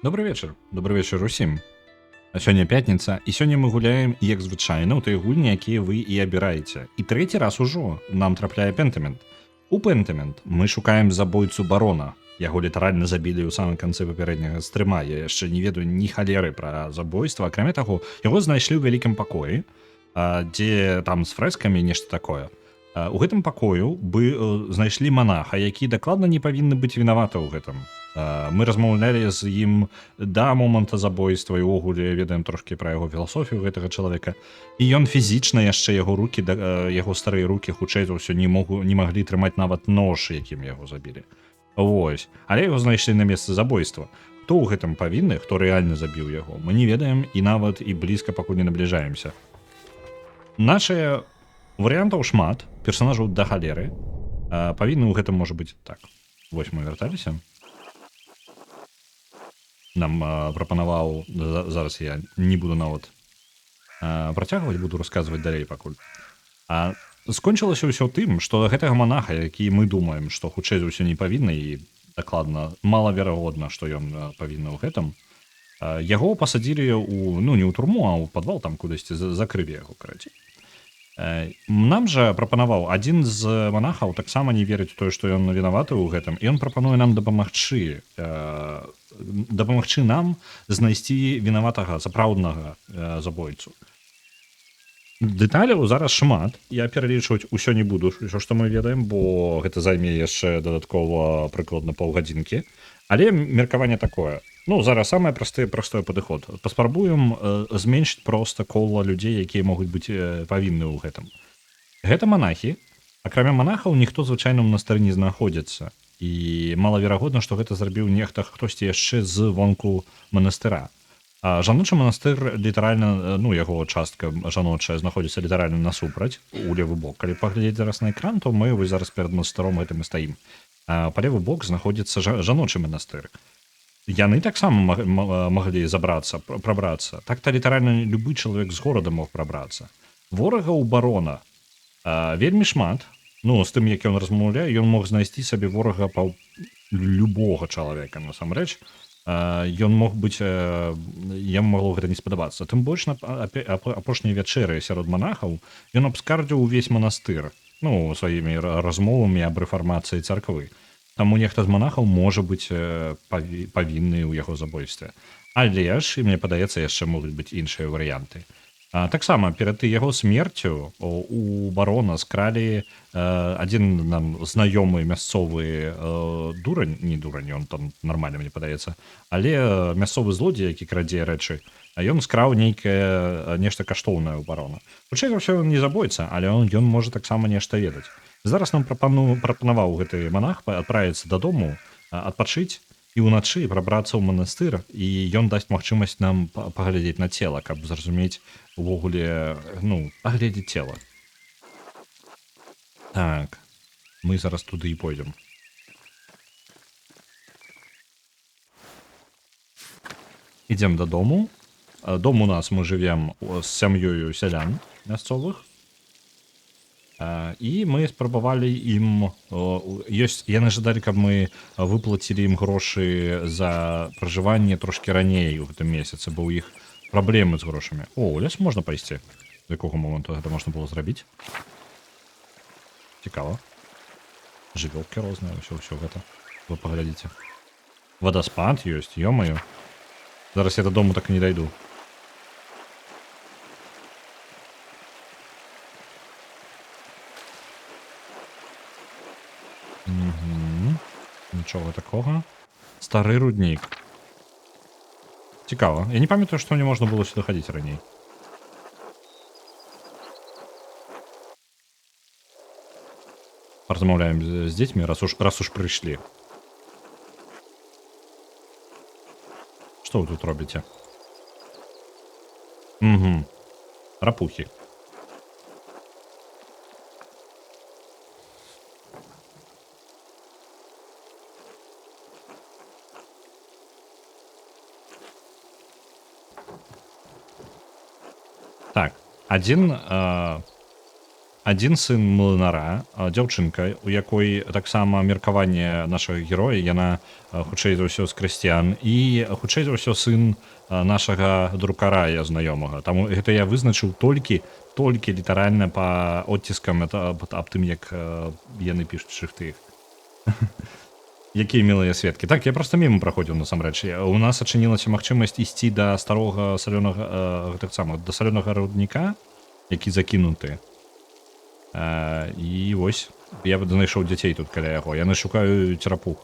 Добрый вечар усім. Сёння пятніца і сёння мы гуляем як звычайна ў тыя гульні, якія вы і абіраеце. І трэці раз ужо нам трапляе пентамент. У пентамент мы шукаем забойцу барона. Яго літаральна забілі ў самым канцы папярэдняга стрыма. Я яшчэ не ведаю ні халеры пра забойства. Акрамя таго, яго знайшлі ў вялікім пакоі, дзе там з фрэскамі нешта такое. У гэтым пакою знайшлі манаха, які дакладна не павінны быць вінаваты ў гэтым. Мы размаўлялі з ім да моманта забойства і ўвогуле ведаем трошкі пра яго філасофію гэтага чалавека. І ён фізічна яшчэ яго рукі, яго старыя рукі хутчэй за ўсё не маглі трымаць нават нож, якім яго забілі. Вось. Але яго знайшлі на месцы забойства. Хто ў гэтым павінны, хто рэальна забіў яго, мы не ведаем і нават і блізка пакуль не набліжаемся. Нашыя варыянтаў шмат, персонажаў да халеры. Павінны ў гэтым можа быць так. Вось мы вярталіся. Нам прапанаваў, зараз я не буду нават працягваць, буду расказваць далей пакуль. Скончылася ўсё тым, што гэтага манаха, які мы думаем, што хутчэй за ўсё не павінны і дакладна малаверагодна, што ён павінны ў гэтым, яго пасадзілі не ў турму, а ў падвал, там кудысьці закрылі яго, карацей. Нам жа прапанаваў адзін з манахаў таксама не верыць у тое, што ён вінаваты ў гэтым, і ён прапануе нам дапамагчы нам знайсці вінаватага сапраўднага забойцу. Дэталяў зараз шмат, я пералічваць усё не буду, што мы ведаем, бо гэта займе яшчэ дадаткова прыкладна паўгадзінкі, але меркаванне такое. Зараз самае просты падыход. Паспрабуем зменшыць проста кола людзей, якія могуць быць павінны ў гэтым. Гэта манахі. Акрамя манахаў ніхто звычайна ў манастыры не знаходзіцца. І малаверагодна, што гэта зрабіў нехта хтосьці яшчэ з вонку манастыра. Жаночы манастыр літаральна, яго частка жаночая знаходзіцца літаральна насупраць, у левы бок. Калі паглядзець зараз на экран, то мы зараз перад манастыром гэтым і стаім. Па левы бок знаходзіцца жаночы манастыр. Яны таксама маглі прабрацца. Так-то літаральна любы чалавек з горада мог прабрацца. Ворага ў барона вельмі шмат. З тым, як ён размаўляе, ён мог знайсці сабе ворага любога чалавека, насамрэч. Ён мог быць, яму магло гэта не спадабацца. Тым больш на апошняй вячэры сярод манахаў ён абскардзіў увесь манастыр, сваімі размовамі аб рэфармацыі царквы. Таму нехта з манахаў можа быць павінны ў яго забойстве. Але ж, і мне падаецца, яшчэ могуць быць іншыя варыянты. Таксама перад яго смерцю у барона скралі адзін нам знаёмы мясцовы дурань, не дурань, ён там нармальна, мне падаецца, але мясцовы злодзей, які крадзе рэчы, ён скраў нейкае нешта каштоўнае ў барона. Хутчэй за ўсё ён не забойца, але ён можа таксама нешта ведаць. Зараз нам прапанаваў гэты манах адправіцца дадому, адпачыць і ўначы прабрацца ў манастыр, і ён дасць магчымасць нам паглядзець на цела, каб зразумець увогуле, паглядзець цела. Так, мы зараз туды і пойдзем. Ідзем дадому. Дом у нас мы жывем з сям'ёю сялян мясцовых. І мы спрабавалі ім, яны жадалі, каб мы выплацілі ім грошы за пражыванне трошкі раней у гэтым месяцы, бо ў іх праблемы з грошамі. У лес можна пайсці? З якога моманту гэта можна было зрабіць? Цікава. Жывёлкі розныя, ўсё гэта. Вы паглядзіце. Вадаспад ёсць, ё-маё. Зараз я дадому так і не дайду. Нічого такого. Стары руднік. Цікава. Я не памятаю, што не можна было сюди хадзіць раней. Размаўляем з дзецьмі, раз уж прыйшлі. Што вы тут робіце? Рапухі. Так, адзін адзін сын млынара, дзяўчынка, у якой таксама меркаванне нашага героя, яна хутчэй за ўсё з крысціян, і хутчэй за ўсё сын нашага друкара я знаёмага. Таму гэта я вызначыў толькі літаральна па адціскам аб тым, як яны пішуць шрыфты іх. Якія мілыя сведкі. Так, я проста міма праходзіў насамрэч. У нас адчынілася магчымасць ісці да старога салёнага таксама да салёнага рудніка, які закінуты. І вось я знайшоў дзяцей тут каля яго. Яны шукаюць рапух.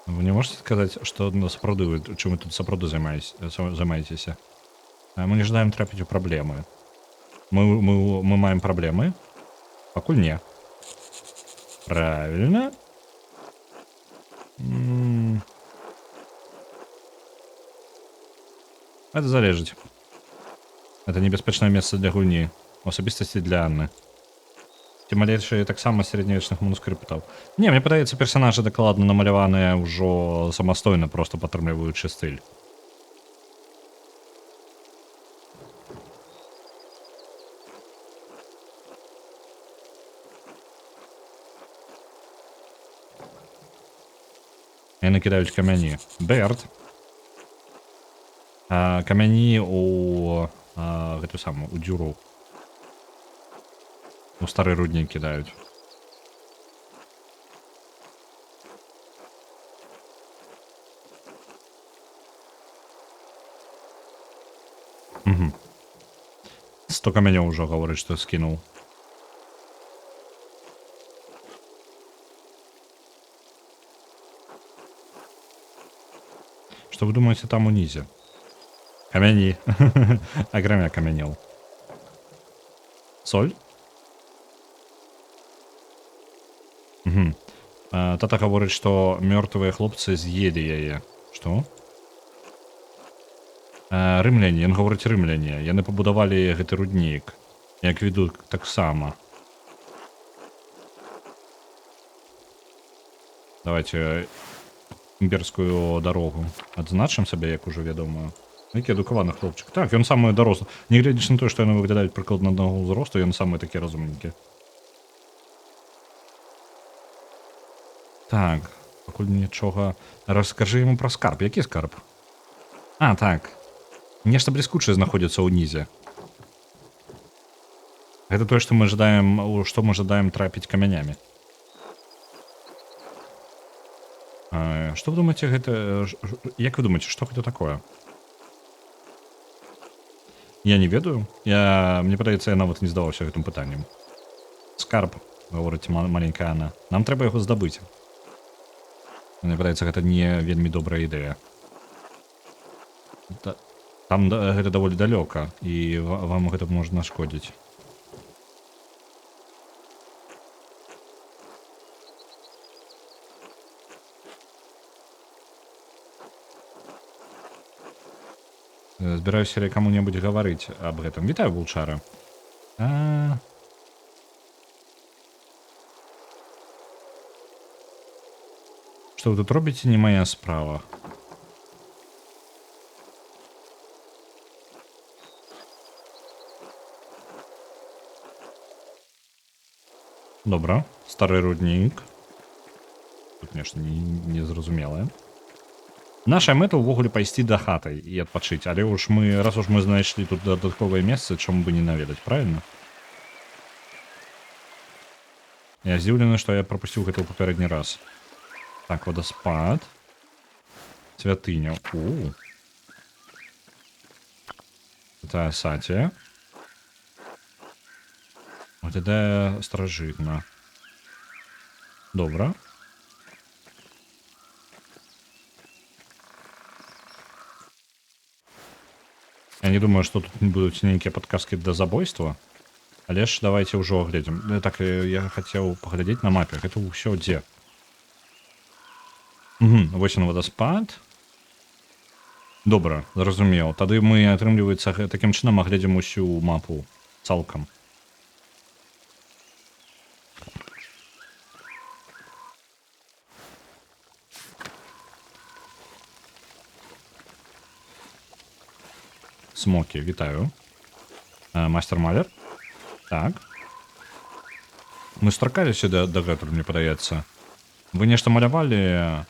Вы не можете сказаць, што сапраўды вы чым вы тут сапраўды займаецеся? Мы не жадаем трапіць у праблемы. Мы маем праблемы? Пакуль не. Правильно. Это залежыць. Это небяспечнае месца для гульні. У асабістасці для Анны. Ці малейшыя таксама сярэднявечных манускрыптаў. Не, мне падаецца, персанажы дакладна намаляваныя ўжо самастойна, просто падтрымліваючы стыль. Яны кідаюць камяні. Берт. Камяні у гэту самую, у дзюру. У стары руднік кідаюць. Угу. 100 камянёў ужо гаворыць, што скінуў. Што вы думаеце там унізе? Камяні. Акрамя камянёў. Соль? Угу. Тата гаворыць, што мёртвыя хлопцы з'елі яе. Што? Рымляне, ён гаворыць рымляне. Яны пабудавалі гэты руднік. Як віду, таксама. Давайте імперскую дарогу адзначым сабе, як ужо вядомую. Які адукаваны хлопчык. Так, ён самы дарослы. Не глядзячы на тое, што яны выглядаюць прыкладна аднаго ўзросту, ён самы такі разумненькі. Так, пакуль нічога. Раскажы яму пра скарб. Які скарб? Так. Нешта бліскучае знаходзіцца ўнізе. Гэта тое, што мы жадаем трапіць камянямі. Што вы думаеце, гэта... Як вы думаеце, што гэта такое? Я не ведаю. Мне падаецца, я нават не здаваўся гэтым пытаннем. Скарб, гаворыць маленькая Анна. Нам трэба яго здабыць. Мне падаецца, гэта не вельмі добрая ідэя. Там гэта даволі далёка, і вам гэта можна нашкодзіць. Збіраюся каму-небудзь гаварыць аб гэтым. Вітаю, вулчара. Што вы тут робіце, не мая справа. Добра, стары руднік. Тут нешта незразумелае. Наша мэта ўвогуле пайсці да хаты і адпачыць, але раз уж мы знайшлі тут дадатковыя месцы, чаму бы не наведаць, правильно? Я здзіўлены, што я прапусціў гэта ў папярэдні раз. Так, водоспад. Святыня. Это Сатія. Вот это старажытна. Добра. Я не думаю, что тут будут нейкія подказки для забойства. Але ж давайте ўжо оглядзім. Так, я хацеў паглядзець на мапе. Гэта ўсё дзе? Вось на водоспад. Добра, зразумеў. Тады мы, атрымліваецца, такім чынам агледзім усю мапу цалкам. Смокі, вітаю. Мастер Малер. Так. Мы сустракаліся дагэтуль, мне падаецца. Вы нешта малявалі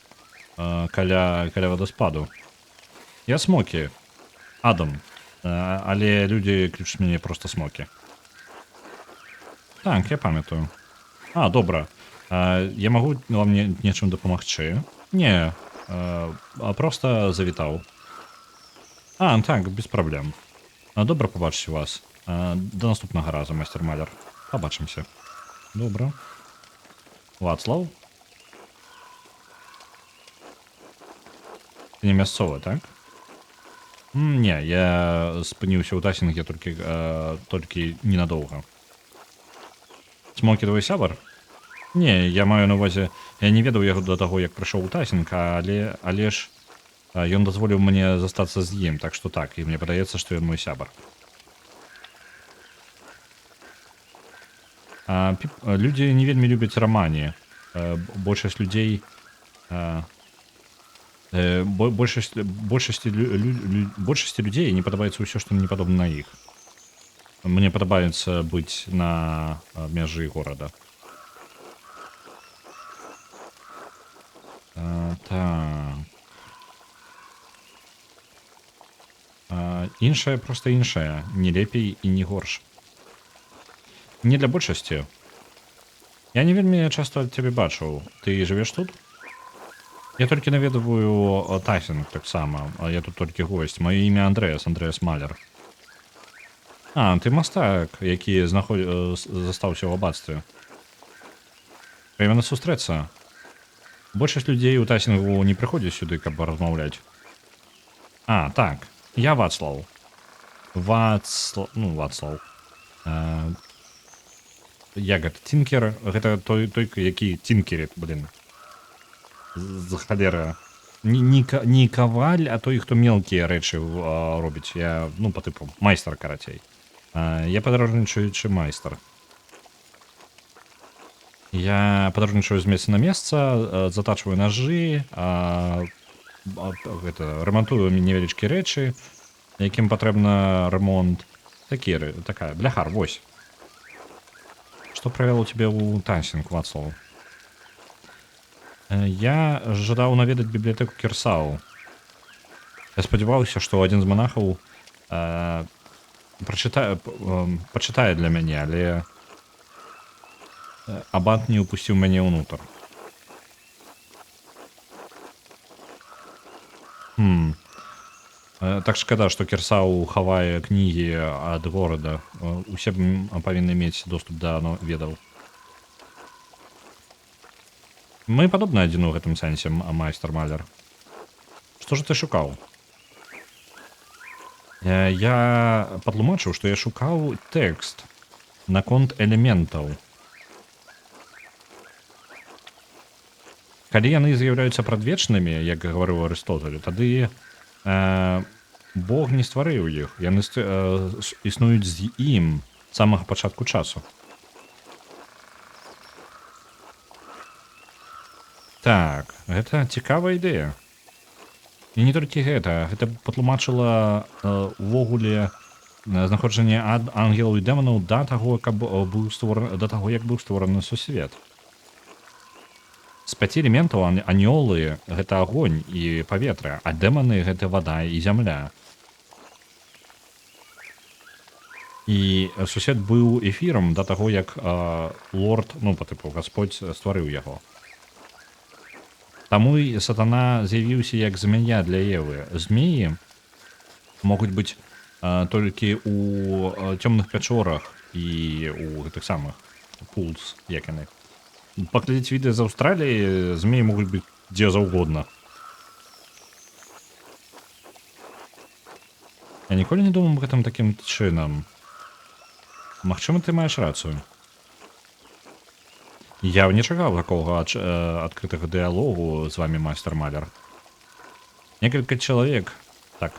каля вадаспаду. Я Смокі. Адам. Але людзі клічуць мяне проста Смокі. Так, я памятаю. Добра. Я магу вам нечым дапамагчы? Не, проста завітаў. Так, без праблем. Добра пабачыць вас. Да наступнага разу, мастер Малер. Пабачымся. Добра. Вацлаў? Ты не мясцовы, так? Не, я спыніўся ў тасінге толькі ненадоўга. Смокі твой сябар? Не, я маю на увазе, я не ведаў яго да таго, як прыйшоў у тасінг, але ж ён дазволіў мне застацца з ім, так што так, і мне падаецца, што ён мой сябар. Людзі не вельмі любяць рамані. Большасць людзей... Большасці людзей не падабаецца ўсё, што не падобна на іх. Мне падабаецца быць на мяжы горада. Так. Іншае проста іншае. Не лепей і не горш. Не для большасці. Я не вельмі часта цябе бачыў. Ты жывеш тут? Я толькі наведваю тасінг таксама. Я тут толькі госць. Маё імя Андрэас Малер. Ты мастак, які застаўся ў абацтве. Прыемна сустрэцца. Большасць людзей у тасінгу не прыходзяць сюды, каб размаўляць. Так. Я Вацлаў. Вацлаў. Як гэта? Тінкер? Гэта той, які тінкерит, блин. З халера. Не каваль, а той, хто мелкія рэчы робіць. Я, па тыпу, майстар, карацей. Я падарожнічаючы майстар. Я падарожнічаю з месца на месца, затачваю нажы, рамантую невялічкія рэчы, якім патрэбна рамонт. Такая, бляхар, вось. Што правяло цябе ў тасінг, Вацлаў? Я жадаў наведаць бібліятэку Кірсау. Я спадзяваўся, што адзін з манахаў пачытае для мяне, але абат не ўпусціў мяне ўнутр. Так шкада, што Кірсау хавае кнігі ад горада. Усе павінны мець доступ да ведаў. Мы падобны адзін у гэтым сэнсе, майстар Малер. Што ж ты шукаў? Я падтлумачыў, што я шукаў тэкст наконт элементаў. Калі яны з'яўляюцца прадвечнымі, як гаварыў Арыстотель, тады Бог не стварыў іх. Яны існуюць з ім з самага пачатку часу. Так, гэта цікавая ідэя. І не толькі гэта патлумачыла увогуле знаходжанне ангелаў і дэманаў да таго, як быў створаны сусвет. З 5 элементаў анёлы — гэта агонь і паветра, а дэманы — гэта вада і зямля. І сусвет быў эфірам да таго, як лорд, па тыпу, Гасподзь стварыў яго. Таму і сатана з'явіўся як змяя для Евы. Змеі могуць быць толькі ў цёмных пячорах і ў гэтых самых пулс, як яны. Паглядзець відэа з Аўстраліі, змеі могуць быць дзе заўгодна. Я ніколі не думаў аб гэтым такім чынам. Магчыма, ты маеш рацыю. Я не чакаў такога адкрытага дыялогу з вами, майстар Малер. Некалькі чалавек, так,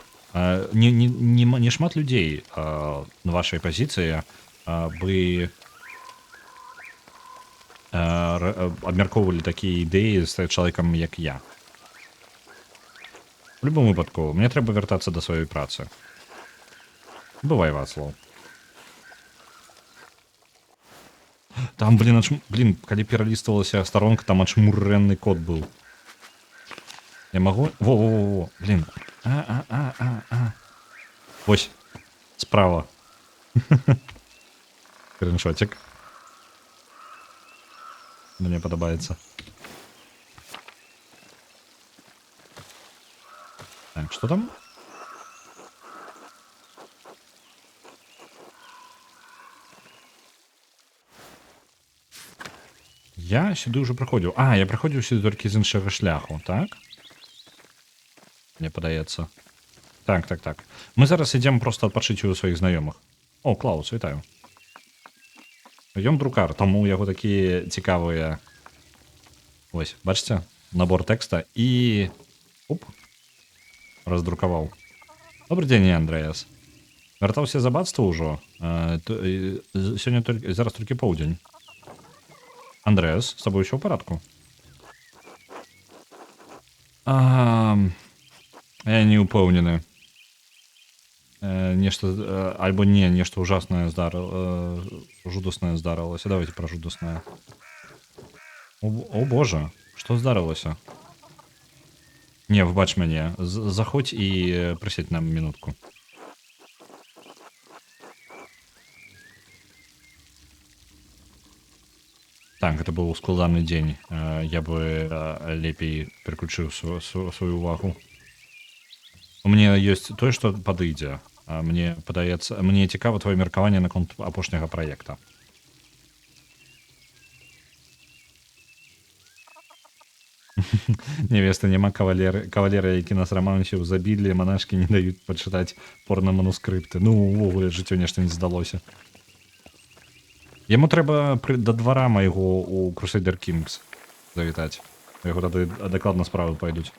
не шмат людзей на вашай пазіцыі бы абмяркоўвалі такія ідэі з чалавекам, як я. У любым выпадку, мне трэба вяртацца да сваёй працы. Бывай, Вацлав. Там, блин, калі пералістывалася старонка, там ачмурэнны код быў. Я могу? Во-во-во, блин. Вось, справа. Скриншотик. Мне подобается. Так, что там? Я сюди вже приходив. А, я приходив сюди тільки з іншого шляху, так? Мені подається. Так. Ми зараз йдемо просто відпочити у своїх знайомих. О, Клаус, вітаю. Йдемо друкар, тому у його такі цікаві... Ось, бачите? Набор текста і... Оп. Роздрукував. Добрий день, Андреас. Вертався з аббатства уже? Сьогодні тільки... Зараз тільки полдень. Андреас, з тобою все в порядку? Я не упевнений. Нечто, альбо не, нечто ужасное жудасное здарилося. Давайте про жудасное. О боже, что здарилося? Не, вбач мене. Заходь і присядь на минутку. Так, это был складанный день. Я бы лепей переключил свою увагу. У меня есть то, что подойдзе. Мне падаецца, мне цікава твоё меркаванне наконт апошняга праекта. Невеста няма кавалера, які нас рамансіў забілі, манашкі не даюць пачытаць порна-манускрыпты. Ну, увогуле, жыццё нешта не здалося. Яму трэба да двара майго у Crusader Kings завітаць. Яго тады дакладна справы пойдуць.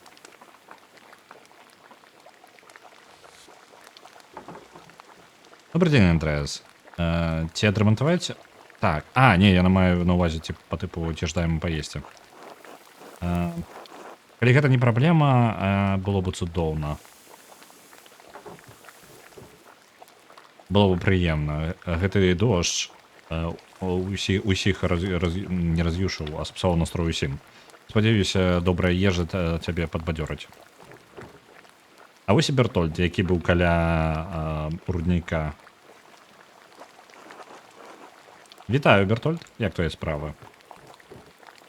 Добрый день, Андреас. Ці адрамантаваць? Так. А, не, я маю на увазе по типу ці ждаем паесці. Калі гэта не праблема, было бы цудоўна. Было бы прыемна. Гэты дождж усіх не раз'юшыў, а спсаваў настрой усім. Спадзяюся, добрая ежа цябе падбадзёрыць. А вось і Бертольд, які быў каля рудніка. Вітаю, Бертольд. Як твоя справа?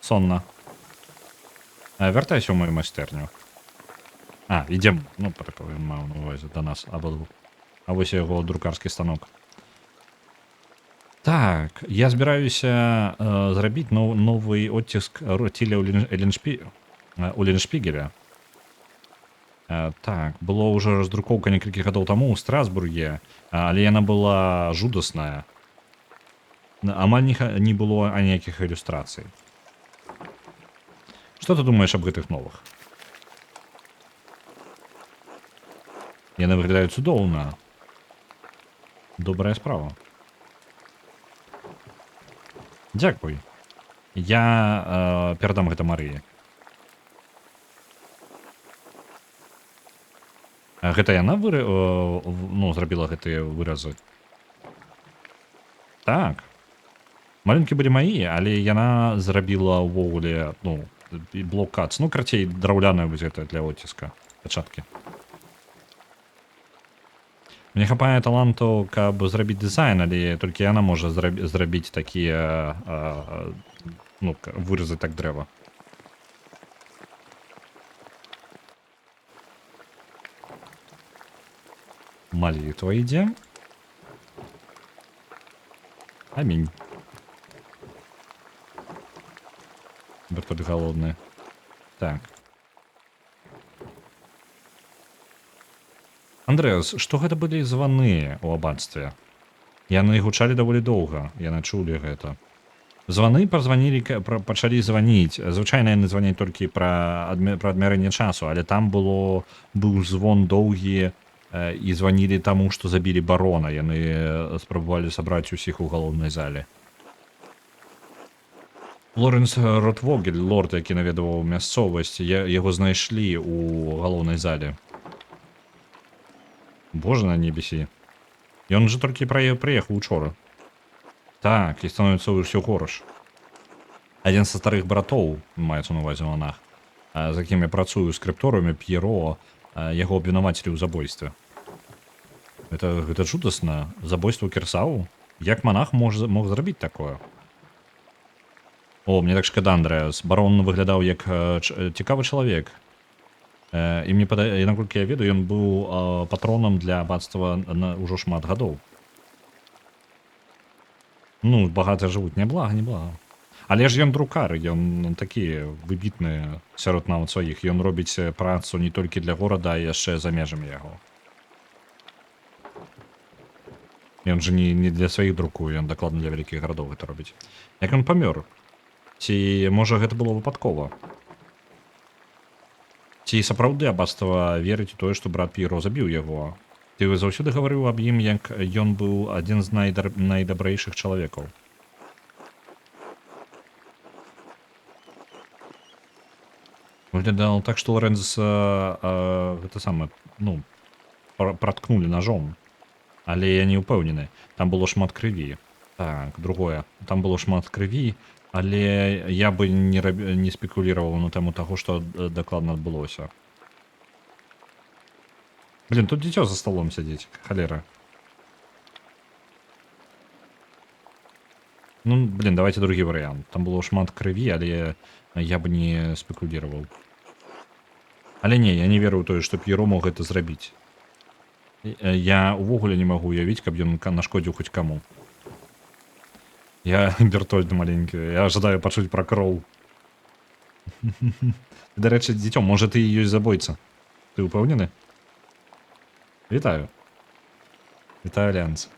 Сонна. Вяртайся ў мою майстэрню. А, ідзем. Ну, маю на увазе да нас абодвух. А вось яго друкарскі станок. Так, я збіраюся зрабіць новы оціск Ціля Улленшпігеля. Так, было ўжо раздрукоўка некалькі гадоў таму ў Страсбурге, але яна была жудасная. Амаль не было аніякіх ілюстрацый. Што ты думаеш аб гэтых новых? Яны выглядаюць цудоўна. Добрая справа. Дзякуй. Я перадам гэта Марыі. Гэта яна зрабіла гэтыя выразы? Так. Малюнкі былі мае, але яна зрабіла ўвогуле, блок-кац. Карцей, драўляная вось гэта для оціска. Пачаткі. Мне хапае таланту, каб зрабіць дызайн, але толькі яна можа зрабіць такія выразы так дрэва. Молитва ідзе. Амінь. Бертольд голодны. Так. Андрэас, што гэта былі званы ў аббатстве? Яны гучалі даволі доўга, яны чулі гэта. Званы пачалі званіць. Звычайна яны званяць толькі пра адмярэнне часу, але там быў звон доўгі, і званілі таму, што забілі барона. Яны спрабавалі сабраць усіх у галоўнай зале. Лоренс Ротвогель, лорд, які наведаваў мясцовасць, яго знайшлі ў галоўнай зале. Боже на небесі. Ён жа толькі прыехаў учора. Так, і становіцца ўсё горш. Адзін са старых братоў, маецца на увазе монах, з якім я працую скрыпторамі, П'еро, яго абвінавацілі ў забойстве. Гэта жудасна. Забойство Кірсау? Як монах мог зрабіць такое? О, мне так шкада, Андрэас. Барон выглядаў як цікавы чалавек. І мне падае, наколькі я ведаю, ён быў патронам для абацтва ўжо шмат гадоў. Ну, багата жывуць, няблага. Але ж ён друкар, ён такі выбітны сярод нават сваіх. Ён робіць працу не толькі для горада, а яшчэ за межамі яго. Ён жа не для сваіх друкуе, ён дакладна для вялікіх гарадоў гэта робіць. Як ён памёр? Ці, можа, гэта было выпадкова? Ці сапраўды абацтва верыць у тое, што брат П'еро забіў яго? Ты заўсёды гаварыў аб ім, як ён быў адзін з найдабрэйшых чалавекаў. Выглядало так, што Лоренс гэта самае, ну, праткнулі ножом. Але я не ўпэўнены. Там было шмат крыві. Так, другое. Там было шмат крыві, але я бы не спекулировал на тему таго, што дакладна адбылося. Блин, тут дзіцё за столом сядзіць, халера. Ну, блин, давайте другі варыянт. Там было шмат крыві, але я бы не спекулировал. Але не, я не веру ў тое, што П'еро мог гэта зрабіць. Я увогуле не магу уявіць, каб ён нашкодзіў хоць каму. Я Бертольд маленькі, я жадаю пачуць пра кроў. Дарэчы, дзіцё, можа ты і ёсць забойца? Ты ўпэўнены? Вітаю. Вітаю, Альянс.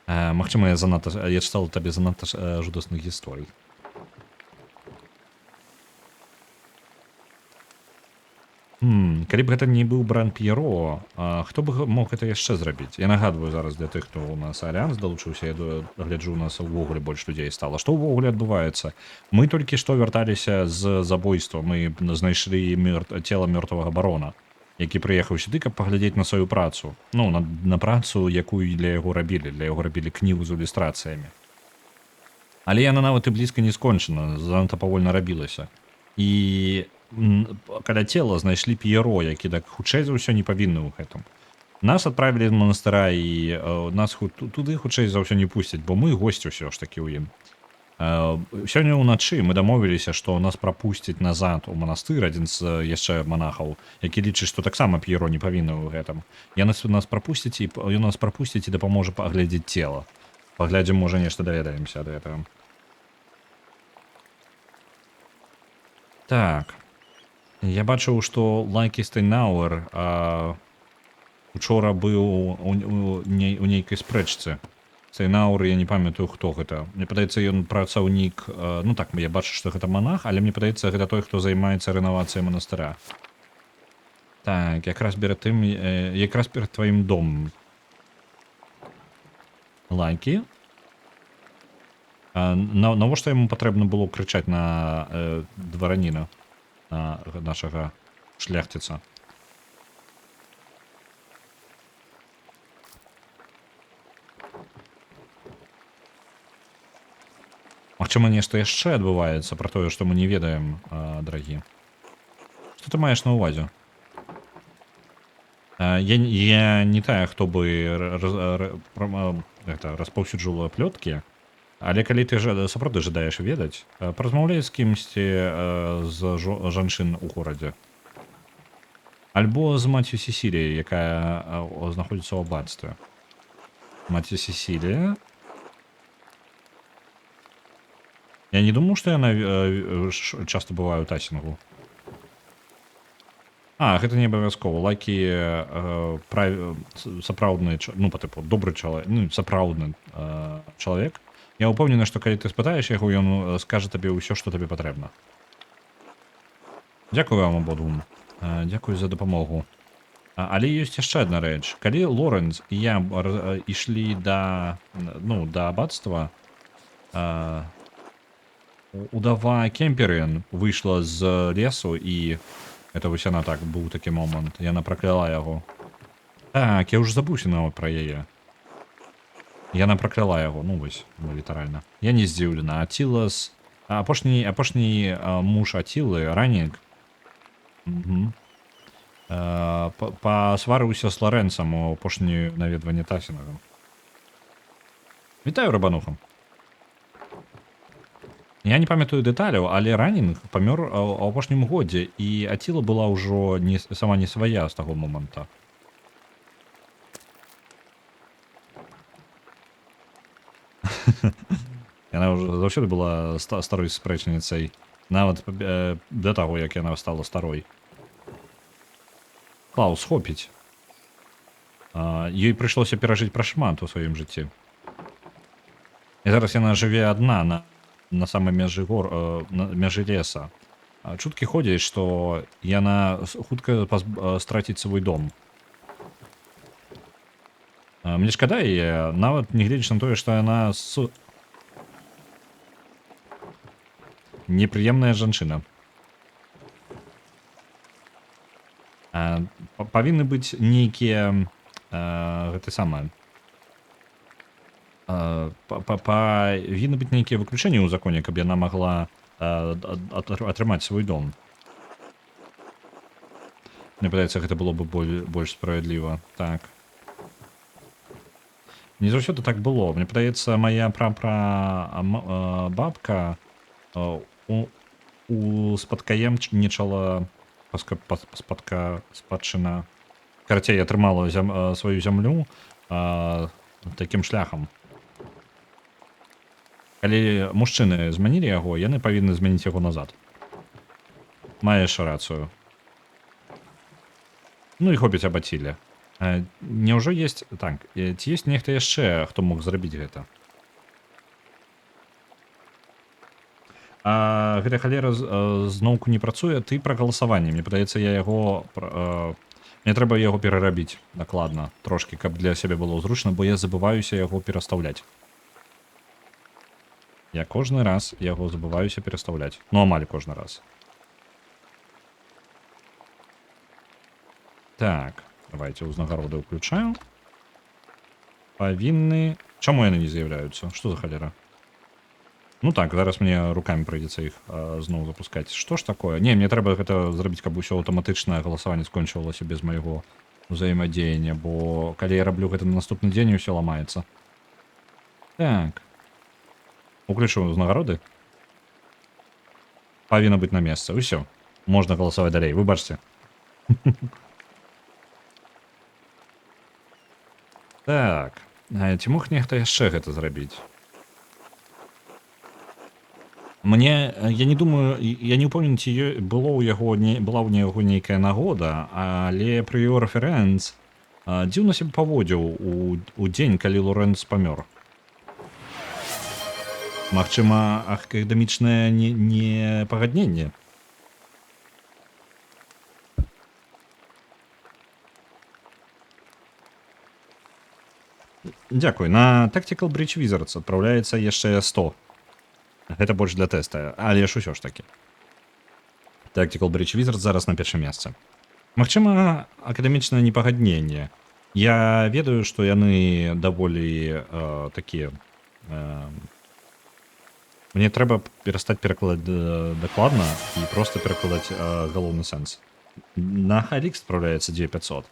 Магчыма, я чытал табе занадта жудасных гісторый. Калі б гэта не быў брат П'еро, хто б мог гэта яшчэ зрабіць? Я нагадваю зараз для тых, хто у нас Альянс далучыўся, я гляджу, у нас увогуле больш людзей стала. Што ўвогуле адбываецца? Мы толькі што вярталіся з забойства, мы знайшлі цела мёртвага барона, які прыехаў сюды, каб паглядзець на сваю працу. Ну, на працу, якую для яго рабілі. Для яго рабілі кнігу з ілюстрацыямі. Але яна нават і блізка не скончана, занадта павольна рабілася. І каля цела знайшлі П'еро, які так хутчэй за ўсё не павінны ў гэтым. Нас адправілі з манастыра, і нас туды хутчэй за ўсё не пусцяць, бо мы госці ўсё ж такі ў ім. Сёння ўначы мы дамовіліся, што нас прапусцяць назад у манастыр адзін з яшчэ манахаў, які лічыць, што таксама П'еро не павінны ў гэтым. Нас прапусцяць, і ён нас прапусціць і дапаможа паглядзець цела. Паглядзім, можа, нешта даведаемся ад гэтага. Так. Я бачыў, што Лайкі Стейнауэр учора быў у нейкай спрэчцы. Стейнауэр, я не памятаю, хто гэта. Мне падаецца, ён працаўнік, ну так, я бачу, што гэта манах, але мне падаецца, гэта той, хто займаецца рэнавацыяй манастыра. Так, якраз перад тваім домам. Лайкі. Навошта яму патрэбна было крычаць на двараніна, на нашага шляхціца? Магчыма, нешта яшчэ адбываецца пра тое, што мы не ведаем, дарагі. Што ты маеш на ўвазе? Я не тая, хто бы распаўсюджвала плёткі, але калі ты сапраўды жадаеш ведаць, паразмаўляй з кімсьці з жанчын у горадзе. Альбо з маці Сесіліяй, якая знаходзіцца ў аббацтве. Маці Сесілія? Я не думаю, што яна часта бывае ў Тасінгу. Гэта не абавязкова. Лайкі сапраўдны, ну, па тыпу, добры чалавек, ну, сапраўдны чалавек. Я ўпэўнены, што калі ты спытаеш яго, ён скажа табе ўсё, што табе патрэбна. Дзякую вам абодвум. Дзякую за дапамогу. Але ёсць яшчэ адна рэч. Калі Лоренс і я ішлі да аббацтва, удава Кемперен выйшла з лесу, і это вось яна так, быў такі момант. Яна пракляла яго. Так, я уже забыўся нават пра яе. Яна пракляла яго, ну вось, ну, літаральна. Я не здзіўлена. Ацілас... Апошні муж Ацілы, Ранінг, пасварыўся з Лорэнцам у апошняе наведванне Тафінага. Вітаю, Рабануха. Я не памятаю дэталяў, але Ранінг памёр у апошнім годзе, і Аціла была ўжо сама не свая з таго моманта. Яна ўжо заўсёды была старой спрэчніцай, нават да таго, як яна стала старой. Клаус, хопіць. Ёй прыйшлося перажыць пра шмат у сваім жыцці. І зараз яна жыве адна на самай мяжы мяжы леса. Чуткі ходзяць, што яна хутка страціць свой дом. Мне шкада яе, нават нягледзячы на тое, што яна непрыемная жанчына. Павінны быць нейкія гэта самае. Павінны быць нейкія выключэнні ў законе, каб яна магла атрымаць свой дом. Мне падаецца, гэта было бы больш справядліва. Так. Не заўсёды так было. Мне падаецца, мая бабка успадкаемнічала спадчына. Карацей, атрымала сваю зямлю такім шляхам. Калі мужчыны змянілі яго, яны павінны змяніць яго назад. Маеш рацыю. Ну і хопіць аб Аціле. Няўжо ёсць... Так, ці ёсць нехта яшчэ, хто мог зрабіць гэта? Гэта халера зноўку не працуе, ты пра галасаванне. Мне падаецца, я яго... Мне трэба яго перарабіць накладна, трошкі, каб для сябе было зручна, бо я забываюся яго перастаўляць. Я кожны раз яго забываюся перастаўляць. Ну, амаль кожны раз. Так, давайте ўзнагароды ўключаю. Павінны... Чаму яны не з'яўляюцца? Што за халера? Ну так, зараз мне руками прыйдзецца іх зноў запускаць. Што ж такое? Не, мне трэба гэта зрабіць, каб усё аўтаматычнае галасаванне скончылася без майго ўзаемадзеяння, бо калі я раблю гэта на наступны дзень, усё ламаецца. Так. Уключу ўзнагароды. Павінна быць на месцы. Усё. Можна галасаваць далей. Выбачце. Так. Ці мог нехта яшчэ гэта зрабіць? Мне, я не думаю, я не ўпэўнены, ці была ў яго нейкая нагода, але прыёр Ферэнц дзіўна сябе паводзіў у дзень, калі Лорэнц памёр. Магчыма, акадэмічнае непагадненне. Дзякуй. На Tactical Bridge Wizards адпраўляецца яшчэ 100. Гэта больш для тэста, але ж усё ж такі. Tactical Bridge Wizards зараз на першым месцы. Магчыма, акадэмічнае непагадненне. Я ведаю, што яны даволі такія... Мне трэба перастаць перакладаць дакладна і проста перакладаць галоўны сэнс. На High справляецца 9500.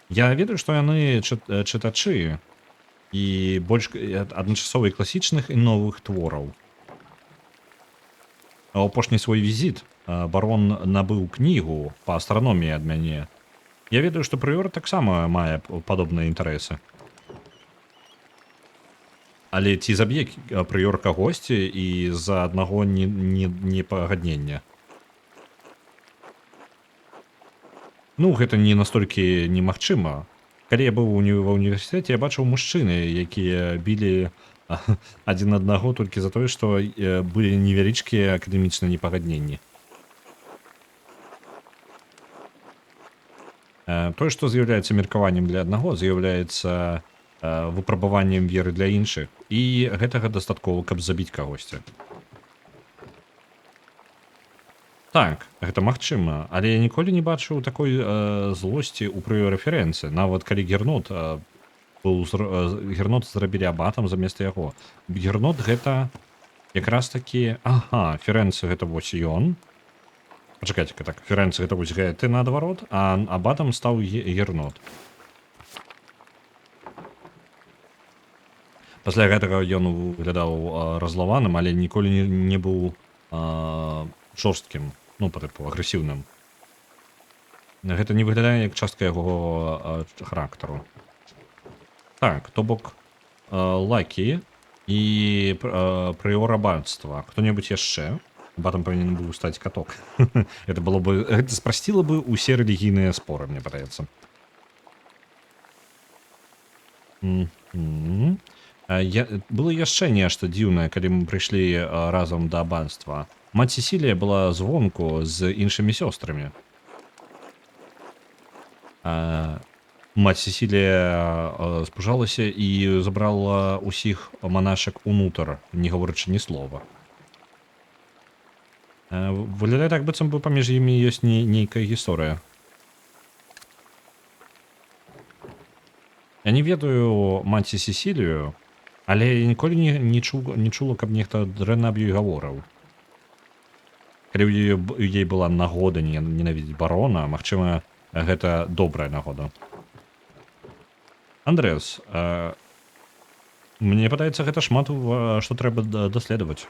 Я ведаю, што яны чытачы і больш адначасова і класічных і новых твораў. А апошні свой візіт барон набыў кнігу па астраноміі ад мяне. Я ведаю, што прыёр таксама мае падобныя інтарэсы. Але ці заб'е прыёр кагосьці і з-за аднаго непагаднення? Ну, гэта не настолькі немагчыма. Калі я быў ва ўніверсітэце, я бачыў мужчыны, якія білі адзін аднаго толькі за тое, што былі невялічкія акадэмічныя непагадненні. Тое, што з'яўляецца меркаваннем для аднаго, з'яўляецца выпрабаваннем веры для іншых, і гэтага дастаткова, каб забіць кагосьці. Так, гэта магчыма, але я ніколі не бачыў такой злосці ў прыёрэферэнцыі. Нават калі Гернот Гернот зрабілі абатам замест яго. Гернот гэта якраз такі... Ага, Ферэнцы гэта вось ён. Пачакайце-ка так, Ферэнцы гэта вось гэты наадварот, а абатам стаў Гернот. Пасля гэтага ён выглядаў разлаваным, але ніколі не быў жорсткім. Ну, па тыпу, агрэсіўным. Гэта не выглядае як частка яго характару. Так, то бок Лакі і прыёр абацтва. Хто-небудзь яшчэ? Батам павінен быў стаць каток. Гэта было бы... Гэта спрасціла бы ўсе рэлігійныя споры, мне падаецца. Было яшчэ нешта дзіўнае, калі мы прыйшлі разам да абацтва. Маці Сісілія была звонку з іншымі сёстрамі. Маці Сісілія спужалася і забрала ўсіх манашак унутр, не гаворачы ні слова. Выглядае так, быццам бы паміж імі ёсць нейкая гісторыя. Я не ведаю маці Сісілію, але я ніколі не чула, каб нехта дрэнна аб ёй гаворыў. Калі у ёй была нагода ненавідзець барона, магчыма, гэта добрая нагода. Андрэас, мне падаецца, гэта шмат, што трэба даследаваць.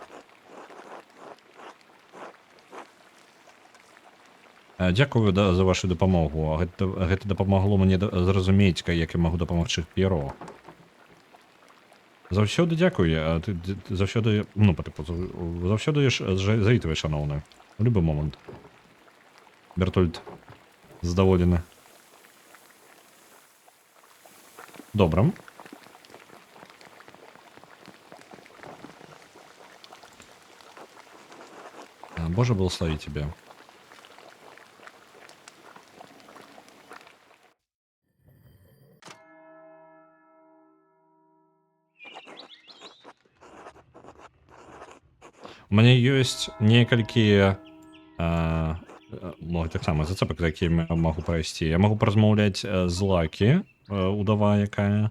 Дзякую за вашу дапамогу. Гэта дапамагло мне зразумець, як я магу дапамагчы П'еро. Заўсёды дзякуй. Ты заўсёды... Ну, па-тыпу, заўсёды завітвай, шаноўны. У любы момант. Бертольд задаволены. Добра. Боже, благослови тебя. У мяне ёсць некалькі таксама зацепак, за якімі я магу прайсці. Я магу паразмаўляць з Лакі, удава якая.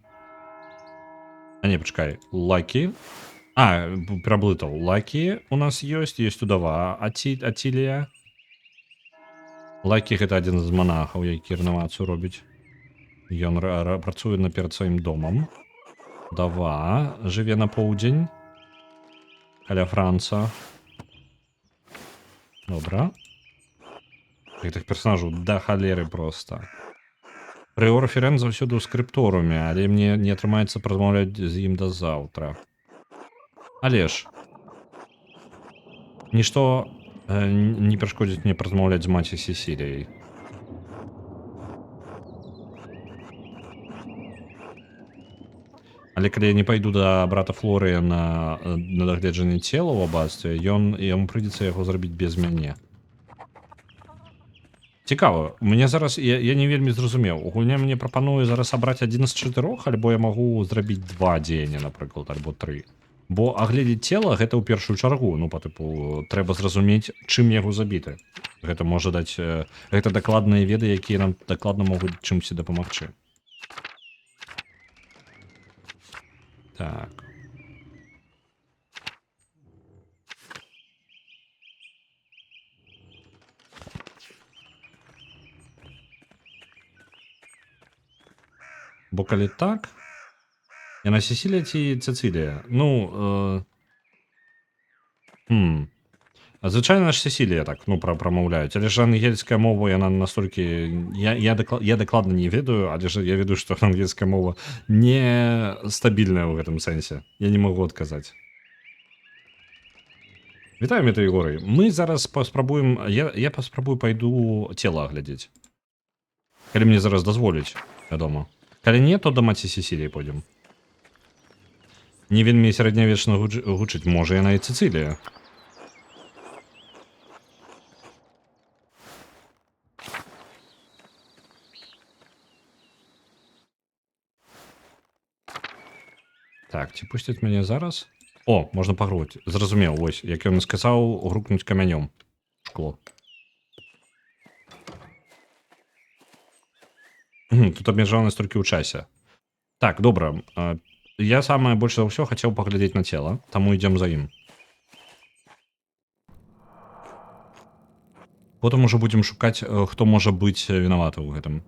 А не, пачакай, Лакі. Пераблытаў. Лакі у нас ёсць удава Ацілія. Лакі гэта адзін з манахаў, які рэнавацыю робіць. Ён працуе перад сваім домам. Удава жыве на поўдзень. Каля Франца. Добра. Гэтых персонажаў да халеры проста. Прыёр Ферэн заўсёды ў скрыпторуме, але мне не атрымаецца паразмаўляць з ім да заўтра. Але ж нішто не перашкодзіць мне паразмаўляць з маці Сісіліяй. Але калі я не пайду да брата Флорыя на дагледжанне цела ў абацтве, яму прыйдзецца яго зрабіць без мяне. Цікава, мне зараз, я не вельмі зразумеў, гульня мне прапануе зараз абраць адзін з 4, альбо я магу зрабіць 2 дзеяння, напрыклад, альбо 3. Бо агледзець цела гэта ў першую чаргу, ну, па-тыпу, трэба зразумець, чым яго забіты. Гэта можа даць, гэта дакладныя веды, якія нам дакладна могуць чымсьці дапамагчы. Так. Бо калі так, яна Сісілія ці Цэцылія? Ну, звычайна ж Сісілія так, ну, прамаўляюць, але ж ангельская мова, яна настолькі... Я дакладна не ведаю, але ж я ведаю, што ангельская мова не стабільная ў гэтым сэнсе. Я не магу адказаць. Вітаю, Метаігорый. Мы зараз паспрабуем... Я паспрабую пайду цела аглядзець. Калі мне зараз дазволіць, вядома. Калі не, то да маці Сісіліі пойдзем. Не вельмі сярэднявечна гучыць, можа яна і Цэцылія. Так, ці пусцяць мяне зараз? О, можна пагрузіць. Зразумеў, вось, як ён сказаў, грукнуць камянём. Шкло. тут абмежаванасць толькі ў часе. Так, добра. Я самае больш за ўсё хацеў паглядзець на цела, таму ідзём за ім. Потым ужо будзем шукаць, хто можа быць вінаваты ў гэтым.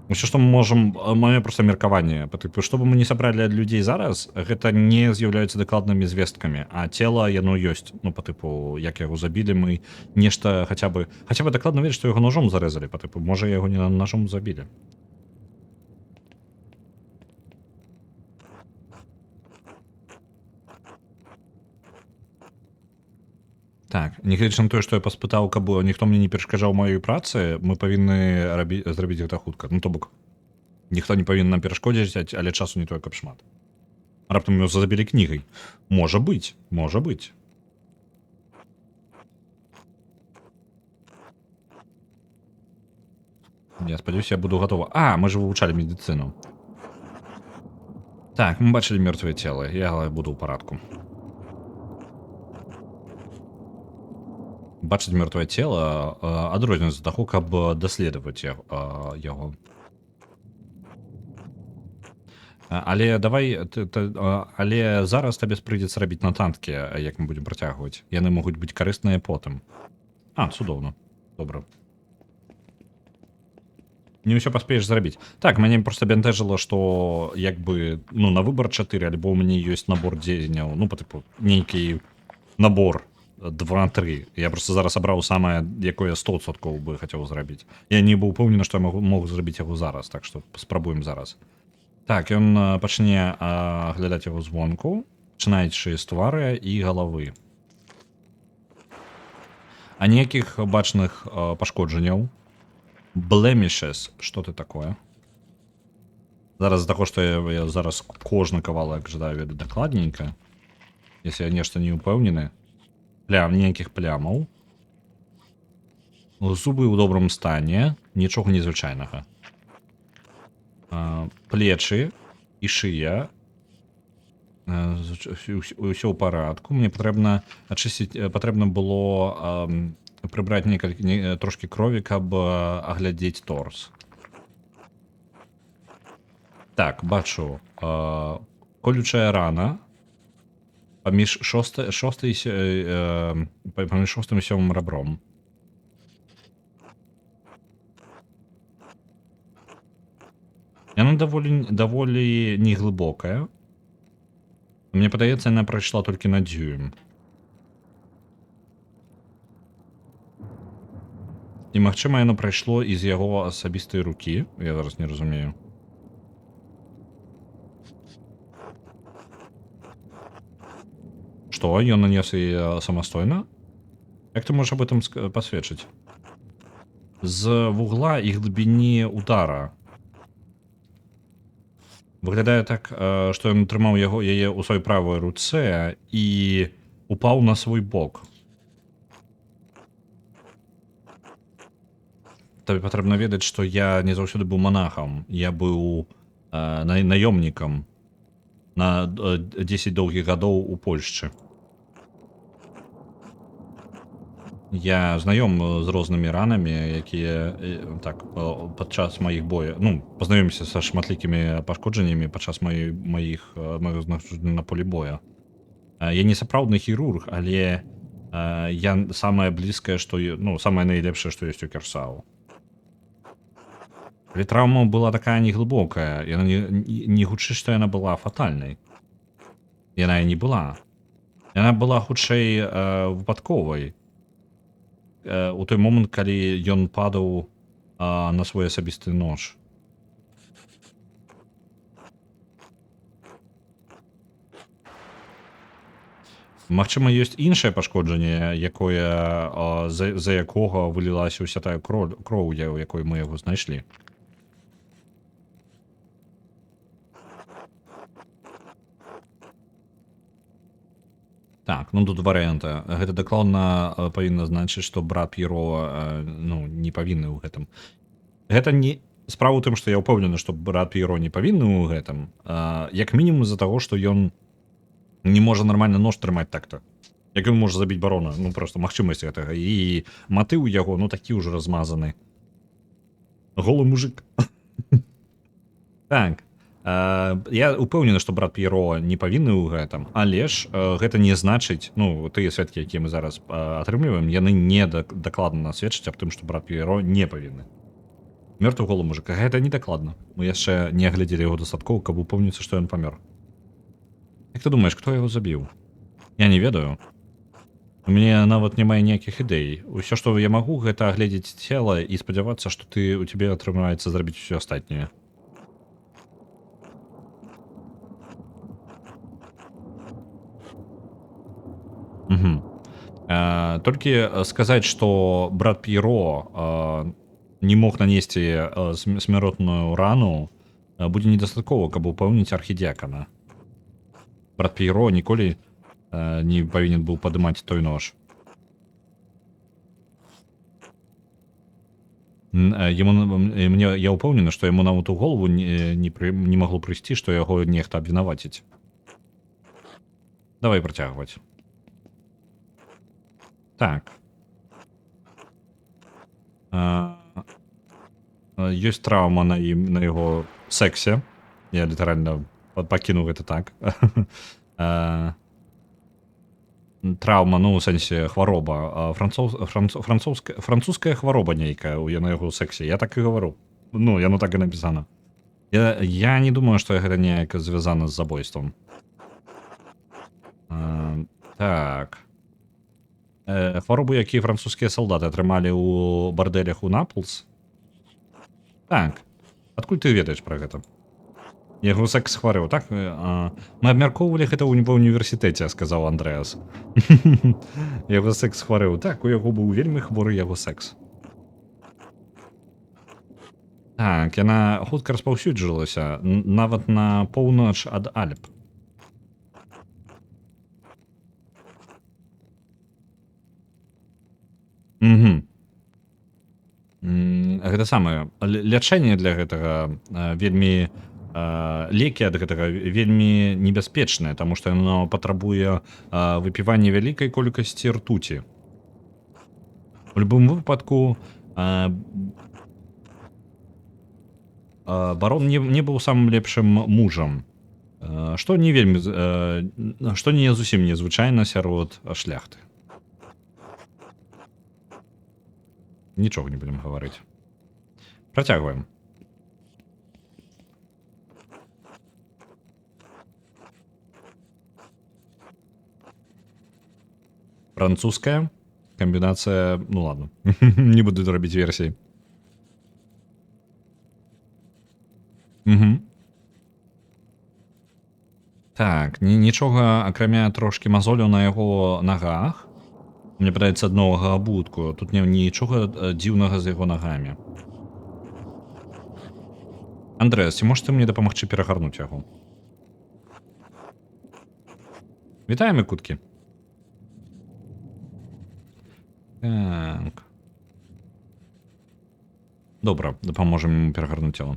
Усё, што мы можам, маё проста меркаванне, па тыпу, што бы мы не сабралі ад людзей зараз, гэта не з'яўляюцца дакладнымі звесткамі, а цела яно ёсць. Ну, па тыпу, як яго забілі, мы нешта хаця бы дакладна ведаць, што яго ножом зарэзалі, па тыпу, можа яго не ножом забілі. Так, нягледзячы на тое, што я паспытаў, каб ніхто мне не перашкаджаў маёй працы, мы павінны зрабіць гэта хутка. Ну, то бок, ніхто не павінен нам перашкодзіць, але часу не тое, каб шмат. Раптам его забілі кнігай. Можа быць, можа быць. Я спадзяюся, я буду гатова. Мы ж вывучалі медыцыну. Так, мы бачылі мёртвыя целы. Я буду ў парадку. Бачыць мёртвае цела адрозніваецца таго, каб даследаваць яго. Але давай, але зараз табе прыйдзецца рабіць нататкі, як мы будзем працягваць. Яны могуць быць карысныя потым. Цудоўна. Добра. Не ўсё паспееш зрабіць. Так, мяне проста бянтэжыла, што як бы, ну, на выбар 4, альбо ў мяне ёсць набор дзеянняў, ну, па тыпу, нейкі набор 2-3. Я просто зараз абраў самае, якое 100% бы хацеў зрабіць. Я не быў упэўнены, што я могу зрабіць яго зараз, так што спрабуем зараз. Так, ён пачне глядаць яго звонку, пачынаючы з твары і галавы. Ніякіх бачных пашкоджанняў. Blemishes, што ты такое? Зараз з таго, што я зараз кожны кавалак жадаю ведаць дакладненька. Если я нешта не упэўнены. Ніякіх плямаў. Зубы ў добрым стане, нічога незвычайнага. Плечы і шыя. Усё ў парадку. Мне патрэбна ачысціць, патрэбна было прыбраць трошкі крові, каб аглядзець торс. Так, бачу. Колючая рана. Паміж 6 і 7 рабром. Яна даволі неглыбокая. Мне падаецца, яна прайшла толькі на дюйм. І, магчыма, яно прайшло і з яго асабістай рукі. Я зараз не разумею. Што, ён нанес яе самастойна? Як ты можаш об этом пасведчыць? З вугла і глыбіні удара. Выглядае так, што ён трымаў яе ў сваёй правай руцэ і упаў на свой бок. Табе патрэбна ведаць, што я не заўсёды быў манахам. Я быў наёмнікам на 10 доўгіх гадоў у Польшчы. Я знаём з рознымі ранамі, якія так падчас маіх бояў, ну, пазнаёмся са шматлікімі пашкоджаннямі падчас маіх знаходжання на полі боя. Я не сапраўдны хірург, але я самае блізкае, што, ну, самае найлепшае, што ёсць у Керсау. Але траўма была такая неглыбокая, яна не хутчэй, што яна была фатальнай. Яна і не была. Яна была хутчэй выпадковай. У той момант, калі ён падаў на свой асабісты нож. Магчыма, ёсць іншае пашкоджанне, якое за якога вылілася ўся тая кроў, якой мы яго знайшлі. Так, ну тут варыянта. Гэта дакладна павінна значыць, што брат П'еро, ну, не павінны ў гэтым. Гэта не справа ў тым, што я ўпэўнены, што брат П'еро не павінны ў гэтым. Як мінімум з-за таго, што ён не можа нармальна нож трымаць так-то. Як ён можа забіць барона? Ну, проста магчымасць гэтага. І матыў яго, ну, такі ўжо размазаны. Голы мужик. Так. Я упэўнены, што брат П'еро не павінны ў гэтым, але ж гэта не значыць, ну, тыя сведкі, якія мы зараз атрымліваем, яны не дакладна сведчаць аб тым, што брат П'еро не павінны. Мёртвы голы мужик. Гэта не дакладна. Мы яшчэ не агледзелі яго дастаткова, каб упэўніцца, што ён памёр. Як ты думаеш, хто яго забіў? Я не ведаю. У мяне нават няма ніякіх ідэй. Усё, што я магу, гэта агледзець цела і спадзявацца, што у цябе атрымаецца зрабіць усё астатняе. Толькі сказаць, што брат П'еро не мог нанесці смяротную рану, будзе недастаткова, каб упэўніць архідзякана. Брат П'еро ніколі не павінен быў падымаць той нож. Я ўпэўнены, што яму нават у голову не магло прыйсці, што яго нехта абвінаваціць. Давай працягваць. Так. Ёсць траўма на яго сексе. Я літаральна пакінуў гэта так. Траўма, ну, у сэнсе хвароба. Французская хвароба нейкая на яго сексе. Я так і гавару. Ну, яно так і напісана. Я не думаю, што гэта неяк звязана з забойствам. Так. Хваробу, якія французскія салдаты атрымалі ў бардэлях у Наплс? Так. Адкуль ты ведаеш пра гэта? Яго секс хварэў, так? Мы абмяркоўвалі гэта ва ўніверсітэце, сказаў Андрэас. Яго секс хварэў. Так, у яго быў вельмі хворы яго секс. Так, яна хутка распаўсюджвалася, нават на поўнач ад Альп. Гэта самае, лячэнне для гэтага вельмі, лекі ад гэтага вельмі небяспечныя, таму што яно патрабуе выпівання вялікай колькасці ртуці. У любым выпадку барон не быў самым лепшым мужам, што не зусім незвычайна сярод шляхты. Нічога не будем гаварыць. Працягваем. Французская камбінацыя, ну ладно, не буду рабіць версій. Так, нічога, акрамя трошкі мазоляў на яго нагах. Мне падаецца аднога абутку. Тут нічога дзіўнага з яго нагамі. Андрэас, ці можаш ты мне дапамагчы перагарнуць яго? Вітаем, Ікуткі. Так. Добра, дапаможам яму перагарнуць цела.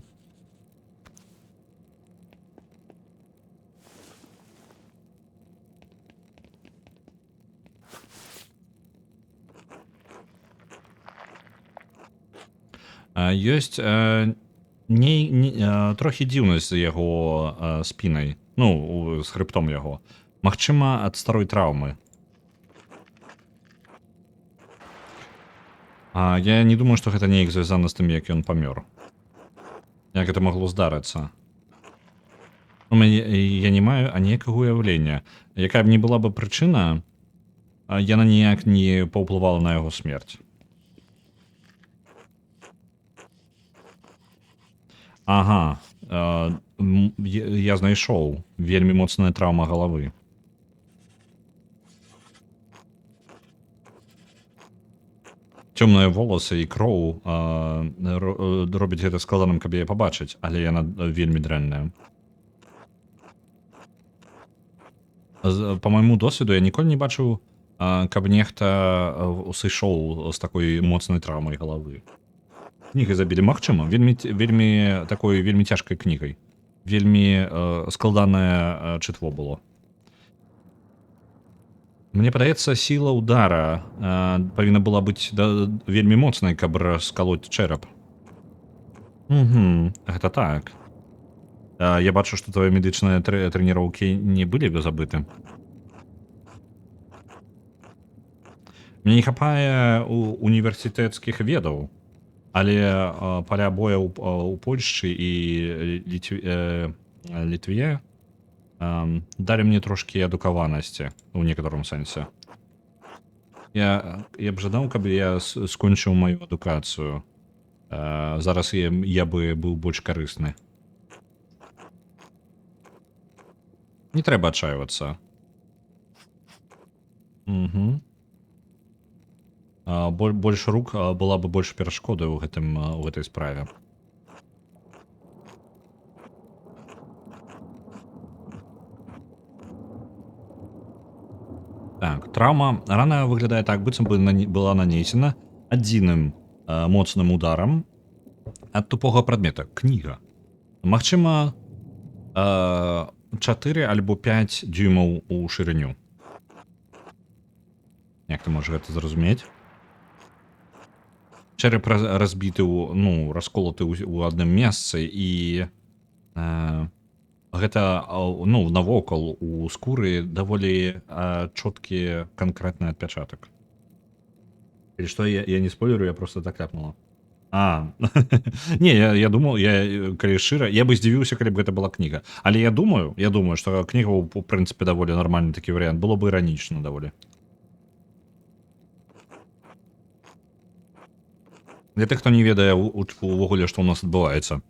Ёсць трохі дзіўнасць з яго спінай, ну, з хрыбтом яго. Магчыма, ад старой траўмы. Я не думаю, што гэта неяк звязана з тым, як ён памёр. Як гэта магло здарыцца? Я не маю аніякага уяўлення. Якая б не была бы прычына, яна ніяк не паўплывала на яго смерць. Ага, я знайшоў. Вельмі моцная траўма галавы. Цёмныя воласы і кроў робяць гэта складаным, каб яе пабачыць, але яна вельмі дрэнная. Па майму досведу я ніколі не бачыў, каб нехта сышоў з такой моцнай траўмай галавы. Кнігай забілі, магчыма, вельмі такой вельмі цяжкай кнігай. Вельмі складанае чытво было. Мне падаецца, сіла ўдара павінна была быць вельмі моцнай, каб раскалоць чэрап. Гэта так. Я бачу, што твае медычныя трэніроўкі не былі бы забыты. Мне не хапае універсітэцкіх ведаў, але паля боя ў Польшчы і Літве далі мне трошкі адукаванасці ў некаторым сэнсе. Я б жадаў, каб я скончыў маю адукацыю. Зараз я бы быў больш карысны. Не трэба адчайвацца. Больш рук была бы больш перашкоды ў гэтай справе. Так, траўма рана выглядае так, быццам бы была нанесена адзіным моцным ударам ад тупога прадмета. Кніга. Магчыма, 4 альбо 5 дюймаў у шырыню. Як ты можаш гэта зразумець? Чэрэп разбіты, расколаты ў адным месцы, і гэта навокал у скуры даволі чёткі канкрэтны адпячатак. Или што, я не спойлерю, я просто так ляпнула. Не, я думаў, калі шчыра, я бы здзівіўся, калі б гэта была кніга. Але я думаю, што кніга, у прынцыпе, даволі нармальны такі варыянт. Было бы іранічна даволі. Для тых, хто не ведае увогуле, што ў нас адбываецца.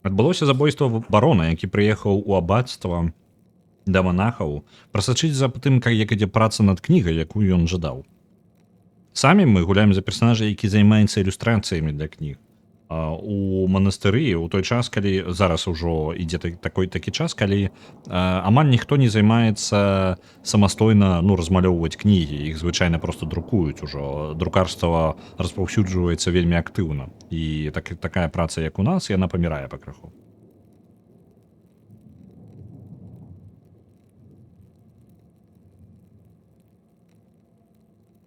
Адбылося забойства барона, які прыехаў у абацтва да манахаў прасачыць за тым, як ідзе праца над кнігай, якую ён жадаў. Самі мы гуляем за персанажа, які займаецца ілюстрацыямі для кніг. У манастыры, у той час, калі зараз ужо ідзе такі час, калі амаль ніхто не займаецца самастойна размалёўваць кнігі. Іх звычайна проста друкуюць ужо. Друкарства распаўсюджваецца вельмі актыўна. І такая праца, як у нас, яна памірае пакрыху.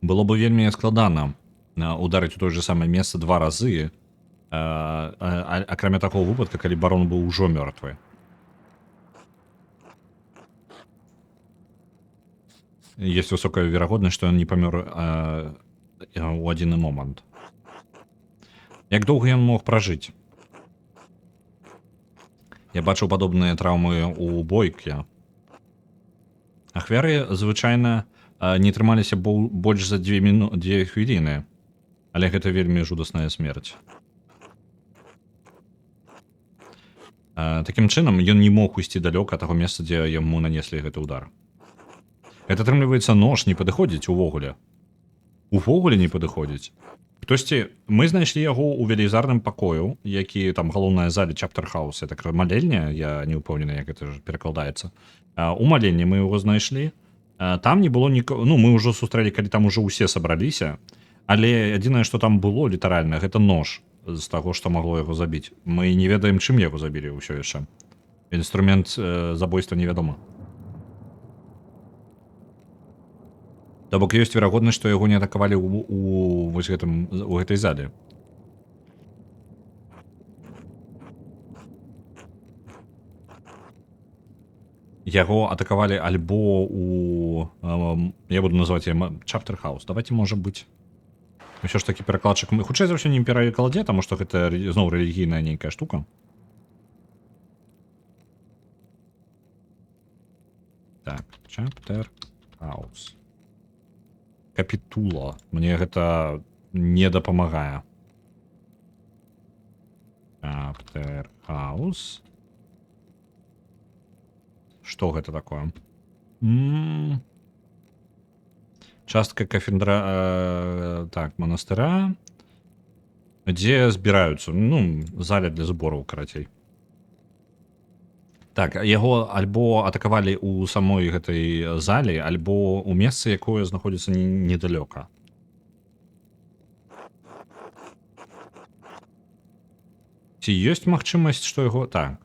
Было бы вельмі складана ударыць у той же самае месца 2 разы, акрамя такого выпадка, калі барон быў ужо мёртвы. Есть высокая верагоднасць, што ён не памёр у адзіны момант. Як доўга ён мог пражыць? Я бачыў падобныя траўмы ў бойке. Ахвяры звычайна не трымаліся больш за 2 хвіліны, але гэта вельмі жудасная смерць. Такім чынам, ён не мог ісці далёка ад таго месца, дзе яму нанеслі гэты ўдар. Гэта, атрымліваецца, нож не падыходзіць увогуле. Увогуле не падыходзіць. Мы знайшлі яго ў велізарным пакою, які там галоўная залі Chapter House, это малельня, я не ўпэўнены, як гэта перакладаецца. У маленні мы яго знайшлі. Там не было нікога, мы ўжо сустрэлі, калі там ужо ўсе сабраліся, але адзінае, што там было літаральна, гэта нож з таго, што магло яго забіць. Мы не ведаем, чым яго забілі ўсё яшчэ. Інструмент забойства невядома. То бок ёсць верагоднасць, што яго не атакавалі у гэтай зале. Яго атакавалі альбо я буду называць Chapter House. Давайте, можа быць, ўсё ж такі перакладчык. Хутчэй за ўсё не перакладзе, таму што гэта зноў рэлігійная нейкая штука. Так, Chapter House. Капітула. Мне гэта не дапамагае. Chapter House. Што гэта такое? Частка кафедра, манастыра, дзе збіраюцца, заля для збораў, карацей. Так, яго альбо атакавалі ў самой гэтай залі, альбо ў месцы, якое знаходзіцца недалёка. Ці ёсць магчымасць, што яго... Так.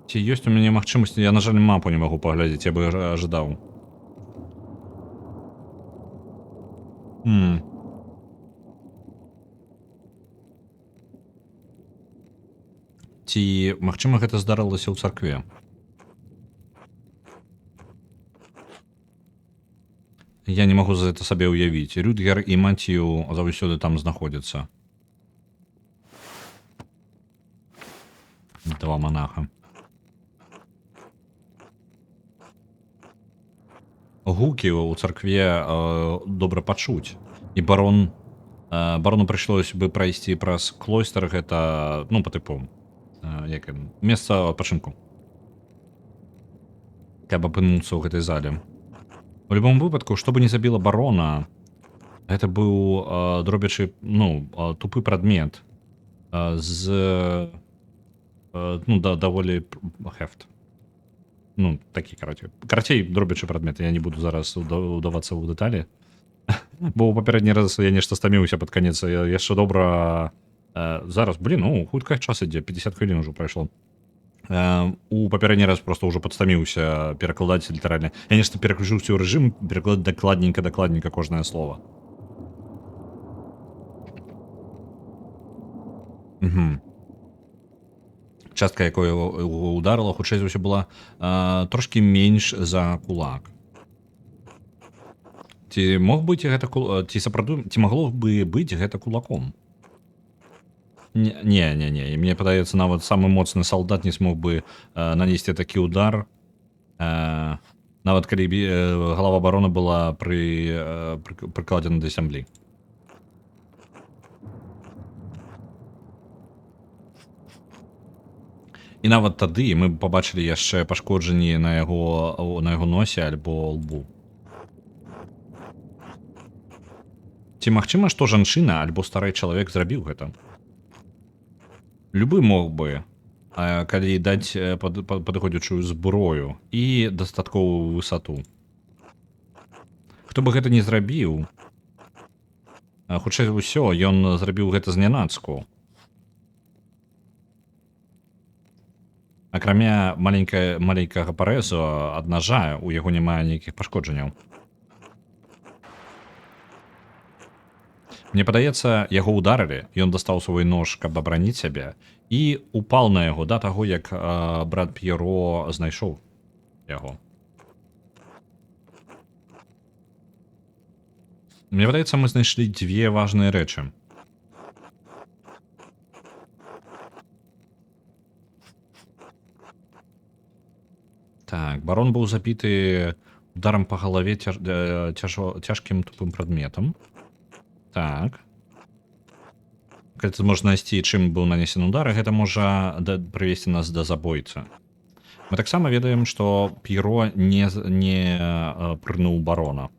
Ці ёсць у мяне магчымасць, я, на жаль, мапу не магу паглядзець, я бы ажадаў. Ці, магчыма, гэта здарылася ў царкве? Я не магу за гэта сабе ўявіць. Рюдгер і Мацію заўсёды там знаходзяцца. Два монаха. Гукі ў царкве добра пачуць. І барону прыйшлось бы прайсці праз клойстер, гэта, ну, па тыпу, як месца адпачынку. Каб апынуцца ў гэтай зале. У любом выпадку, што бы не забіла барона, гэта быў дробячы, ну, тупы прадмет з, ну, даволі хефт. Ну, такі, карацей, дробячы прадмет. Я не буду зараз удавацца ў дэталі. Бо ў папярэдні раз я нешта стаміўся пад канец. Яшчэ добра... Зараз, блін, ну, хутка час ідзе, 50 хвілін ужо прайшло. У папярэдні раз просто ўжо падстаміўся перакладаць літаральна. Я нешта пераключыўся ў рэжым, перакладаць дакладненька кожнае слово. Частка, якой ударыла, хутчэй за ўсё была трошкі менш за кулак. Ці мог быць гэта ці сапраўды, ці магло бы быць гэта кулаком? Не. Мне падаецца, нават самы моцны салдат не смог бы нанесці такі удар, нават калі галава барона была прыкладзена да зямлі. І нават тады мы пабачылі яшчэ пашкоджанні на яго носе альбо лбу. Ці магчыма, што жанчына альбо стары чалавек зрабіў гэта? Любы мог бы, калі даць падыходзячую зброю і дастатковую высоту. Хто бы гэта не зрабіў, хутчэй за ўсё, ён зрабіў гэта знянацку. Акрамя маленькага парэзу ад нажа, у яго няма ніякіх пашкоджанняў. Мне падаецца, яго ударылі, ён дастаў свой нож, каб абараніць сябе, і упал на яго да таго, як брат П'еро знайшоў яго. Мне падаецца, мы знайшлі дзве важныя рэчы. Так, барон быў забіты ударам па галаве цяжкім тупым прадметам. Так. Гэта можна знайсці, чым быў нанесены удар, гэта можа прывесці нас да забойцы. Мы таксама ведаем, што П'еро не прынуў барона.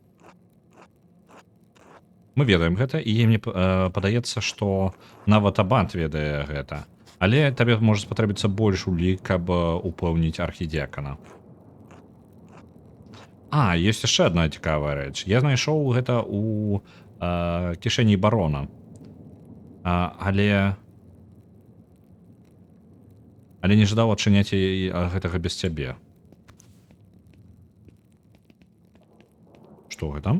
Мы ведаем гэта, і мне падаецца, што нават абат ведае гэта. Але табе можа спатрэбіцца больш улік, каб упэўніць архідзекана. Ёсць яшчэ адна цікавая рэч. Я знайшоў гэта у кішэні барона. Але не жадаў адчыняць гэтага без цябе. Што гэта?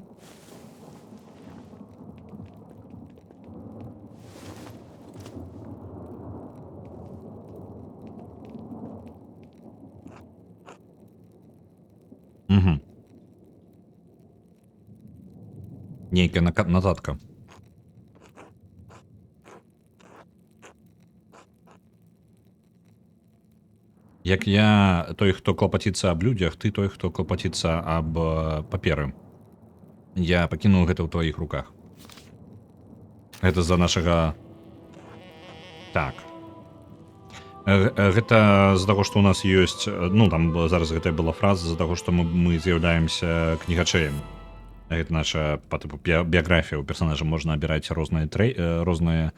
Нейкая нататка. Як я той, хто клапаціцца аб людзях, ты той, хто клапаціцца аб паперы. Я пакінуў гэта ў тваіх руках. Гэта за Так. Гэта з-за таго, што ў нас ёсць, ну, там зараз гэтая была фраза, з-за таго, што мы з'яўляемся кнігачэем. Гэта наша па тыпу біяграфія. У персонажа можна абіраць розныя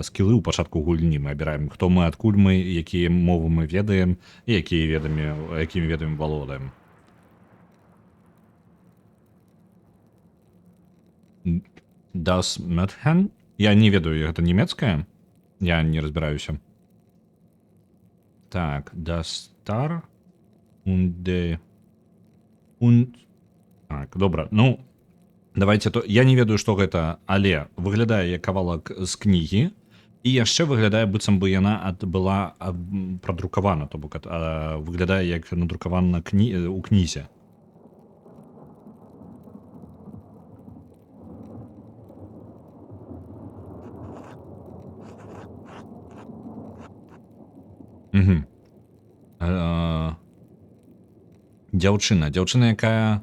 скілы ў пачатку гульні. Мы абіраем, хто мы, адкуль мы, якія мовы мы ведаем і якімі ведамі валодаем. Das Mädchen? Я не ведаю, гэта нямецкая? Я не разбіраюся. Так, das Star Так, добра. Ну, давайте, я не ведаю, што гэта, але выглядае як кавалак з кнігі, І яшчэ выглядае, быццам бы яна была прадрукавана, то бок выглядае як надрукавана у кнізе. Угу. Дзяўчына, якая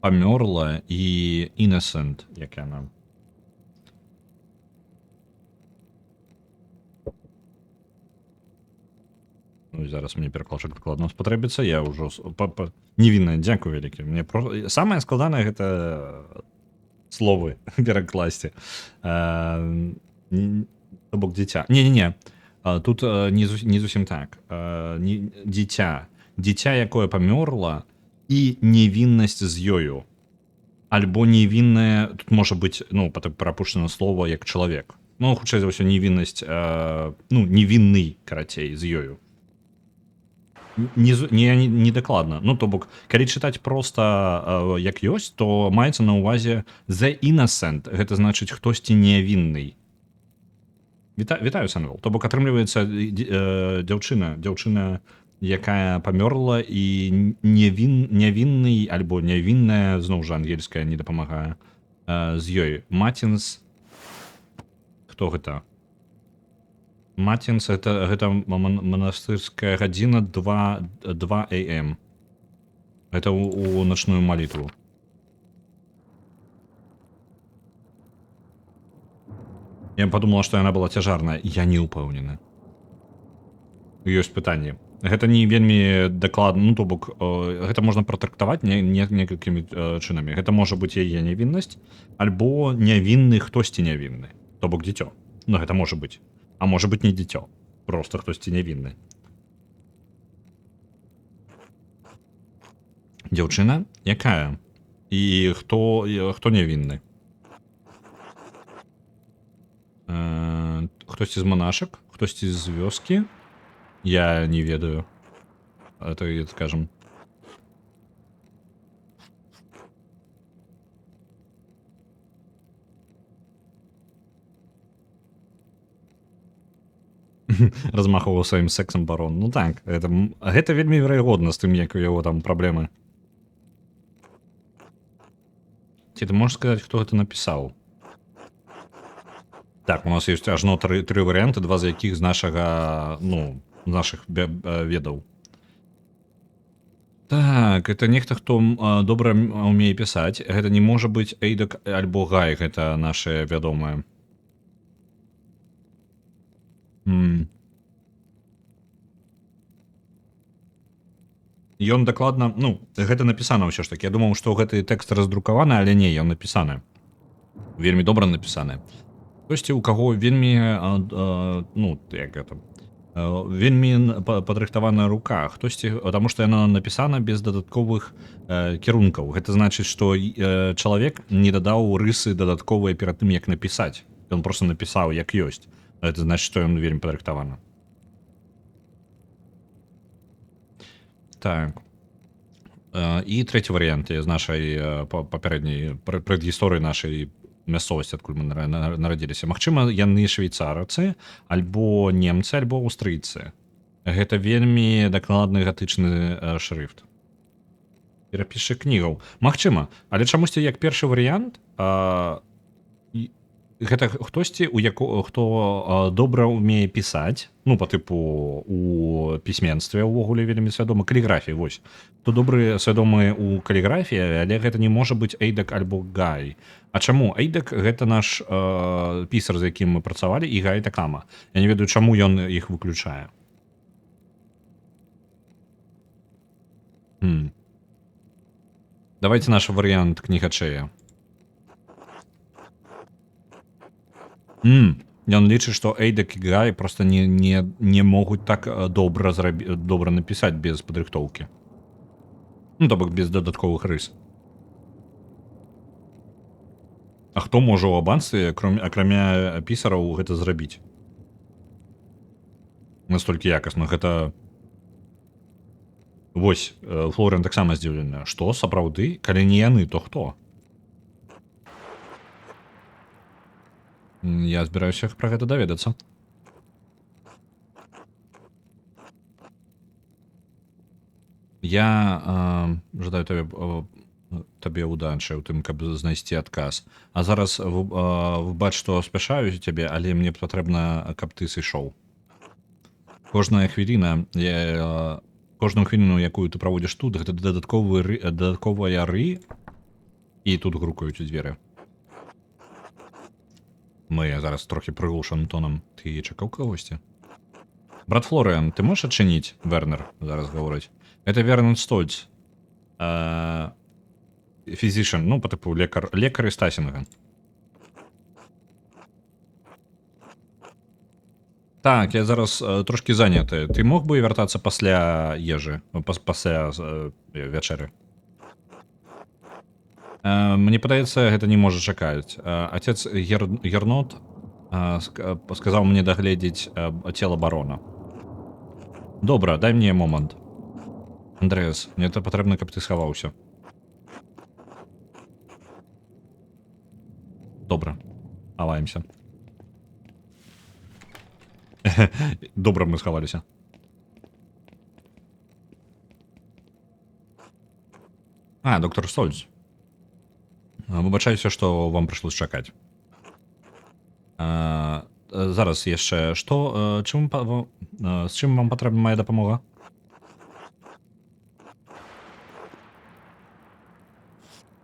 памёрла, і Innocent, як яна. Ну, зараз мне перакладчык дакладна спатрэбіцца, я ўжо невінная, дзякую вялікі. Мне самае складанае гэта словы перакласці. То бок дзіця. Не. Тут не зусім так. Дзіця, якое памёрла, і невіннасць з ёю. Альбо невінная, тут можа быць, ну, прапушчана слова як чалавек. Ну, хутчэй за ўсё невіннасць, ну, невінны, карацей, з ёю. Не дакладна. Ну, то бок, калі чытаць проста як ёсць, то маецца на ўвазе the innocent, гэта значыць хтосьці нявінны. Вітаю, Сэнвел. То бок, атрымліваецца дзяўчына, якая памёрла, і нявінны альбо нявінная, зноў жа ангельская не дапамагае, з ёй. Матінс... Хто гэта? Матінс, гэта манастырская гадзіна 2 AM. Гэта у начную малітву. Я падумала, што яна была цяжарная. Я не ўпэўнены. Ёсць пытанне. Гэта не вельмі дакладна, ну, то бок, гэта можна пратрактаваць некалькімі чынамі. Гэта можа быць яе нявіннасць, альбо нявінны хтосьці нявінны. То бок дзіцё. Ну, гэта можа быць. А можа быць не дзіцё. Проста хтосьці нявінны. Дзяўчына? Якая? І хто нявінны? Хтосьці з манашак? Хтосьці з вёскі? Я не ведаю. Это, скажем... размахваў сваім сексам барон. Ну так, гэта вельмі верагодна з тым, як у яго там праблемы. Ці ты можаш сказаць, хто гэта напісаў? Так, у нас ёсць ажно тры варыянты, два з якіх з нашага, ну, нашых ведаў. Так, это нехта, хто добра умее пісаць. Гэта не можа быць Эйдак альбо Гай, гэта нашыя вядомыя. Ён дакладна, ну, гэта напісана ўсё ж таки. Я думаў, што гэты тэкст раздрукаваны, але не, ён напісаны. Вельмі добра напісаны. Хтосьці, у каго вельмі, ну, як гэта, вельмі падрыхтаваная рука. Хтосьці, таму што яна напісана без дадатковых кірункаў. Гэта значыць, што чалавек не дадаў рысы дадатковыя перад тым, як напісаць. Ён проста напісаў, як ёсць. Гэта значыць, што ён вельмі падрыхтаваны. Так. І трэці варыянт з нашай папярэдняй прадгісторыі нашай мясцовасці, адкуль мы нарадзіліся. Магчыма, яны швейцарцы, альбо немцы, альбо аўстрыйцы. Гэта вельмі дакладны гатычны шрыфт. Перапішы кнігаў. Магчыма, але чамусьці як першы варыянт, гэта хтосьці, хто добра ўмее пісаць, ну, па тыпу у пісьменстве ўвогуле вельмі свядома, каліграфіі, вось. То добры свядомы ў каліграфіі, але гэта не можа быць Эйдак альбо Гай. А чаму? Эйдак гэта наш пісар, з якім мы працавалі, і Гай такама. Я не ведаю, чаму ён іх выключае. Давайте наш варыянт кнігачэя. Ён лічыць, што Эйдак і Гай проста не могуць так добра напісаць без падрыхтоўкі. Ну, то бок без дадатковых рыс. А хто можа ў абанстве, акрамя пісараў, гэта зрабіць? Настолькі якасна. Гэта... Вось, Флорен таксама здзіўленая. Што, сапраўды? Калі не яны, то хто? Я збіраюся пра гэта даведацца. Я жадаю табе удачы ў тым, каб знайсці адказ. А зараз выбач, што спяшаю цябе, але мне патрэбна, каб ты сышоў. Кожная хвіліна, кожную хвіліну, якую ты праводзіш тут, гэта дадатковая ры, і тут грукаюць у дзверы. Мы зараз трохі прыглушаным тоном. Ты чакаў кагосьці? Брат Флорыан, ты можаш адчыніць? Вернер зараз гаворыць. Это Вернер Стольц. Фізішн, ну, по типу лекар і Стасінга. Так, я зараз трошки заняты. Ты мог бы вяртацца пасля ежы, пасля вячэры? Мне падаецца, гэта не можа чакаць. Отец Гернот сказаў мне дагледзець цела барона. Добра, дай мне момант. Андрэас, мне это патрэбна, каб ты схаваўся. Добра, хаваемся. Добра, мы схаваліся. Доктор Стольц. Выбачаюся, што вам прыйшлось чакаць. Зараз яшчэ што, з чым вам патрэбна мая дапамога?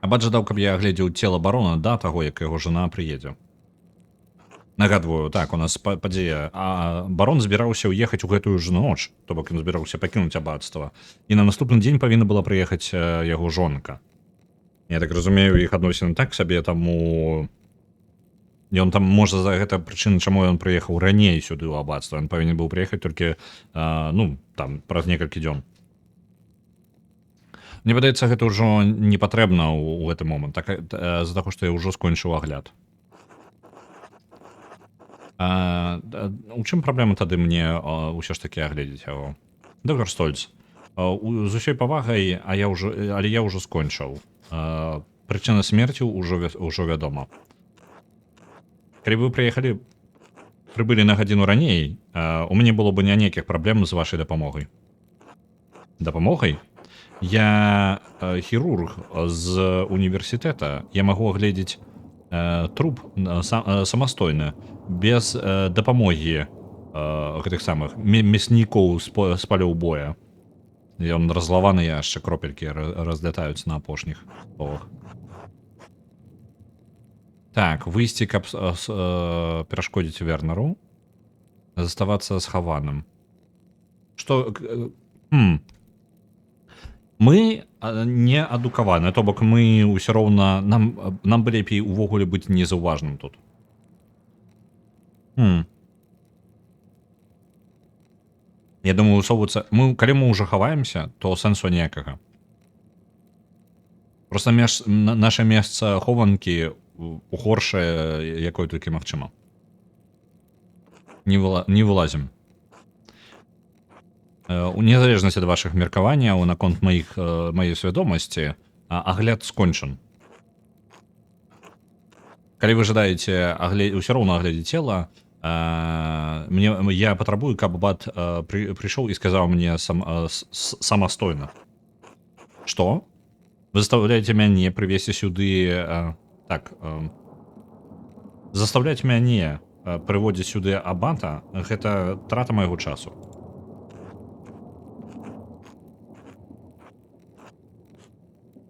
Абат жадаў, каб я агледзеў цела барона да таго, як яго жана прыедзе. Нагадваю, так, у нас падзея. Барон збіраўся ўехаць у гэтую ж ноч, то бок ён збіраўся пакінуць аббацтва. І на наступны дзень павінна была прыехаць яго жонка. Я так разумею, іх адносіны так сабе, таму ён там, можа, за гэта прычына, чаму ён прыехаў раней сюды ў аббацтва. Ён павінен быў прыехаць толькі, ну, там, праз некалькі дзён. Мне падаецца, гэта ўжо не патрэбна ў гэты момант, з-за таго, што я ўжо скончыў агляд. У чым праблема тады мне ўсё ж такі агледзець яго? Доктор Стольц, з усёй павагай, але я ўжо скончыў. Прычына смерці ўжо вядома. Калі вы прыбылі на гадзіну раней, у мяне было бы не нейкіх праблем з вашай дапамогай. Дапамогай? Я хірург з універсітэта, я магу агледзець труп самастойна, без дапамогі гэтых самых мяснікоў з палёў боя. Ён разлаваны, яшчэ кропелькі разлятаюцца на апошніх словах. Так, выйсці, каб перашкодзіць Вернеру, заставацца схаваным. Што... Мы не адукаваны, то бок мы ўсё роўна, нам бы лепей увогуле быць незаўважным тут. Я думаю, усоўвацца... Калі мы ўжо хаваемся, то сэнсу ніякага. Проста наша месца хованкі у горшае, якое толькі магчыма. Не вылазім. У незалежнасці ад вашых меркаванняў наконт маёй свядомасці, агляд скончан. Калі вы жадаеце ўсё роўна агледзець цела, я патрабую, каб абат прыйшоў і сказаў мне самастойна. Што? Вы заставляеце мяне прывесці сюды... Так... Заставляць мяне прыводзіць сюды абата, гэта трата майго часу.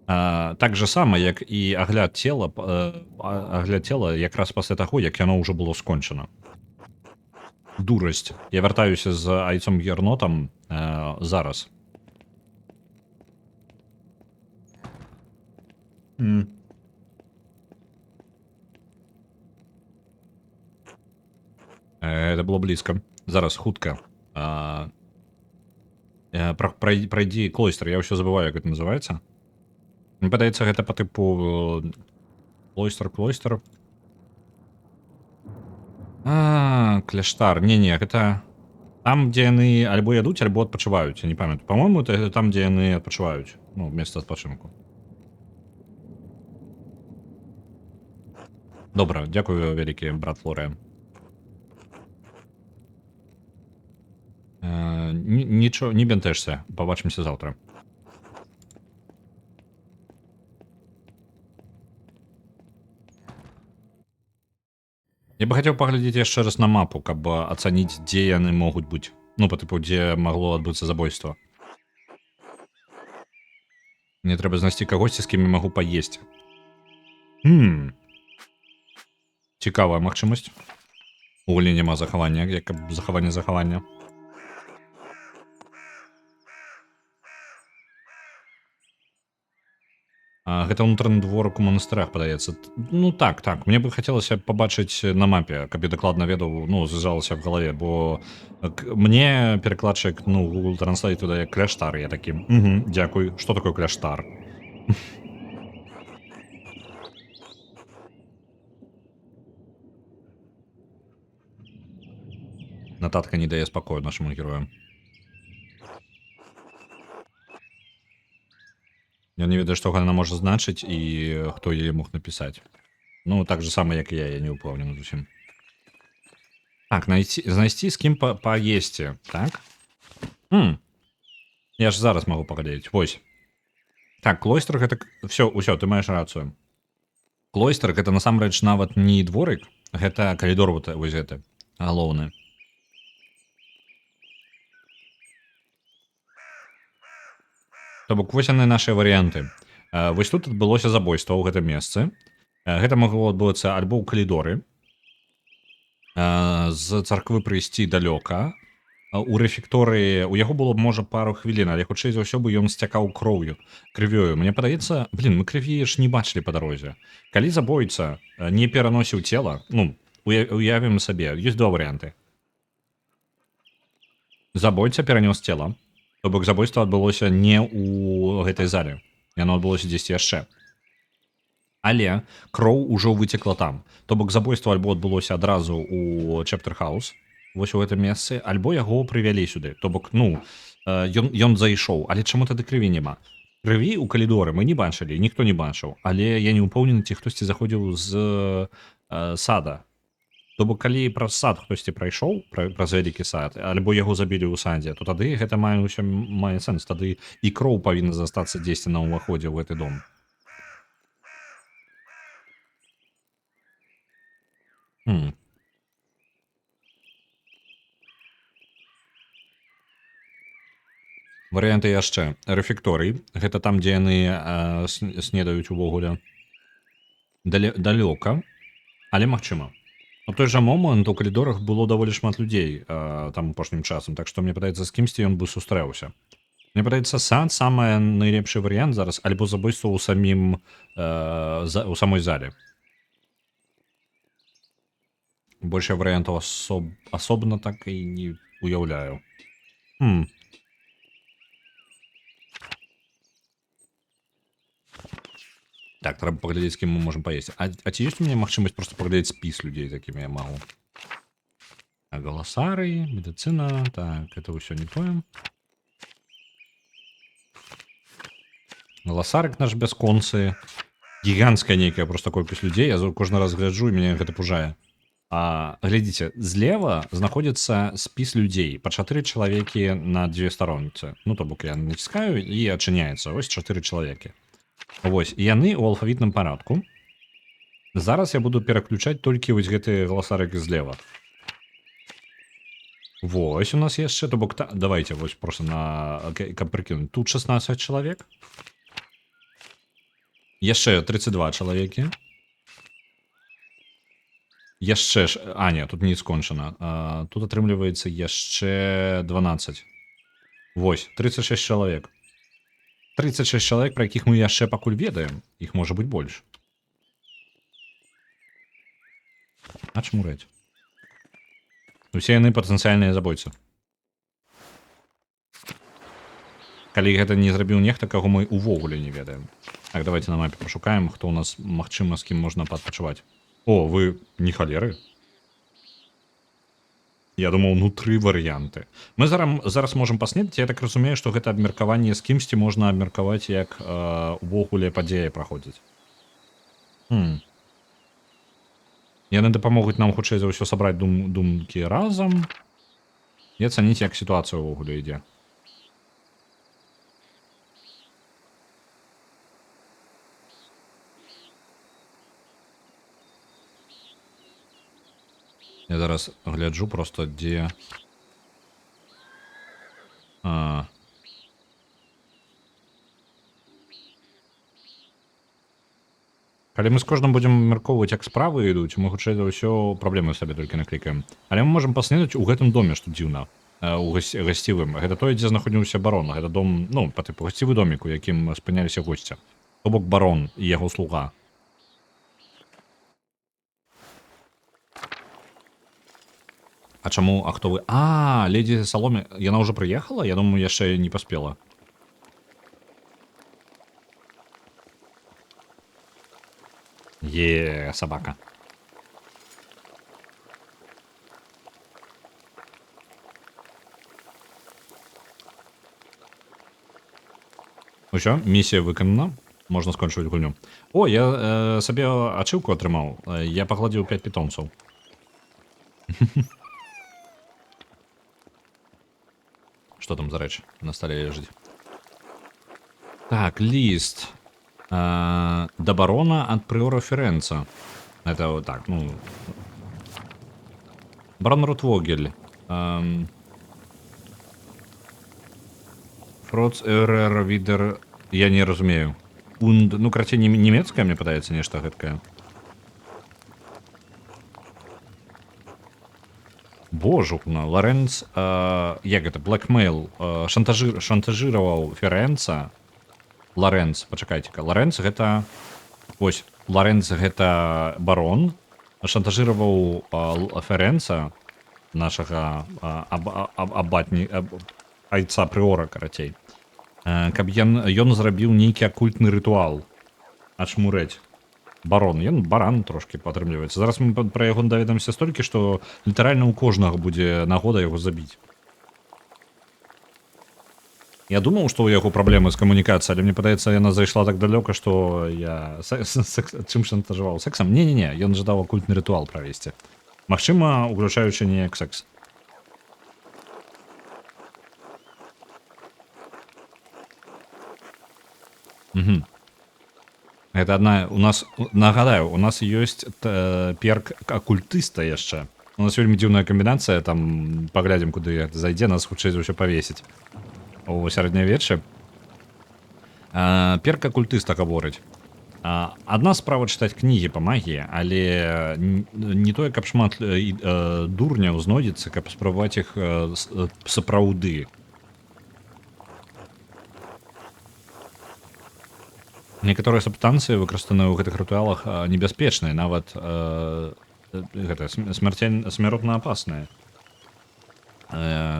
Так же сама, як і агляд цела якраз пасля таго, як яно ўжо было скончана. Дурасць. Я вяртаюся з айцом Гернотам зараз. Это было блізка. Зараз, хутка. Прайдзі клойстер, я ўсё забываю, як гэта называецца. Мне падаецца, гэта па тыпу клойстер. Кляштар. Не, гэта там, дзе яны альбо ядуць, альбо адпачываюць. Я не памятаю. Па-мойму, это там, дзе яны адпачываюць. Ну, месца адпачынку. Добра, дзякую вялікі, брат Флорыя. Нічого, не бянтэжся, пабачымся заўтра. Я бы хацеў паглядзець яшчэ раз на мапу, каб ацаніць, дзе яны могуць быць. Ну, па тыпу, дзе магло адбыцца забойства. Мне трэба знайсці кагосьці, з кім я магу паесці. Цікавая магчымасць. У гульні няма захавання, як захавання. Гэта ўнутраны дворак у манастырах, падаецца. Ну так, мне бы хацелася пабачыць на мапе, каб я дакладна ведаў, ну, звязалася в галаве, бо мне перакладчык, ну, Google Translate дае кляштар, я такі, дзякуй, што такое кляштар? Нататка не дае спакою нашаму герою. Ён не ведае, што яна можа значыць і хто яе мог напісаць. Ну, так же сама, як і я не ўпэўнены зусім. Так, знайсці з кім паесці, так? Я ж зараз магу паглядзець, вось. Так, клойстер гэта... Усё, ты маеш рацыю. Клойстер гэта насамрэч нават не дворык, гэта калідор вось гэты, галоўны. То бок, вось яны нашыя варыянты. Вось тут адбылося забойства ў гэтым месцы. Гэта магло адбыцца альбо ў калідоры. З царквы прыйсці далёка. У рэфекторыі у яго было, можа, пару хвілін, але хутчэй за ўсё бы ён сцякаў крывёю. Мне падаецца, мы крыві ж не бачылі па дарозе. Калі забойца не пераносіў цела, ну, уявім сабе, ёсць два варыянты. Забойца перанёс цела. То бок забойства адбылося не ў гэтай зале. Яно адбылося дзесьці яшчэ. Але кроў ужо выцекла там. То бок забойства альбо адбылося адразу ў Чэптэр-хаус, вось у гэтым месцы, альбо яго прывялі сюды. То бок, ну, ён зайшоў. Але чаму тады крыві няма? Крыві ў калідоры мы не бачылі, ніхто не бачыў. Але я не ўпэўнены, ці хтосьці заходзіў з сада. То бок, калі праз сад хтосьці прайшоў, праз вялікі сад, альбо яго забілі ў садзе, то тады гэта мае сэнс. Тады і кроў павінна застацца дзесьці на ўваходзе ў гэты дом. Варыянты яшчэ. Рэфекторый. Гэта там, дзе яны снедаюць увогуле. Далёка, але магчыма. У той жа момант у калідорах было даволі шмат людзей там апошнім часам, так што мне падаецца, з кімсьці ён бы сустрэўся. Мне падаецца, сад самы найлепшы варыянт зараз, альбо забойства ў самой зале. Больш я варыянтаў асобна так і не уяўляю. Так, трэба паглядзець, з кім мы можам паесці. А ці ёсць у мяне магчымасць проста паглядзець спіс людзей, з якімі я магу? Галасары, медыцына, так, это ўсё не тое. Галасарык наш бясконцы. Гіганцкая нейкая проста колькасць людзей. Я кожны раз гляджу, і мяне гэта пужае. Глядзіце, злева знаходзіцца спіс людзей. Па 4 чалавекі на 2 старонцы. Ну, то бок я націскаю, і адчыняецца. Ось 4 чалавекі. Вось, яны ў алфавітным парадку. Зараз я буду пераключаць толькі вось гэты галасарык злева. Вось у нас яшчэ, то бок, давайте вось просто каб прыкінуць. Тут 16 чалавек. Яшчэ 32 чалавекі. Яшчэ ж... не, тут не скончана. Тут атрымліваецца яшчэ 12. Вось, 36 чалавек. 36 чалавек, пра якіх мы яшчэ пакуль ведаем. Іх можа быць больш. А чмурэць. Усе яны патэнцыяльныя забойцы. Калі гэта не зрабіў нехта, каго мы увогуле не ведаем. Так, давайте на мапе пашукаем, хто у нас, магчыма, з кім можна падпачываць. О, вы не халеры? Я думаў, 3 варыянты. Мы зараз можам паснедаць, я так разумею, што гэта абмеркаванне з кімсьці можна абмеркаваць, як увогуле падзея праходзіць. Яны дапамогуць нам хутчэй за ўсё сабраць думкі разам і ацаніць, як сітуацыя ўвогуле ідзе. Я зараз гляджу просто, дзе... Калі мы з кожным будзем абмяркоўваць, як справы ідуць, мы хутчэй за ўсё праблемы сабе толькі наклікаем. Але мы можам паснедаць у гэтым доме, што дзіўна, у гасцівым. Гэта тое, дзе знаходзіўся барон. Гэта дом, ну, па тыпу гасцівы домік, у якім спыняліся госці. То бок барон і яго слуга. А чаму, а хто вы? А, леді Саломе, яна ўжо прыехала? Я думаю, яшчэ не паспела. Собака. Усё, місія выканана. Можна скончваць гульню. О, я сабе ачыўку атрымаў. Я пагладзіў 5 питомцаў. Што там за рэч на стале ляжыць? Так, ліст. Да барона ад прыора Ферэнца. Это вот так, ну... Барон Рутвогель. Фроц РР Видер... Я не разумею. Ну, карацей, нямецкая, мне падаецца, нешта гэткае. Божухна, Лоренц... Як гэта? Блэкмейл. Шантажыраваў Ферэнца. Лоренц, пачакайце-ка. Лоренц гэта... Вось, Лоренц гэта барон. Шантажыраваў Ферэнца, нашага айца прыора, карацей. Каб ён зрабіў нейкі акультны рытуал. Ачмурэць. Барон. Ён баран трошкі падтрымліваецца. Зараз мы пра яго даведаемся столькі, што літаральна ў кожнага будзе нагода яго забіць. Я думаў, што ў яго праблемы з камунікацыяй, але мне падаецца, яна зайшла так далёка, што я чым шантажаваў? Сексам? Не-не-не, ён жадаў акультны рытуал правесці. Магчыма, уключаючы неяк секс. Гэта адна... У нас... Нагадаю, у нас ёсць перк акультыста яшчэ. У нас вельмі дзіўная камбінацыя, там паглядзім, куды зайдзе, нас хутчэй за ўсё павесіць. У сярэднявеччы. Перк акультыста гаворыць. Адна справа чытаць кнігі па магіі, але не тое, каб шмат дурняў знойдзецца, каб спрабаваць іх сапраўды. Некаторыя субстанцыі, выкарыстаныя ў гэтых рытуалах, небяспечныя, нават смяротна апасныя.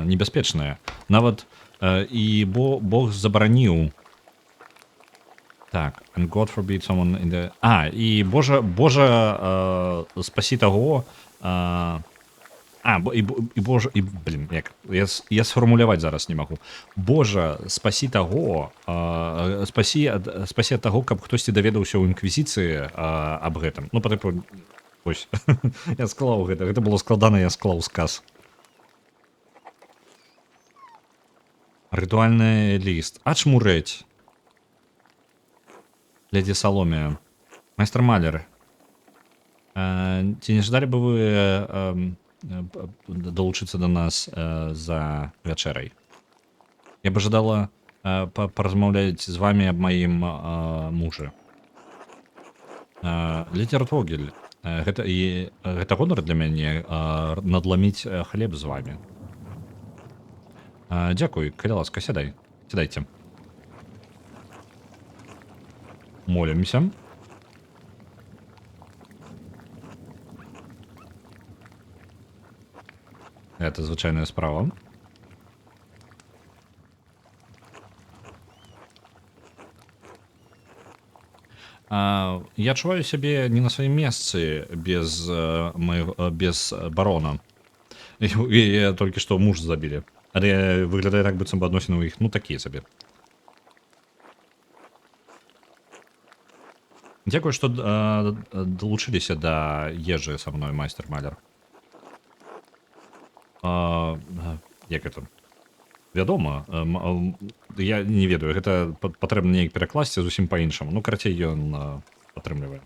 Небяспечныя. Нават і Бог забараніў. Так, and God forbid someone in the... і Божа спасі таго... Божа... Блін, як... Я сфармуляваць зараз не магу. Божа, спасі таго... Спасі ад таго, каб хтосьці даведаўся ў інквізіцыі аб гэтым. Ну, па-тыпу... Вось. Я склаў гэта. Гэта было складана, я склаў сказ. Ритуальный лист. Ачмуреть. Леди Саломе. Майстер Малер. Ці не ждали бы вы долучиться до нас за вечерой? Я бы жадала поразмаўляць з вами об маім муже. Леди Рутвогель. Гэта гонар для мяне надламіць хлеб з вами. Дзякуй, калі ласка, сядайце. Молимся. Это звычайная справа. Я адчуваю сябе не на сваім месцы без барона. Я толькі што муж забілі. Але выглядае так, быццам бы адносіны ў іх, ну, такія сабе. Дзякую, што далучыліся да ежы са мной, майстар маляр. Як это? Вядома, я не ведаю, гэта патрэбна неяк перакласці зусім па-іншаму. Ну, карацей, ён падтрымлівае.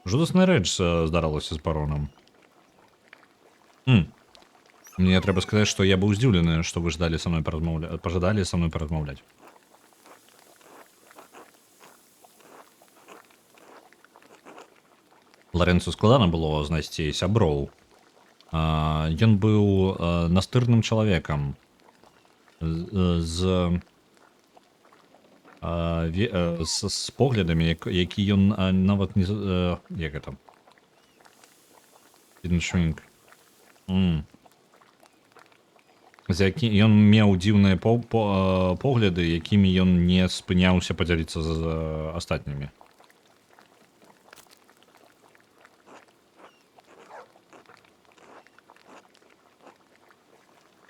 Жудасная рэч здаралася з баронам. Мне трэба сказаць, што я быў здзіўлены, што вы ждалі са мной пажадалі са мной паразмаўляць. Ларэнцу складана было знайсці сяброў. Ён быў настырным чалавекам з поглядамі, які ён нават не... Як гэта? Іншвінг. Ён меў дзіўныя погляды, якімі ён не спыняўся падзяліцца з астатнімі.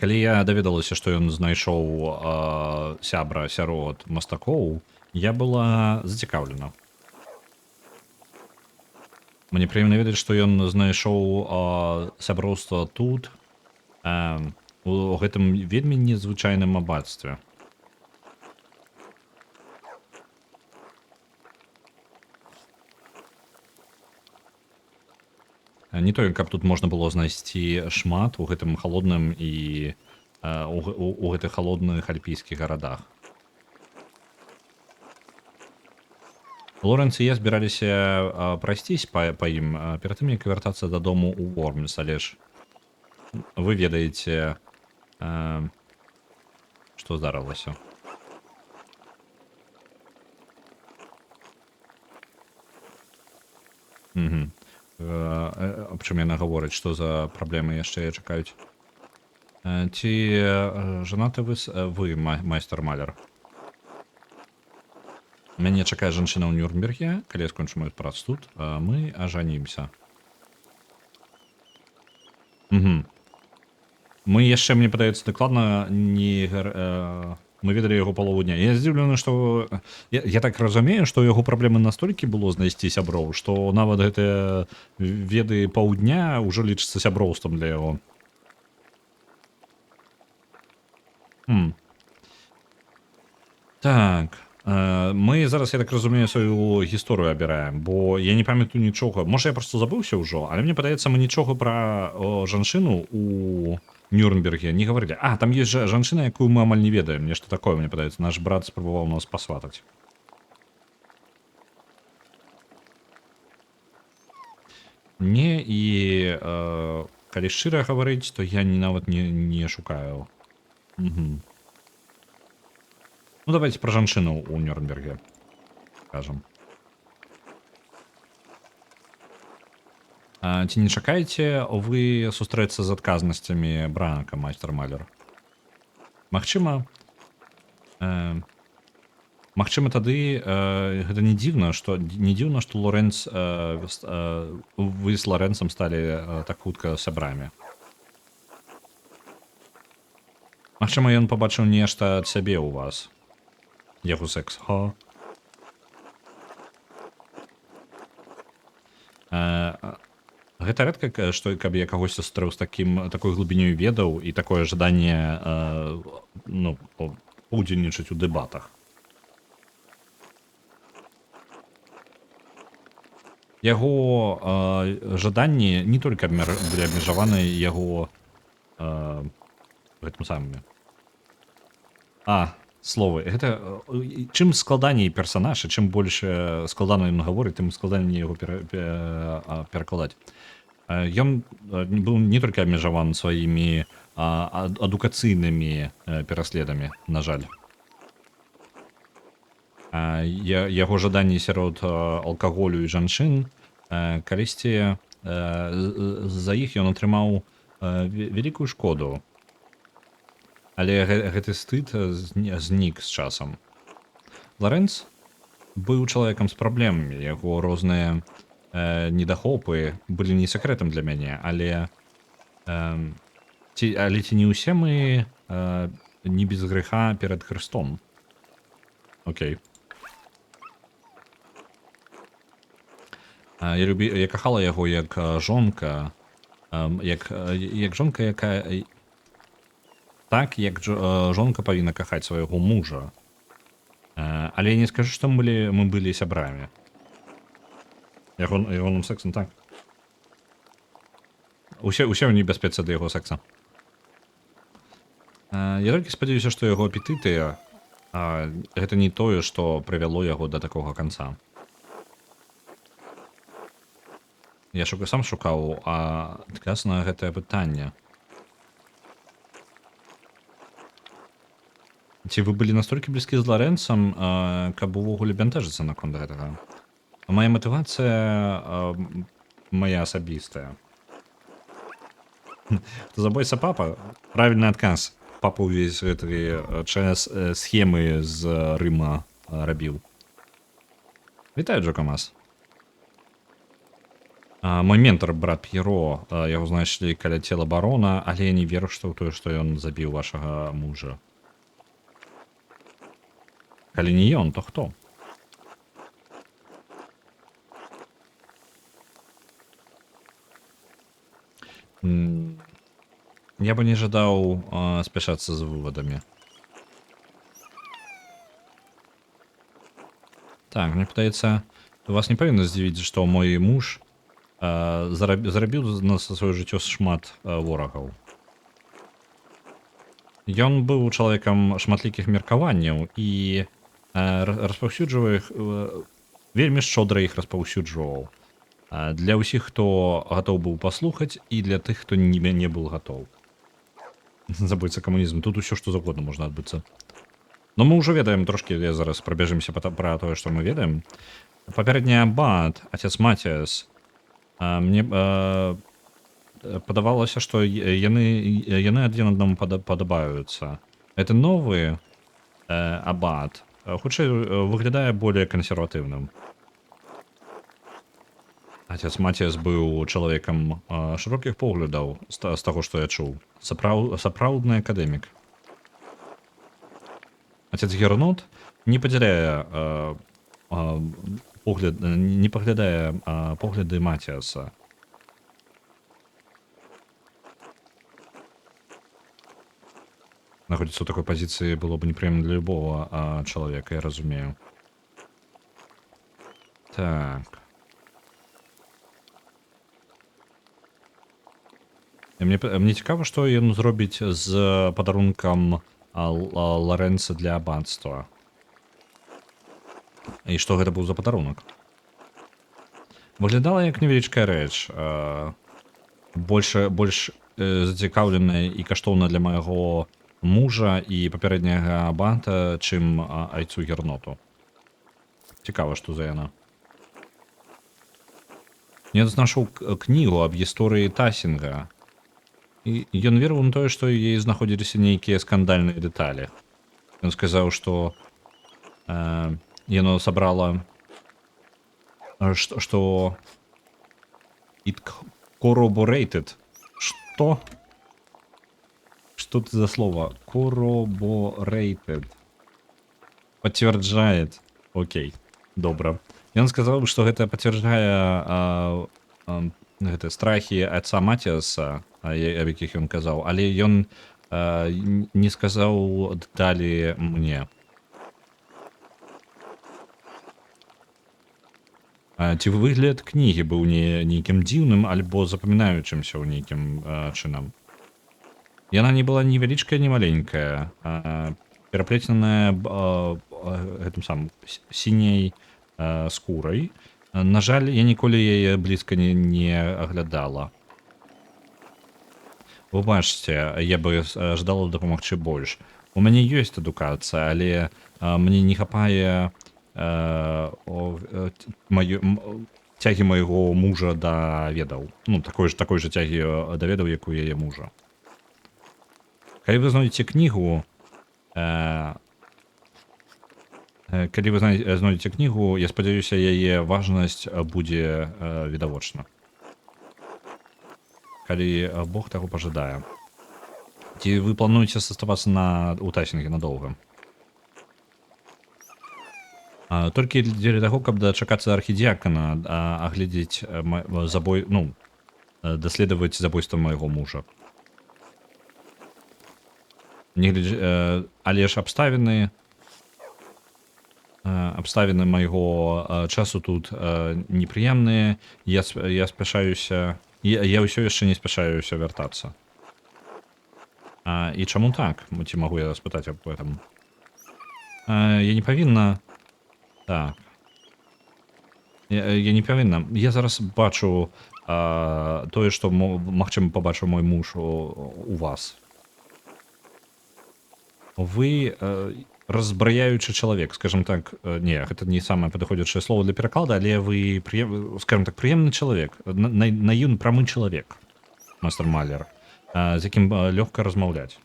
Калі я даведалася, што ён знайшоў сябра сярод мастакоў, я была зацікаўлена. Мне прыемна ведаць, што ён знайшоў сяброўства тут, у гэтым вельмі незвычайным абацтве. Не тое, каб тут можна было знайсці шмат у гэтым халодным і у гэтых халодных альпійскіх гарадах. Лорэнс і я збіраліся прайсцісь па ім перад тым, як вяртацца дадому ў Вормс, але ж вы ведаеце, што здарылася. Аб чым яна гаворыць, што за праблемы яшчэ чакаюць? Ці жанаты вы, майстар маляр? Мяне чакае жанчына ў Нюрнберге, калі я скончу маю працу тут, мы ажанімся. Мы яшчэ, мне падаецца, дакладна не... Мы ведалі яго палову дня. Я здзіўлены, што... Я так разумею, што яго праблемы настолькі было знайсці сяброў, што нават гэтыя веды паўдня ўжо лічыцца сяброўствам для яго. Так... Мы зараз, я так разумею, сваю гісторыю абіраем, бо я не памятаю нічога. Можа, я просто забыўся ўжо, але мне падаецца, мы нічога пра жанчыну у Нюрнберге не гаварылі. Там ёсць жанчына, якую мы амаль не ведаем. Нешта такое, мне падаецца. Наш брат спрабаваў нас пасватаць. Не, і калі шчыра гаварыць, то я нават не шукаю. Ну, давайте про жанчыну ў Нюрнберге скажем. Ці не чакаеце вы сустрэцца з адказнасцямі Бранка, майстар маляр? Магчыма, тады гэта не дзіўна, што Лорэнс, вы з Лорэнсам сталі так хутка сябрамі. Магчыма, ён пабачыў нешта ад сябе ў вас. Яго секс. Гэта рэдка, што каб я кагосьці сустрэў з такой глыбінёй ведаў і такое жаданне паўдзельнічаць у дэбатах. Яго жаданні не толькі былі абмежаваны яго гэтым самым. Словы, гэта чым складаней персанаж, і чым больш складана ён гаворыць, тым складаней яго перакладаць. Ён быў не толькі абмежаваны сваімі адукацыйнымі пераследамі, на жаль. Яго жаданні сярод алкаголю і жанчын, калісьці за іх ён атрымаў вялікую шкоду. Але гэты стыд знік з часам. Лорэнс быў чалавекам з праблемамі, яго розныя недахопы былі не сакрэтам для мяне, але ці не ўсе мы не без гріха перед Христом. Окей. Я кахала яго як жонка, як жонка, яка так, як жонка павінна кахаць свайго мужа. Але я не скажу, што мы былі сябрамі. Ягоным сексам так. Усе ў небяспецы да яго секса. Я толькі спадзяюся, што яго апетыты гэта не тое, што прывяло яго да такога канца. Я сам шукаў адказ на гэтае пытанне. Ці вы былі настолькі блізкі з Ларэнсам, каб увогуле бянтэжыцца наконт гэтага? Мая матывацыя моя асабістая. Забойца папа? Правільны адказ. Папа ўвесь гэты час схемы з Рыма рабіў. Вітаю, Джокамас. Мой ментор, брат П'еро, яго знайшлі каля цела барона, але я не веру, што ў тое, што ён забіў вашага мужа. Калі не ён, то хто? Я бы не жадаў спяшацца з вывадамі. Так, мне падаецца, вас не павінна здзівіць, што мой муж зарабіў на сваё жыццё шмат ворагаў. Ён быў чалавекам шматлікіх меркаванняў і распаўсюджваў іх, вельмі шчодра іх распаўсюджваў. Для ўсіх, хто гатоў быў паслухаць, і для тых, хто не быў гатоў. Забойца камунізм. Тут усё, што заўгодна можна адбыцца. Но мы ўжо ведаем трошкі, я зараз прабежымся пра тое, што мы ведаем. Папярэдні абат, отец Матіас, мне падавалася, што яны адзін аднаму падабаюцца. Гэты новы абат хутчэй выглядае более кансерватыўным. Отец Матіас быў чалавекам шырокіх поглядаў з таго, што я чуў. Сапраўдны акадэмік. Отец Гернот не падзяляе не паглядае погляды Матіаса. Находіцца ў такой пазіцыі было б непрыемна для любого чалавека, я разумею. Так. Мне цікава, што ён зробіць з падарункам Ларэнса для абацтва. І што гэта быў за падарунак? Выглядала як невялічкая рэч. Больш зацікаўленая і каштоўна для майго мужа і папярэдняга абата, чым айцу Герноту. Цікава, што за яна. Я знайшоў кнігу аб гісторыі Тасінга. І ён верыў на тое, што ў яе знаходзіліся нейкія скандальныя дэталі. Ён сказаў, што яно сабрала, што it corroborated. Што? Что это за слово? Corroborated. Подтверждает. Окей, добра. Ён сказаў, што гэта пацвярджае гэта страхі отца Матіаса, аб якіх ён казаў, але ён не сказаў дэталі мне. Ці выгляд кнігі быў нейкім дзіўным альбо запамінаючымся ў нейкім чынам? Яна не была ні вялічкая, ні маленькая, пераплеценая гэтым самым сіняй скурай. На жаль, я ніколі яе блізка не аглядала. Вы бачыце, я бы жадала дапамагчы больш. У мяне ёсць адукацыя, але мне не хапае цягі майго мужа да ведаў. Ну, такой жа цягі да ведаў, як у яе мужа. Калі вы знойдзеце кнігу, я спадзяюся, яе важнасць будзе відавочна. Калі Бог таго пажадае. Ці вы плануеце заставацца у Тайсінге надоўга? Толькі дзеля таго, каб дачакацца архідзіякана, агледзець даследаваць забойства майго мужа. Але ж абставіны майго часу тут непрыемныя. Я спяшаюся, я ўсё яшчэ не спяшаюся вяртацца. І чаму так? Ці магу я спытаць аб гэтым? Я не павінна... Так. Я не павінна. Я зараз бачу тое, што, магчыма, пабачыў мой муж у вас. Вы разбраяючы чалавек, скажем так, не, гэта не самае падыходзячае слово для пераклада, але вы, скажем так, прыемны чалавек, наіўны, прамы чалавек, мастер Малер, з якім лёгка размаўляць.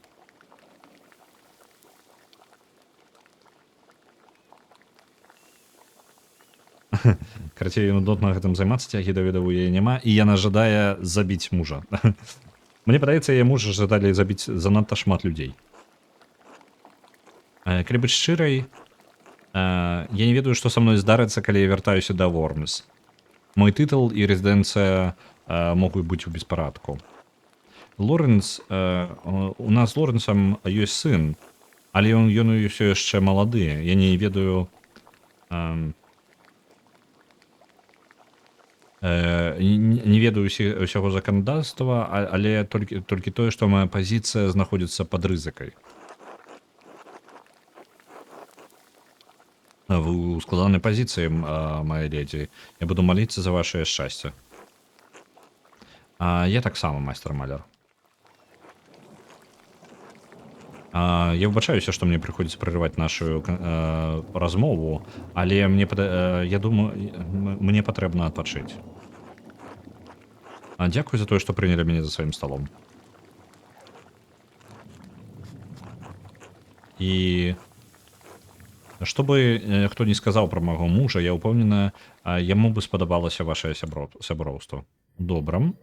Карацей, нудотна гэтым займацца, цягі да ведаў яе няма, і яна жадае забіць мужа. Мне падаецца, яе мужа жадалі забіць занадта шмат людзей. Калі быць шчырай, я не ведаю, што са мной здарыцца, калі я вяртаюся да Вормс. Мой тытул і рэзідэнцыя могуць быць у беспарадку. Лоренс, у нас з Лоренсам ёсць сын, але ён ўсё яшчэ малады. Я не ведаю... не ведаю ўсяго заканадаўства, але толькі тое, што моя пазіцыя знаходзіцца пад рызыкай. Вы ў складанай пазіцыі, мая ледзі. Я буду маліцца за вашае шчасце. Я таксама, майстер Малер. Я выбачаюся, што мне прыходзіцца прерываць нашу размову, але я думаю, мне патрэбна адпачыць. Дзякуй за тое, што прынялі мяне за сваім сталом. І што бы хто не сказаў пра майго мужа, я ўпэўнена, яму бы спадабалася вашае сяброўства. Добра.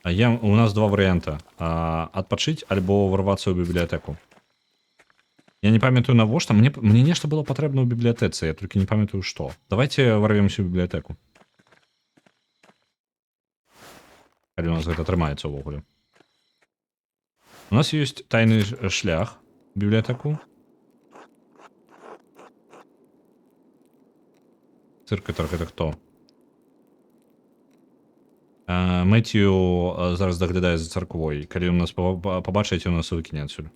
У нас два варыянта. Адпачыць альбо варвацца ў бібліятэку. Я не памятаю навошта. Мне нешта было патрэбна ў бібліятэцы, я толькі не памятаю што. Давайте варвемся ў бібліятэку. Калі у нас гэта атрымаецца ўвогуле. У нас ёсць тайны шлях у бібліятэку. Цыркатар гэта хто? Мэцію зараз даглядае за царквой. Калі у нас пабачыце, у нас выкіне адсюль.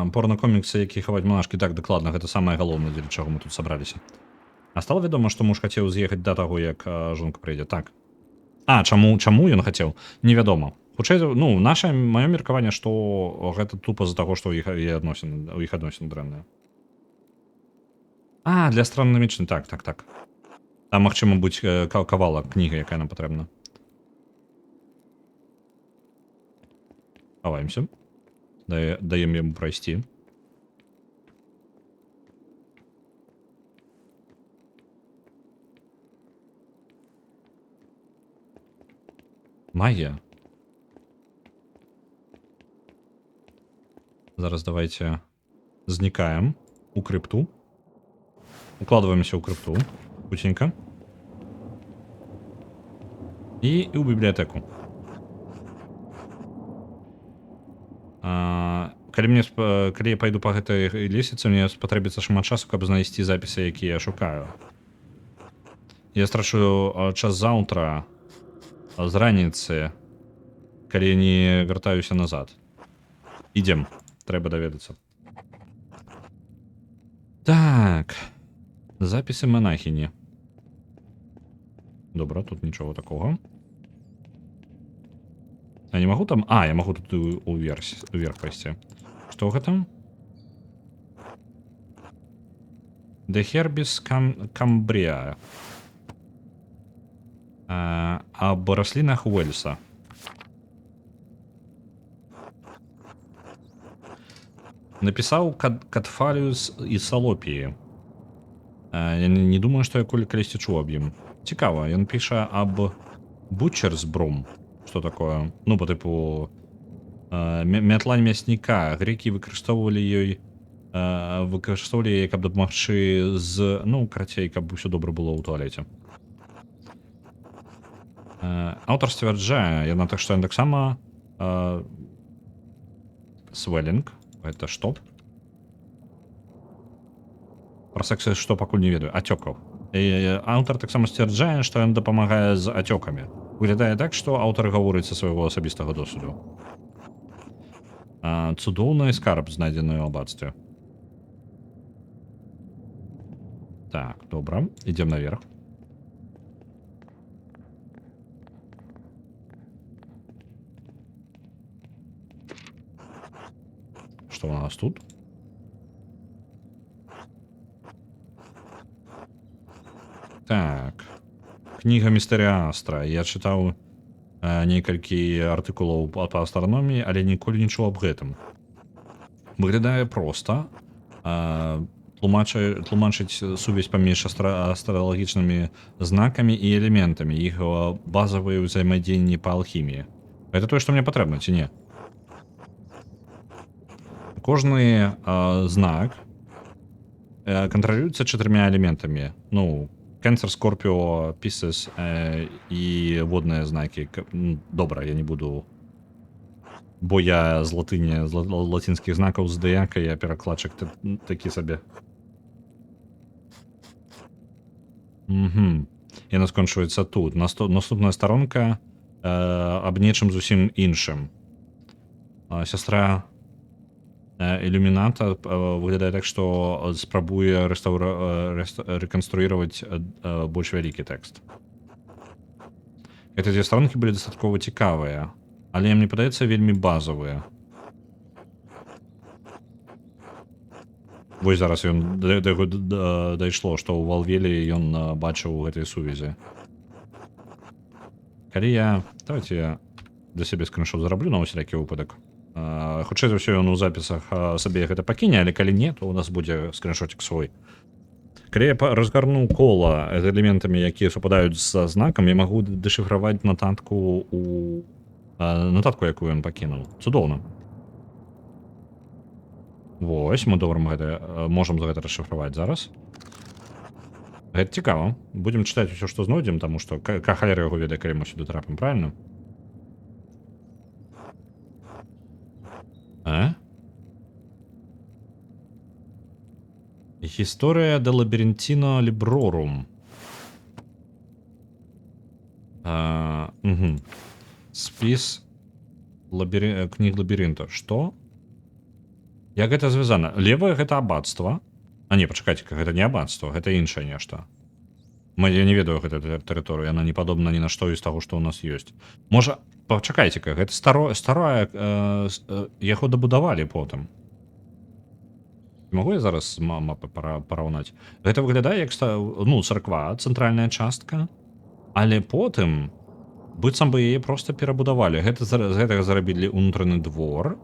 Порнокоміксы, які хаваць монашкі. Так, дакладна, гэта самае галоўнае, дзеля чаго мы тут сабраліся. А стала вядома, што муж хацеў з'ехаць да таго, як жонка прыйдзе. Так. Чаму ён хацеў? Невядома. Хутчэй, маё меркаванне, што гэта тупа з-за таго, што у іх адносіны дрэнныя. Для астранамічнай, так. Там, магчыма, быць кавалак кніга, якая нам патрэбна. Хаваемся. Даем яму прайсці. Магія. Зараз давайте знікаем у крыпту. Укладываемся ў крыпту. Хутенька. І ў бібліятэку. Калі я пайду па гэтай лесвіцы, мне спатрэбіцца шмат часу, каб знайсці запісы, якія я шукаю. Я страчу час заўтра з раніцы, калі я не вяртаюся назад. Ідзем. Трэба даведацца. Так. Запісы монахіні. Добра, тут нічого такого. Я не магу там... я магу тут уверх пайсці. Што гэта? De Herbis Cambria. Аб раслінах Уэльса. Напісаў Катфаліус і Салопіі. Я не думаю, што я калісьці чуў аб ім. Цікава, ён піша аб Бутчерсбрум. Што такое? Ну, по тыпу мятла мясніка. Грекі выкарыстоўвалі яе, каб дапамагчы з... Ну, карацей, каб усё добра было ў туалеце. Аўтар сцвярджае, яна так што ён таксама свеллінг. Гэта што? Пра секс што пакуль не ведаю. Ацёкаў. Аўтар таксама сцвярджае, што ён дапамагае з ацёкамі. Выглядае так, што аўтар гаворыць са свайго асабістага досведу. Цудоўны скарб, знайдзены ў аббацтве. Так, добра. Ідзем наверх. Што у нас тут? Так. Кніга Містэріастра. Я чытаў некалькі артыкулаў па астраноміі, але ніколі не чуў аб гэтым. Выглядае проста. Тлумачыць сувязь паміж астралагічнымі знакамі і элементамі, іх базавыя ўзаемадзеянні па алхіміі. Гэта тое, што мне патрэбна, ці не? Кожны знак кантралюецца 4 элементамі. Ну, Кэнцер, Скорпіо, Пісес і водныя знакі. Добра, я не буду... Бо я з латыні, з лацінскіх знакаў здыяка, я перакладчык такі сабе. Яна скончваецца тут. Наступная старонка аб нечым зусім іншым. Сястра Ілюміната выглядае так, што спрабуе рэканструіраваць больш вялікі тэкст. Гэтыя дзве старонкі былі дастаткова цікавыя, але мне падаецца вельмі базавыя. Вось зараз ён да яго дайшло, што ў Валвелі ён бачыў гэтай сувязі. Калі я... Давайте я для сябе скриншот зараблю на усялякі выпадак. Хутчэй за ўсё ён у запісах сабе гэта пакіне, але калі не, то у нас будзе скриншотик свой. Калі я разгарну кола з элементамі, якія супадаюць з знакам, я магу дэшыфраваць нататку, якую ён пакінуў. Цудоўна. Вось, мы добра можам за гэта расшыфраваць зараз. Гэта цікава. Будзем чытаць усё, што знойдзем, таму што халера яго ведае, калі мы сюды трапім, правильно? Гісторыя де Лабіринтіно Ліброрум. Спіс кніг Лабіринта. Што? Як гэта звязана? Левае гэта аббацтва. Не, пачакайце, гэта не аббацтва, гэта іншае нешта. Я не ведаю гэтую тэрыторыю, яна не падобна ні на што з таго, што ў нас ёсць. Можа, пачакайце-ка, гэта старая, яго дабудавалі потым. Магу я зараз мапы параўнаць? Гэта выглядае як, царква, цэнтральная частка, але потым быццам бы яе проста перабудавалі. З гэтага зарабілі ўнутраны двор.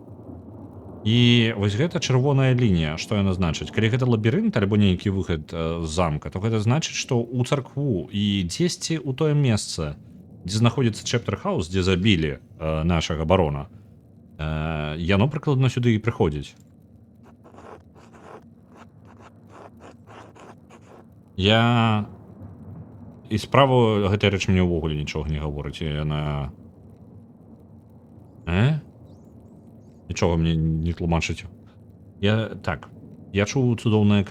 І вось гэта чырвоная лінія, што яна значыць? Калі гэта лабірынт альбо нейкі выхад з замка, то гэта значыць, што ў царкву і дзесьці ў тое месца, дзе знаходзіцца Чэптэр-хаус, дзе забілі нашага барона, яно прыкладна сюды і прыходзіць. Я... І справу гэтая рэч мне ўвогуле нічога не гаворыць, яна... Нічога мне не тлумачыць. Я чуў цудоўныя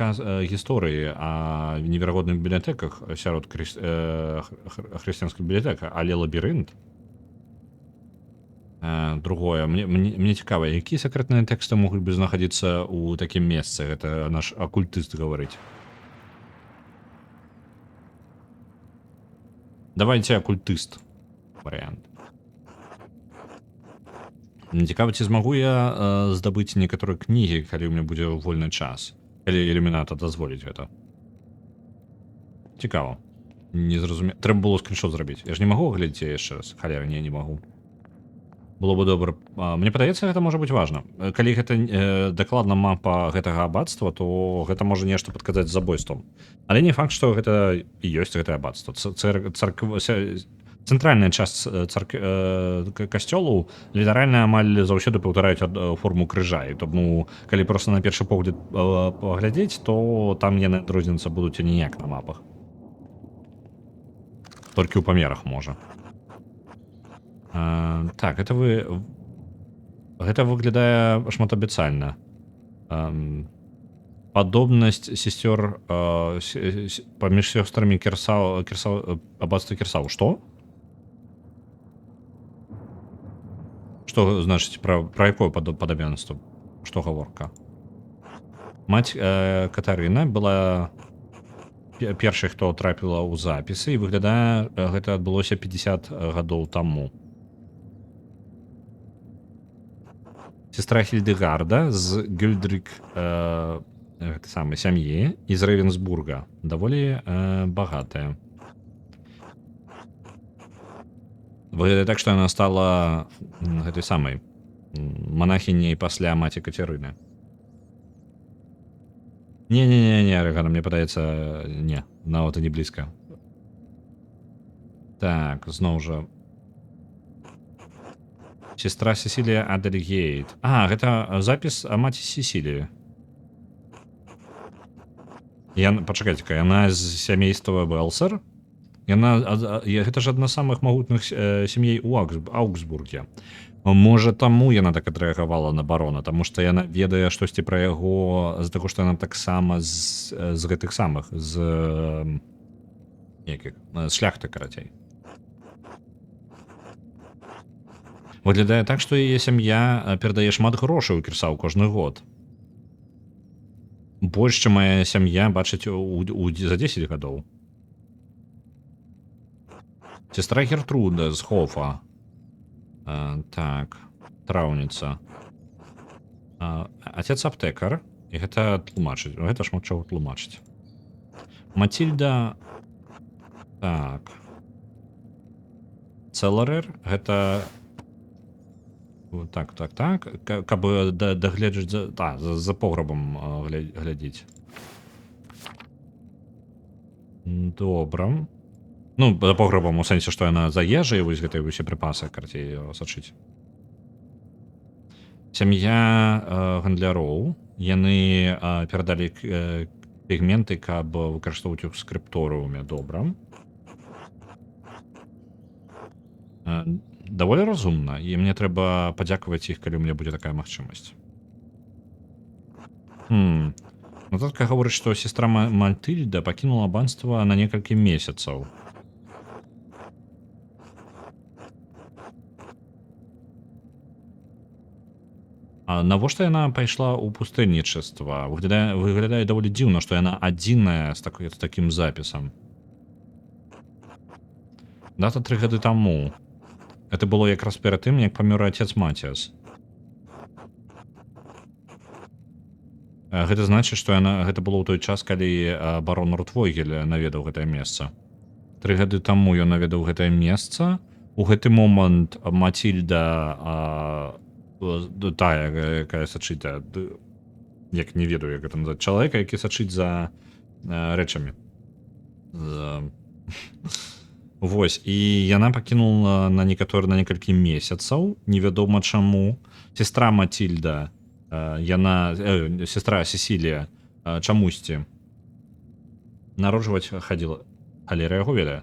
гісторыі о неверагодных бібліятэках сярод хрысціянскай бібліятэка, але лабірынт другое. Мне цікава, якія сакрэтныя тэксты могуць бы знаходзіцца ў такім месцы. Гэта наш акультыст гаворыць. Давайте акультыст варыянт. Мне цікава, ці змагу я здабыць некаторыя кнігі, калі ў мяне будзе вольны час. Калі ілюміната дазволіць гэта. Цікава. Не зразумеў. Трэба было скриншот зрабіць. Я ж не магу глядзець яшчэ раз. Халера, не магу. Было бы добра. Мне падаецца, гэта можа быць важна. Калі гэта дакладна мапа гэтага абацтва, то гэта можа нешта падказаць з забойствам. Але не факт, што гэта і ёсць гэтае абацтва. Цэнтральная часть касцёлу літаральна амаль заўсёды паўтараюць форму крыжа. І тому калі проста на першы погляд паглядзець, то там яны адрознівацца будуць і ніяк на мапах. Толькі ў памерах можа. Так, гэта выглядае шматабяцальна. Падобнасць сестёр паміж сёстрамі абацтва Кірсаў. Што? Што значыць пра якое падабенства? Што гаворка? Маць Катарына была першай, хто трапіла ў запісы, і выглядае, гэта адбылося 50 гадоў таму. Сестра Хільдэгарда з Гюльдрик самай сям'і і з Рэйвенсбурга. Даволі багатая. Выглядае так, што яна стала гэтай самай манахіняй пасля маці Кацярыны. Не, Рэгана, мне падаецца, не, нават і не блізка. Так, зноў жа. Сестра Сесілія Адельгейт. Гэта запіс о маці Сесіліі. Пачакайце-ка, яна з сямейства Белсер? Гэта ж адна з самых магутных сям'ей у Аугсбурге. Можа, таму яна так адрэагавала на барона, таму што яна ведае штосьці пра яго з-за таго, што яна таксама з гэтых самых, з шляхты, карацей. Выглядае так, што яе сям'я перадае шмат грошай у Кірсаў кожны год. Больш, чым мая сям'я бачыць за 10 гадоў. Сестра Гертруда з Хофа. Так, траўніца. Отец аптэкар, і гэта тлумачыць. Гэта шмат чаго тлумачыць. Матильда. Так. Целарэр, гэта... Так. Каб дагледжаць за пограбам глядзіць. Добра. Ну, за пограбам у сэнсе, што яна за ежай, вось гэтай усе прыпасы, карцей, сачыць. Сям'я гандляроў. Яны перадалі пігменты, каб выкарыстоўваць у скрыпторыуме. Добра. Даволі разумна, і мне трэба падзякаваць іх, калі ў мяне будзе такая магчымасць. Нотатка гаворыць, што сестра Матыльда пакінула абанства на некалькі месяцаў. А навошта яна пайшла ў пустыннічества? Выглядае даволі дзіўна, што яна адзіная з такім запісам. Дата 3 гады таму. Это было якраз перад тым, як памёр отец Матіас. Гэта значыць, што гэта было ў той час, калі барон Рутвойгель наведаў гэтае месца. 3 гады таму ён наведаў гэтае месца. У гэты момант Матильда, тая, якая сачыць, як не ведаю, як гэта называць, чалавека, які сачыць за рэчамі. Вось, і яна пакінула на некалькі месяцаў, невядома чаму. Сестра Матильда, сестра Сесілія, чамусьці народжваць хадзіла. Халера яго ведае.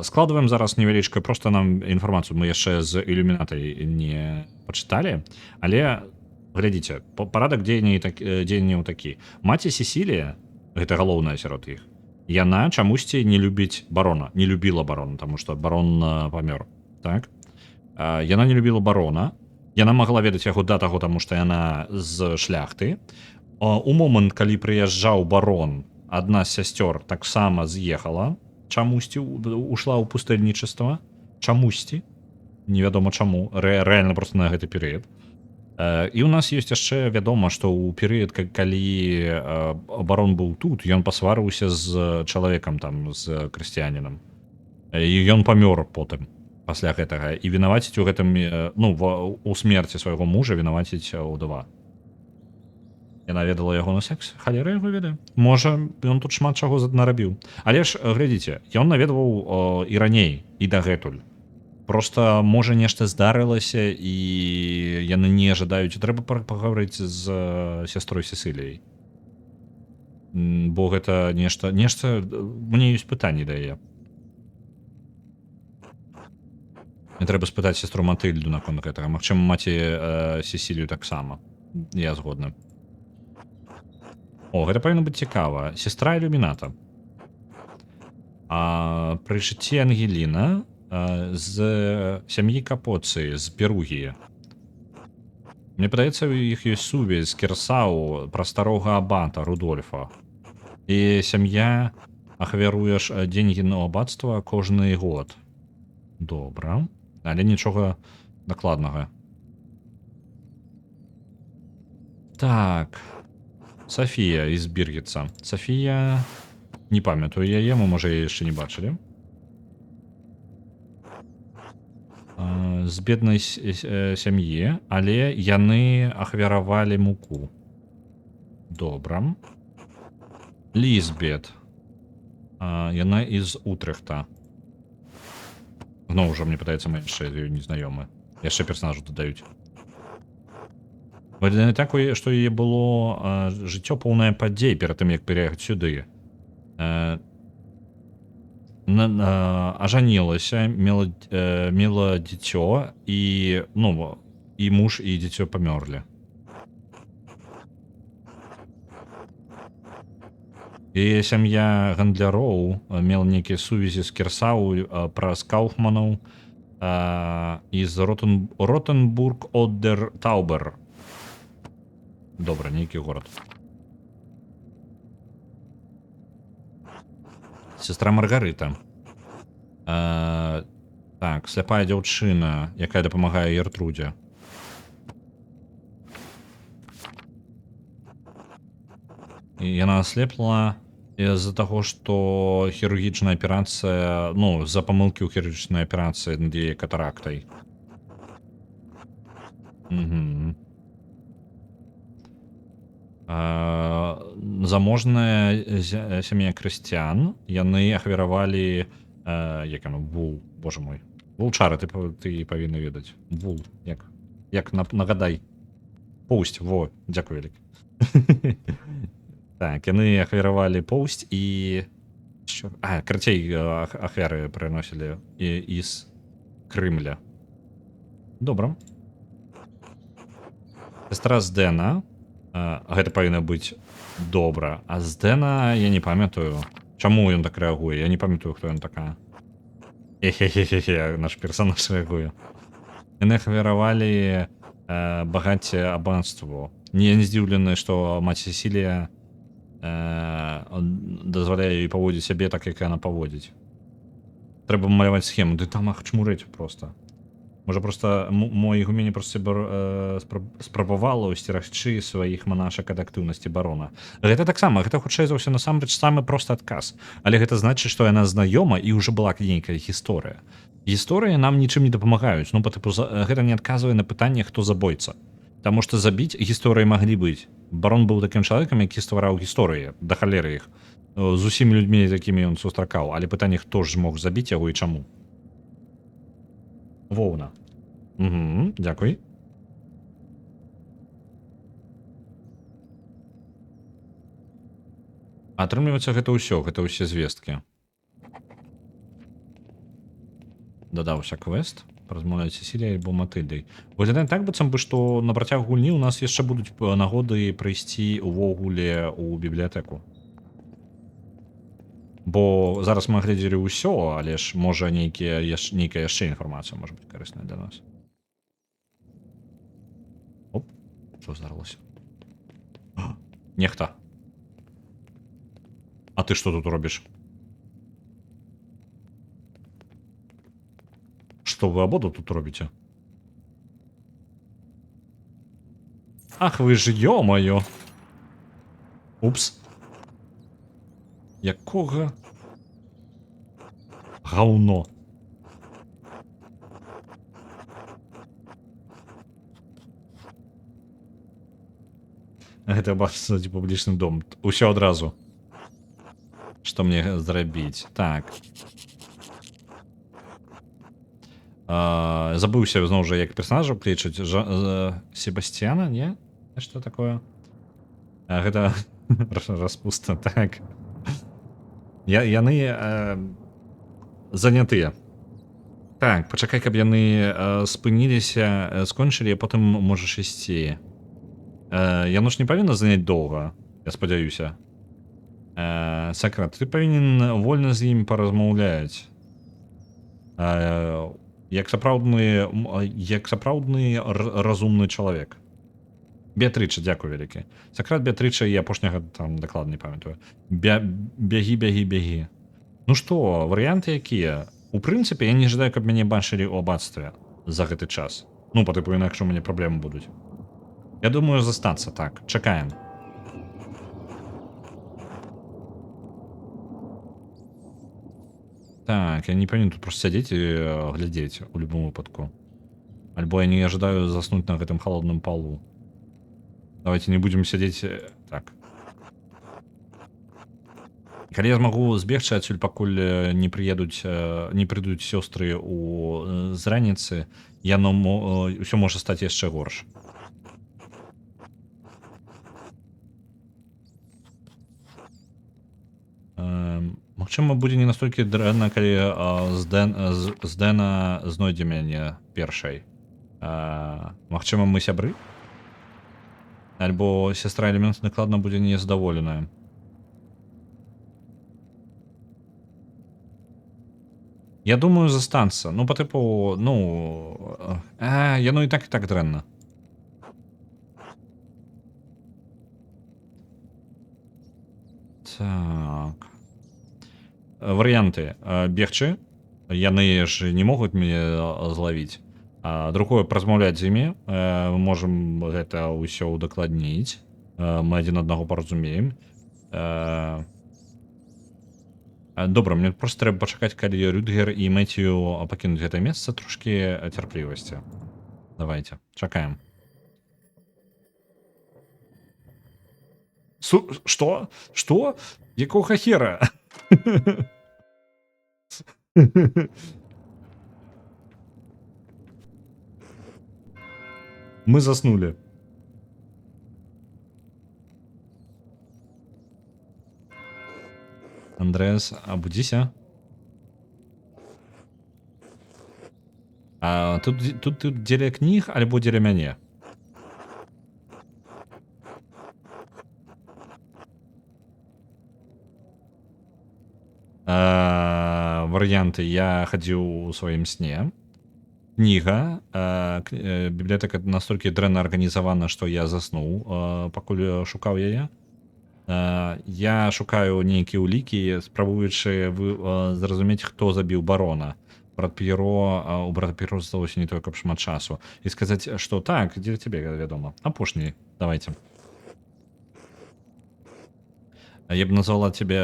Складваем зараз невялічка, проста нам інфармацыю мы яшчэ з ілюмінатай не пачыталі, але глядзіце, парадак дзеянняў такі. Маці Сесілія, гэта галоўная сярод іх, яна чамусьці не любіць барона, не любіла барона, таму што барон памёр. Так? Яна не любіла барона, яна магла ведаць яго да таго, таму што яна з шляхты. У момант, калі прыязджаў барон, адна з сясцёр таксама з'ехала, чамусьці ушла ў пустэльнічества, чамусьці, невядома чаму, рэальна проста на гэты перыяд. І ў нас ёсць яшчэ вядома, што ў перыяд, калі барон быў тут, ён пасварыўся з чалавекам там, з крысціянінам. І ён памёр потым. пасля гэтага і вінаваціць у гэтым ну у смерці свайго мужа вінаваціць удава. Яна ведала яго на секс, халера яго ведае. Можа ён тут шмат чаго нарабіў, але ж глядзіце, ён наведваў і раней і дагэтуль. Просто можа нешта здарылася і яны не жадаюць, трэба пагаварыць з сястрой Сесіліяй, бо гэта нешта мне ёсць пытанні да яе. Мне трэба спытаць сестру Матыльду наконт гэтага, магчыма маці Сесілію таксама, я згодны. О, гэта павінна быць цікава. Сестра ілюміната. Пры жыцці Ангеліна з сям'і Капоцыі, з Перугіі. Мне падаецца, у іх ёсць сувязь з Кірсау пра старога абата Рудольфа. І сям'я ахвяруеш деньги на аббатства кожны год. Добра. Але нічога дакладнага. Так. Софія из Біргітса. Софія... Не памятаю яе, мы, можа, яе яшчэ не бачылі. З беднай сям'і, але яны ахвяравалі муку. Добра. Лізбет. Яна из Утрехта. Зноў ужо, мне падаецца, мы яшчэ незнаёмы. Яшчэ персонажу дадаюць. Так, што яе было жыццё поўнае падзей перад тым, як пераехаць сюды. Ажанілася, мела дзіцё, і муж, і дзіцё памёрлі. Яе сям'я гандляроў мела нейкія сувязі з Кірсау праз Кауфманаў з Ротенбург-од-дер-Таубер. Добра, нейкі горад. Сестра Маргарыта. Так, сляпая дзяўчына, якая дапамагае Гертрудзе. І яна аслепла з-за таго, што хірургічная аперацыя, з-за памылкі ў хірургічнай аперацыі над яе катарактай. Заможная сям'я крысціян, яны ахвяравалі вул, боже мой, вулчары, ты павінна ведаць. Вул, як нагадай. Поўсць, во, дзякую вялікі. Так, яны ахвяравалі поўсць і... Карацей, ахвяры прыносілі з Крымля. Добра. Сестра Здена. Гэта павінна быць добра. А Здена я не памятаю. Чаму ён так рэагуе? Я не памятаю, хто ён такая. Хе-хе-хе, наш персонаж рэагуе. Яны ахвяравалі багацце абанству. Я не здзіўлены, што маці Сесілія дазваляе ёй паводзіць сябе так, як яна паводзіць. Трэба маляваць схему. Ды там чмурыць проста. Можа, проста мой гумені проста спрабавала ўсцерагчы сваіх манашак ад актыўнасці барона. Гэта таксама, гэта хутчэй за ўсё насамрэч самы просты адказ. Але гэта значыць, што яна знаёма і ўжо была нейкая гісторыя. Гісторыі нам нічым не дапамагаюць. Гэта не адказвае на пытанне, хто забойца. Таму што забіць гісторыі маглі быць. Барон быў такім чалавекам, які ствараў гісторыі, да халеры іх, з усімі людзьмі, з якімі ён сустракаў. Але пытанне, хто ж мог забіць яго і чаму. Воўна. Дзякуй. Атрымліваецца, гэта ўсе звесткі. Дадаўся квест. Размаўляць Сесіліяй альбо Матыльдай. Выглядае так, быццам бы, што на працягу гульні ў нас яшчэ будуць нагоды прыйсці увогуле ў бібліятэку. Бо зараз мы глядзелі ўсё, але ж можа нейкая яшчэ інфармацыя можа быць карысная для нас. Оп, што здарылася? Нехта. А ты што тут робіш? Што вы абода тут робіце? Ах, вы ж ё-маё! Упс. Якога гаўно. Гэта бачыць публічны дом. Усё адразу. Што мне зрабіць? Так. Забыўся зноў жа, як персонажа клічуць. Себасціяна, не? Што такое? Гэта распуста, так. Яны занятыя. Так, пачакай, каб яны спыніліся, скончылі, а потым можаш ісці. Яно ж не павінна заняць доўга, я спадзяюся. Сакрат, ты павінен вольна з ім паразмаўляць. Як сапраўдны разумны чалавек. Беатрыча, дзякую вялікі. Сакрат, Беатрыча і апошняга там дакладна не памятаю. Бягі. Ну што, варыянты якія? У прынцыпе, я не жадаю, каб мяне бачылі ў абацтве за гэты час. Ну, па тыпу, інакш у мяне праблемы будуць. Я думаю, застацца так. Чакаем. Так, я не павінен тут просто сядзець і глядзець у любым выпадку. Альбо я не ожидаю заснуць на гэтым холодным полу. Давайте не будем сядзець так. Калі я змагу збегчы адсюль, пакуль не прыйдуць сёстры з раніцы, ўсё можа стаць яшчэ горш. Магчыма, будзе не настолькі дрэнна, калі з Дэна знойдзе мяне першай. Магчыма, мы сябры? Альбо сестра элемент накладна будзе незадаволеная. Я думаю, застанцца. Ну, па тыпу, яно і так дрэнна. Так. Варыянты. Бегчы. Яны ж не могуць мяне злавіць. Другое, празмаўляць з імі. Мы можам гэта ўсё ўдакладніць. Мы адзін аднаго паразумеем. Добра, мне просто трэба пачакаць, калі Рюдгер і Мэцію пакінуць гэта месца, трошкі цярплівасці. Давайте, чакаем. Што? Што? Якога хера? Мы заснули. Андреас, обудзіся. Тут дзеля кніг альбо дзеля мяне? Варыянты. Я хадзіў у сваім сне. Кніга. Бібліятэка настолькі дрэнна арганізавана, што я заснуў, пакуль шукаў яе. Я шукаю нейкія ўлікі, спрабуючы зразумець, хто забіў барона. Брат П'еро, у брата П'еро засталося не тое, каб шмат часу. І сказаць, што так, дзеля цябе, вядома. Апошні, давайте. Я б назвала цябе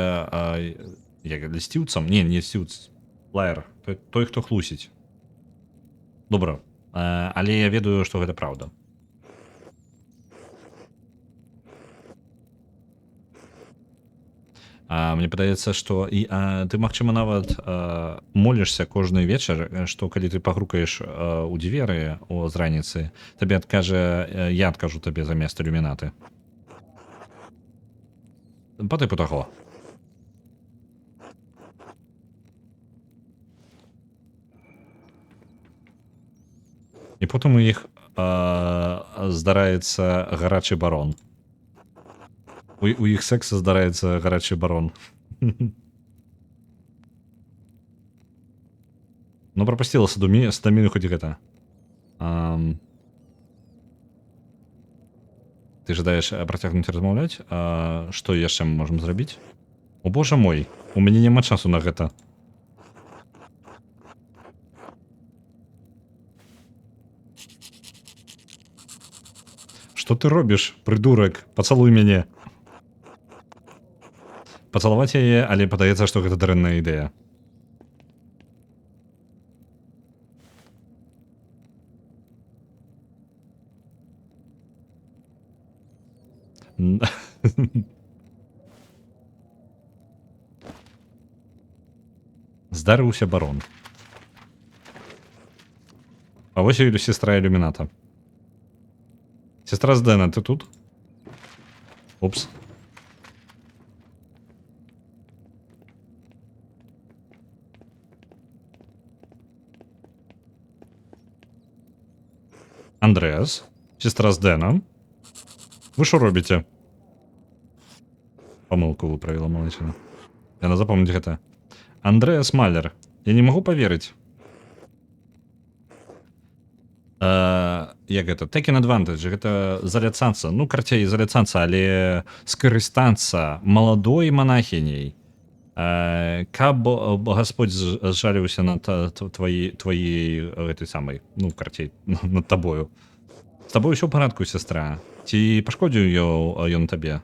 лісціўцам? Не лісціўц. Лаер. Той, хто хлусіць. Добра. Але я ведаю, што гэта праўда. Мне падаецца, што ты, магчыма, нават молішся кожны вечар, што калі ты пагрукаеш у дзверы з раніцы, табе адкажа, я адкажу табе замест ілюмінаты. Па тыпу таго. І потым у іх здараецца гарачы барон. У іх секса здараецца гарачы барон. Ну, прапусціла стаміну хоць гэта. Ты жадаеш працягнуць размаўляць? Што яшчэ мы можам зрабіць? О, божа мой, у мяне няма часу на гэта. Што ты робіш, прыдурак? Пацалуй мяне. Пацалаваць яе, але падаецца, што гэта дрэнная ідэя. Здарыўся барон. А вось і сестра ілюміната. Сестра з Дэна, ты тут? Упс. Андреас, сестра з Дэна. Вы що робіце? Помылку выправила малайчына. Яна запомніць гэта. Андреас Малер. Я не магу паверыць. Як гэта? Taking advantage. Гэта заляцацца. Ну, карцей, заляцацца, але скарыстацца маладой монахіняй. Каб Господь зжаліўся над твоей гэтай самай, ну, карцей, над табою. З табой усё ў парадку, сестра. Ці пашкодзіў ён табе?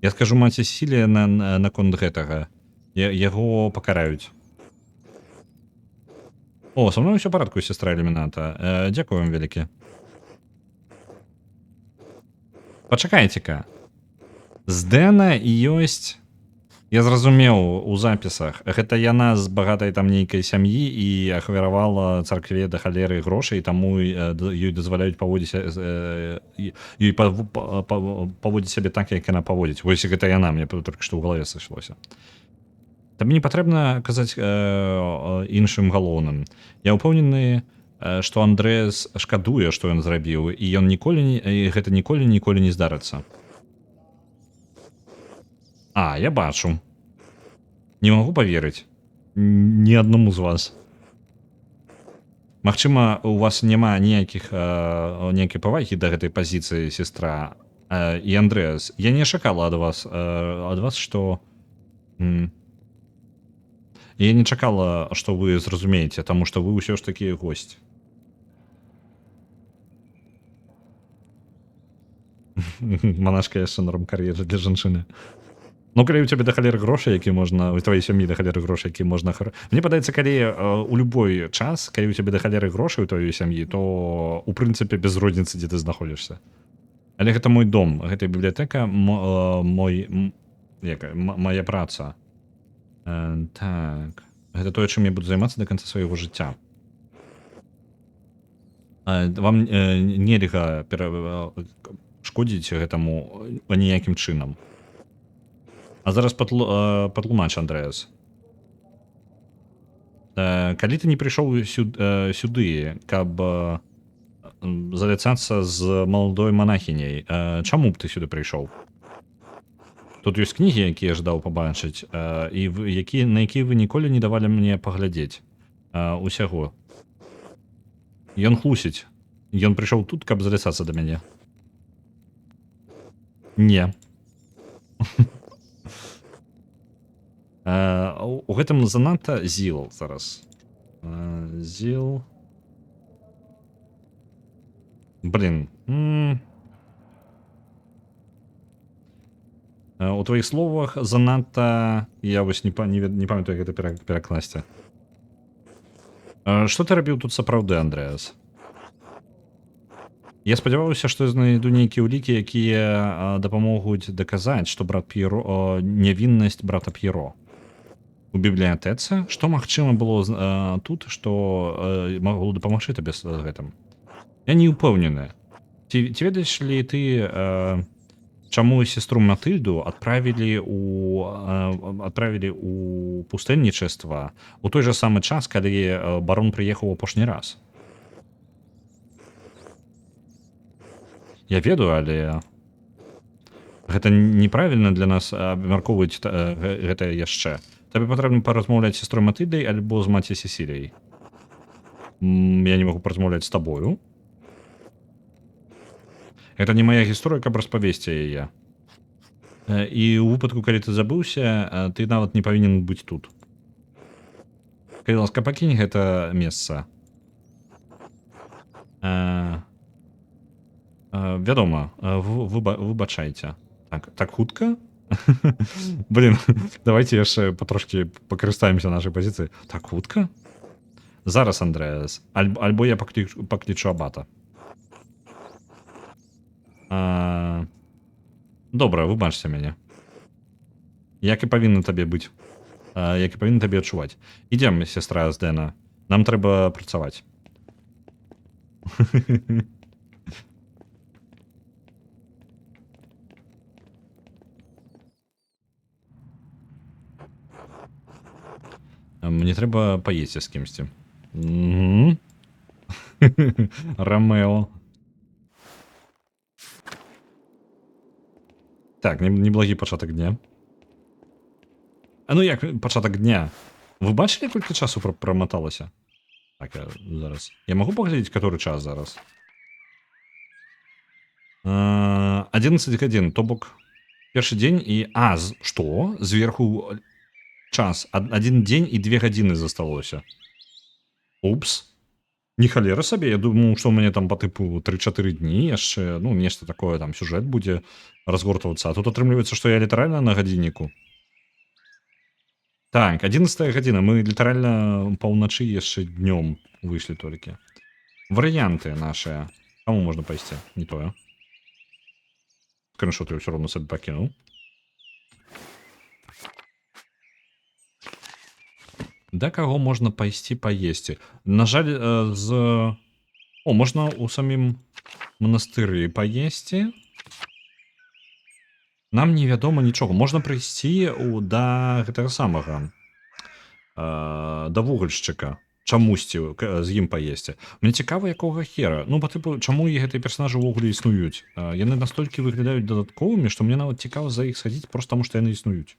Я скажу маці Сіле наконт гэтага. Яго пакараюць. О, со мной ўсё ў парадку, сестра ілюміната. Дзякую вам вялікі. Пачакайце-ка. З Дэна ёсць... Я зразумеў у запісах. Гэта яна з багатай там нейкай сям'і і ахвяравала царкве да халеры грошай, таму ёй дазваляюць паводзіць ёй паводзіць сябе так, як яна паводзіць. Вось гэта яна, мне толькі што ў галаве сышлося. Табе не патрэбна казаць іншым галоўным. Я ўпэўнены, што Андрэас шкадуе, што ён зрабіў, і ён гэта ніколі не здарыцца. А, я бачу. Не магу паверыць. Ні аднаму з вас. Магчыма, у вас няма ніякай павагі да гэтай пазіцыі, сестра. І Андрэас, я не чакала ад вас, што... Я не чакала, што вы зразумееце, таму што вы ўсё ж такі госць. Манашка яшчэ норм кар'ера для жанчыны. Ну, калі у цябе да халеры грошай, які можна... У твоей сям'і да халеры грошай, які можна... Мне падаецца, калі у любой час, калі у цябе да халеры грошай у твоей сям'і, то, у прынцыпе, без розніцы, дзе ты знаходзішся. Але гэта мой дом, гэта бібліятэка, моя праца. Так... Гэта тое, чым я буду займацца да канца свайго жыцця. Вам нельга шкодзіць гэтаму ніякім чынам. А зараз патлумач, Андрэас. Калі ты не прыйшоў сюды, каб заляцацца з маладой монахіняй, чаму б ты сюды прыйшоў? Тут ёсць кнігі, якія я жадаў пабачыць, і на якія вы ніколі не давалі мне паглядзець усяго. Ён хлусіць. Ён прыйшоў тут, каб заляцацца да мяне. Не. У гэтым занадта зіл зараз. Зіл... Блін. У твоих словах занадта... Я вось не памятаю, як гэта перакласці. Што ты рабіў тут сапраўды, Андрэас? Я спадзяваўся, што знайду нейкія ўлікі, якія дапамогуць даказаць, што брат П'еро... нявіннасць брата П'еро. У бібліятэцы? Што магчыма было тут, што магло дапамагчы табе з гэтым? Я не ўпэўнены. Ці ведаеш ли ты... Чаму сестру Матыльду адправілі ў пустыннічества у той жа самы час, калі барон прыехаў апошні раз? Я ведаю, але гэта неправільна для нас абмяркоўваць гэта яшчэ. Табе патрэбна паразмаўляць з сестрой Матыльдай альбо з маці Сесіліяй. Я не магу паразмаўляць з табою. Гэта не моя гісторыя, каб распавесці яе. І ў выпадку, калі ты забыўся, ты нават не павінен быць тут. Калі ласка, пакінь гэта месца. Вядома, выбачайце. Так хутка? Блін, давайте яшчэ патрошкі пакарыстаемся нашай пазіцыі. Так хутка? Зараз, Андрэас. Альбо я паклічу абата. Добра, выбачце мяне. Як і павінна табе быць. Як і павінна табе адчуваць. Ідзем, сестра з Дэна. Нам трэба працаваць. Мне трэба паесці з кімсьці. Ромео. Так, неблагі пачатак дня. А ну як пачатак дня? Вы бачылі, колькі часу праматалася? Так, зараз. Я магу паглядзець, каторы час зараз? 11:01, то бок першы дзень і... што? Зверху час. 1 дзень і 2 гадзіны засталося. Упс. Не халера сабе, я думаю, што ў мяне там па тыпу 3-4 дні яшчэ, ну, нешта такое, там, сюжэт будзе разгортвацца. А тут атрымліваецца, што я літаральна на гадзінніку. Так, 11 гадзіна, мы літаральна паўначы яшчэ днём выйшлі толькі. Варыянты нашыя. Каму можна пайсці? Не тое. Скриншот я ўсё роўно сабе пакінуў. Да каго можна пайсці паесці? На жаль, можна ў самім манастыры паесці. Нам невядома нічога. Можна прыйсці да гэтага самага, да вугальшчыка. Чамусьці з ім паесці. Мне цікава, якога хера. Ну, па тыпу, чаму і гэтыя персанажы ўвогуле існуюць? Яны настолькі выглядаюць дадатковымі, што мне нават цікава за іх садзіць, проста таму, што яны існуюць.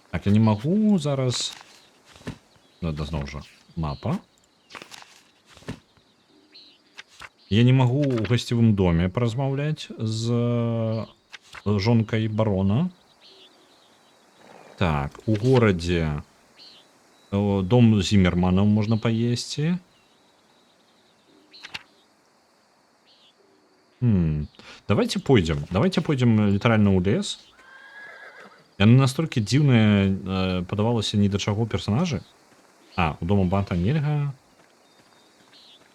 Так, я не магу зараз... Надо зноў жа. Мапа. Я не магу ў гасцевым доме паразмаўляць з жонкай барона. Так, у горадзе дом Зіммерманаў можна паесці. Давайте пойдзем. Давайте пойдзем літаральна ў лес. Яны настолькі дзіўныя, падавалася ні да чаго персанажы. У дома Банта нельга.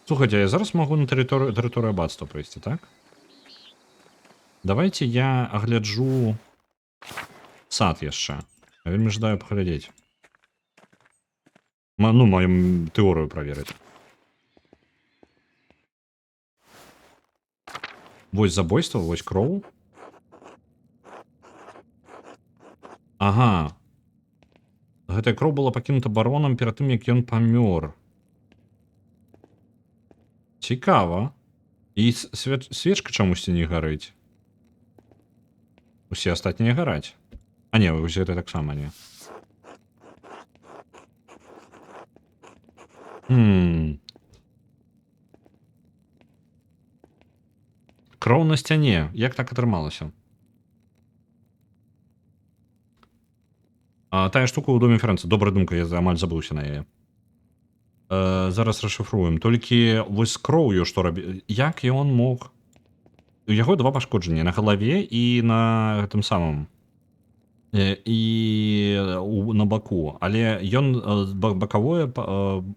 Слухайте, я зараз магу на тэрыторыю аббатства прыйсці, так? Давайте я агляджу сад яшчэ. Я вельмі жадаю паглядзець. Ну, маю тэорыю праверыць. Вось забойства, вось кроў. Ага. Гэтая кроў была пакінута баронам перад тым, як ён памёр. Цікава. І свечка чамусьці не гарыць. Усе астатнія гараць. А не, вось гэта таксама не. Кроў на сцяне. Як так атрымалася? Тая штука ў доме Ферэнца. Добрая думка, я амаль забыўся на яе. Зараз расшифруем. Толькі вось з кроўю што рабі... Як ён мог... У яго 2 пашкоджання. На галаве і на гэтым самым. І на баку. Але ён бакавое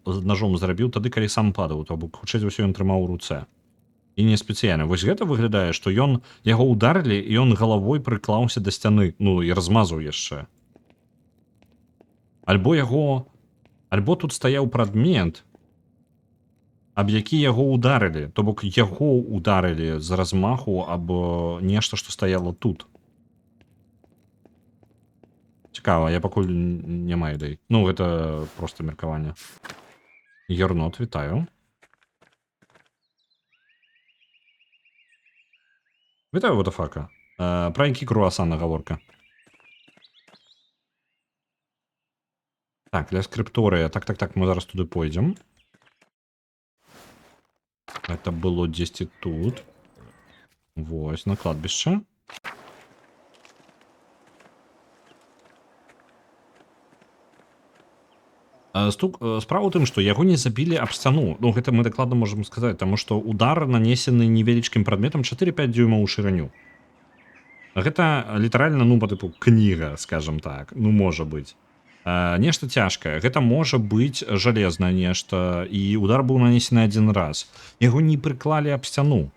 ножом зрабіў тады, калі сам падаў. То бок, хутчэй за ўсё, ён трымаў у руцэ. І не спецыяльна. Вось гэта выглядае, што яго ударылі, і ён галавой прыклаўся да сцяны. Ну, і размазаў яшчэ. Альбо тут стаяў прадмет, аб які яго ударылі. То бок, яго ударылі з размаху або нешта, што стаяло тут. Цікава, я пакуль не маю ідэй. Ну, гэта проста меркаванне. Ернот, вітаю. Вітаю, вотафака. Пра які круасан нагаворка? Так, для скриптория. Так, мы зараз туды пойдем. Это было 10 тут. Вось, на кладбище. Справа ў тым, што яго не забілі аб сцяну. Ну, гэта мы дакладна можам сказаць, таму што удар нанесены невялічкім прадметам 4-5 дюймаў у шырыню. Гэта літаральна, ну, па тыпу кніга, скажам так. Ну, можа быць. Нешта цяжкае. Гэта можа быць жалезнае нешта, і удар быў нанесены 1 раз. Яго не прыклалі аб сцяну.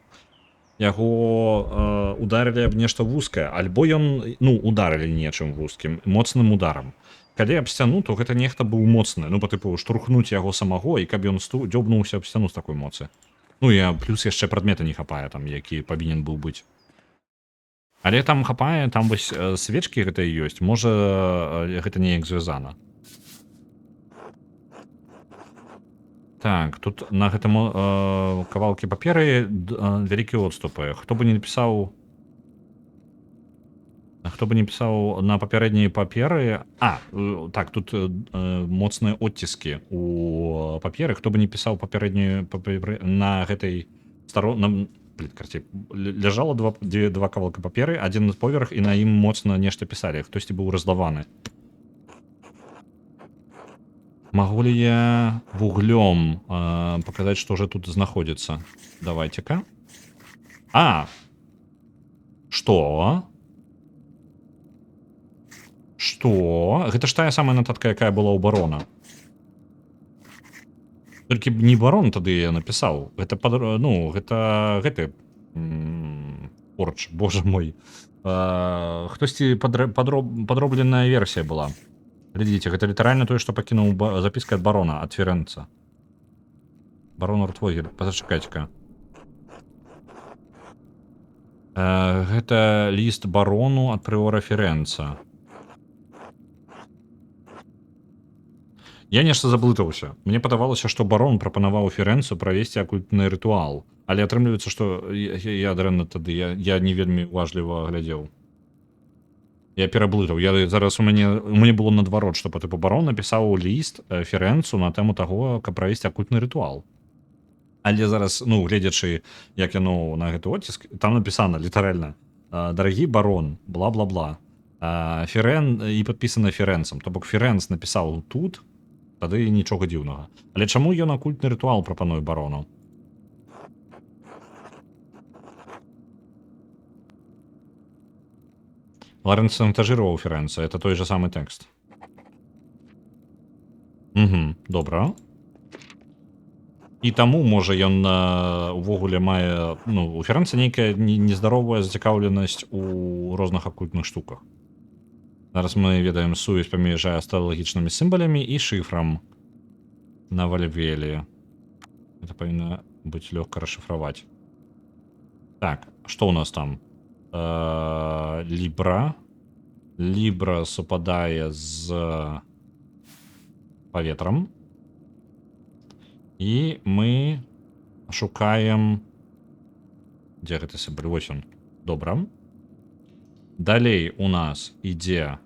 яго ударылі аб нешта вузкае, альбо ён, ну, ударылі нечым вузкім, моцным ударам. Калі аб сцяну, то гэта нехта быў моцны, ну, па тыпу штурхнуць яго самого, і каб ён дзёбнуўся аб сцяну з такой моцы. Ну, і плюс яшчэ прадмета не хапае, там, які павінен быў быць. Але там хапае, там вось свечкі гэта і ёсць, можа гэта неяк звязана. Так, тут на гэтым кавалкі паперы вялікія отступы. Хто бы не напісаў на папярэдняй паперы... так, тут моцныя оціскі у паперы. Хто бы не пісаў папярэднюю на гэтай старон... ляжала два кавалка паперы, адзін поверх, і на ім моцна нешта пісалі. Хтосьці быў разлаваны. Могу ли я вуглем показать, что же тут находится? Давайте-ка. Что? Что? Гэта ж тая самая нотатка, якая была у барона. Толькі не барон тады я напісаў. Гэта, ну, гэты... Порч, боже мой. Хтосьці подробленная версія была. Глядите, гэта літаральна тое, што пакінуў запіска ад барона, ад Ферэнца. Барон Уртвогель, пазачакайце-ка. Гэта ліст барону ад прыора Ферэнца. Я нешта заблытаўся. Мне падавалася, што барон прапанаваў Ферэнцу правесці акультны рытуал. Але атрымліваецца, што я дрэнна тады, я не вельмі уважліва глядзеў. Я пераблытаў. Зараз у мяне было наадварот, што па тыпу барон напісаў ліст Ферэнцу на тэму таго, каб правесці акультны рытуал. Але зараз, ну, гледзячы, як яно на гэты оціск, там напісана літаральна: дарагі барон, бла-бла-бла. І падпісана Ферэнцам. То бок Ферэнц напісаў тут, тады нічога дзіўнага. Але чаму ён акультны рытуал прапануе барону? Лоренц шантажировал Ферэнца, это той же самый текст. Добра. І таму, можа, ён увогуле мае... Ну, у Ферэнца нейкая нездаровая зацікаўленасць у розных акультных штуках. Зараз мы ведаем сувязь паміж астралагічнымі сімбалямі і шыфрам на Вальвелі. Это павінна быць лёгка расшыфраваць. Так, што ў нас там? Лібра. Лібра супадае з паветрам. І мы шукаем... Дзе гэты сімбаль? Вось ён. Добра. Далей у нас ідзе...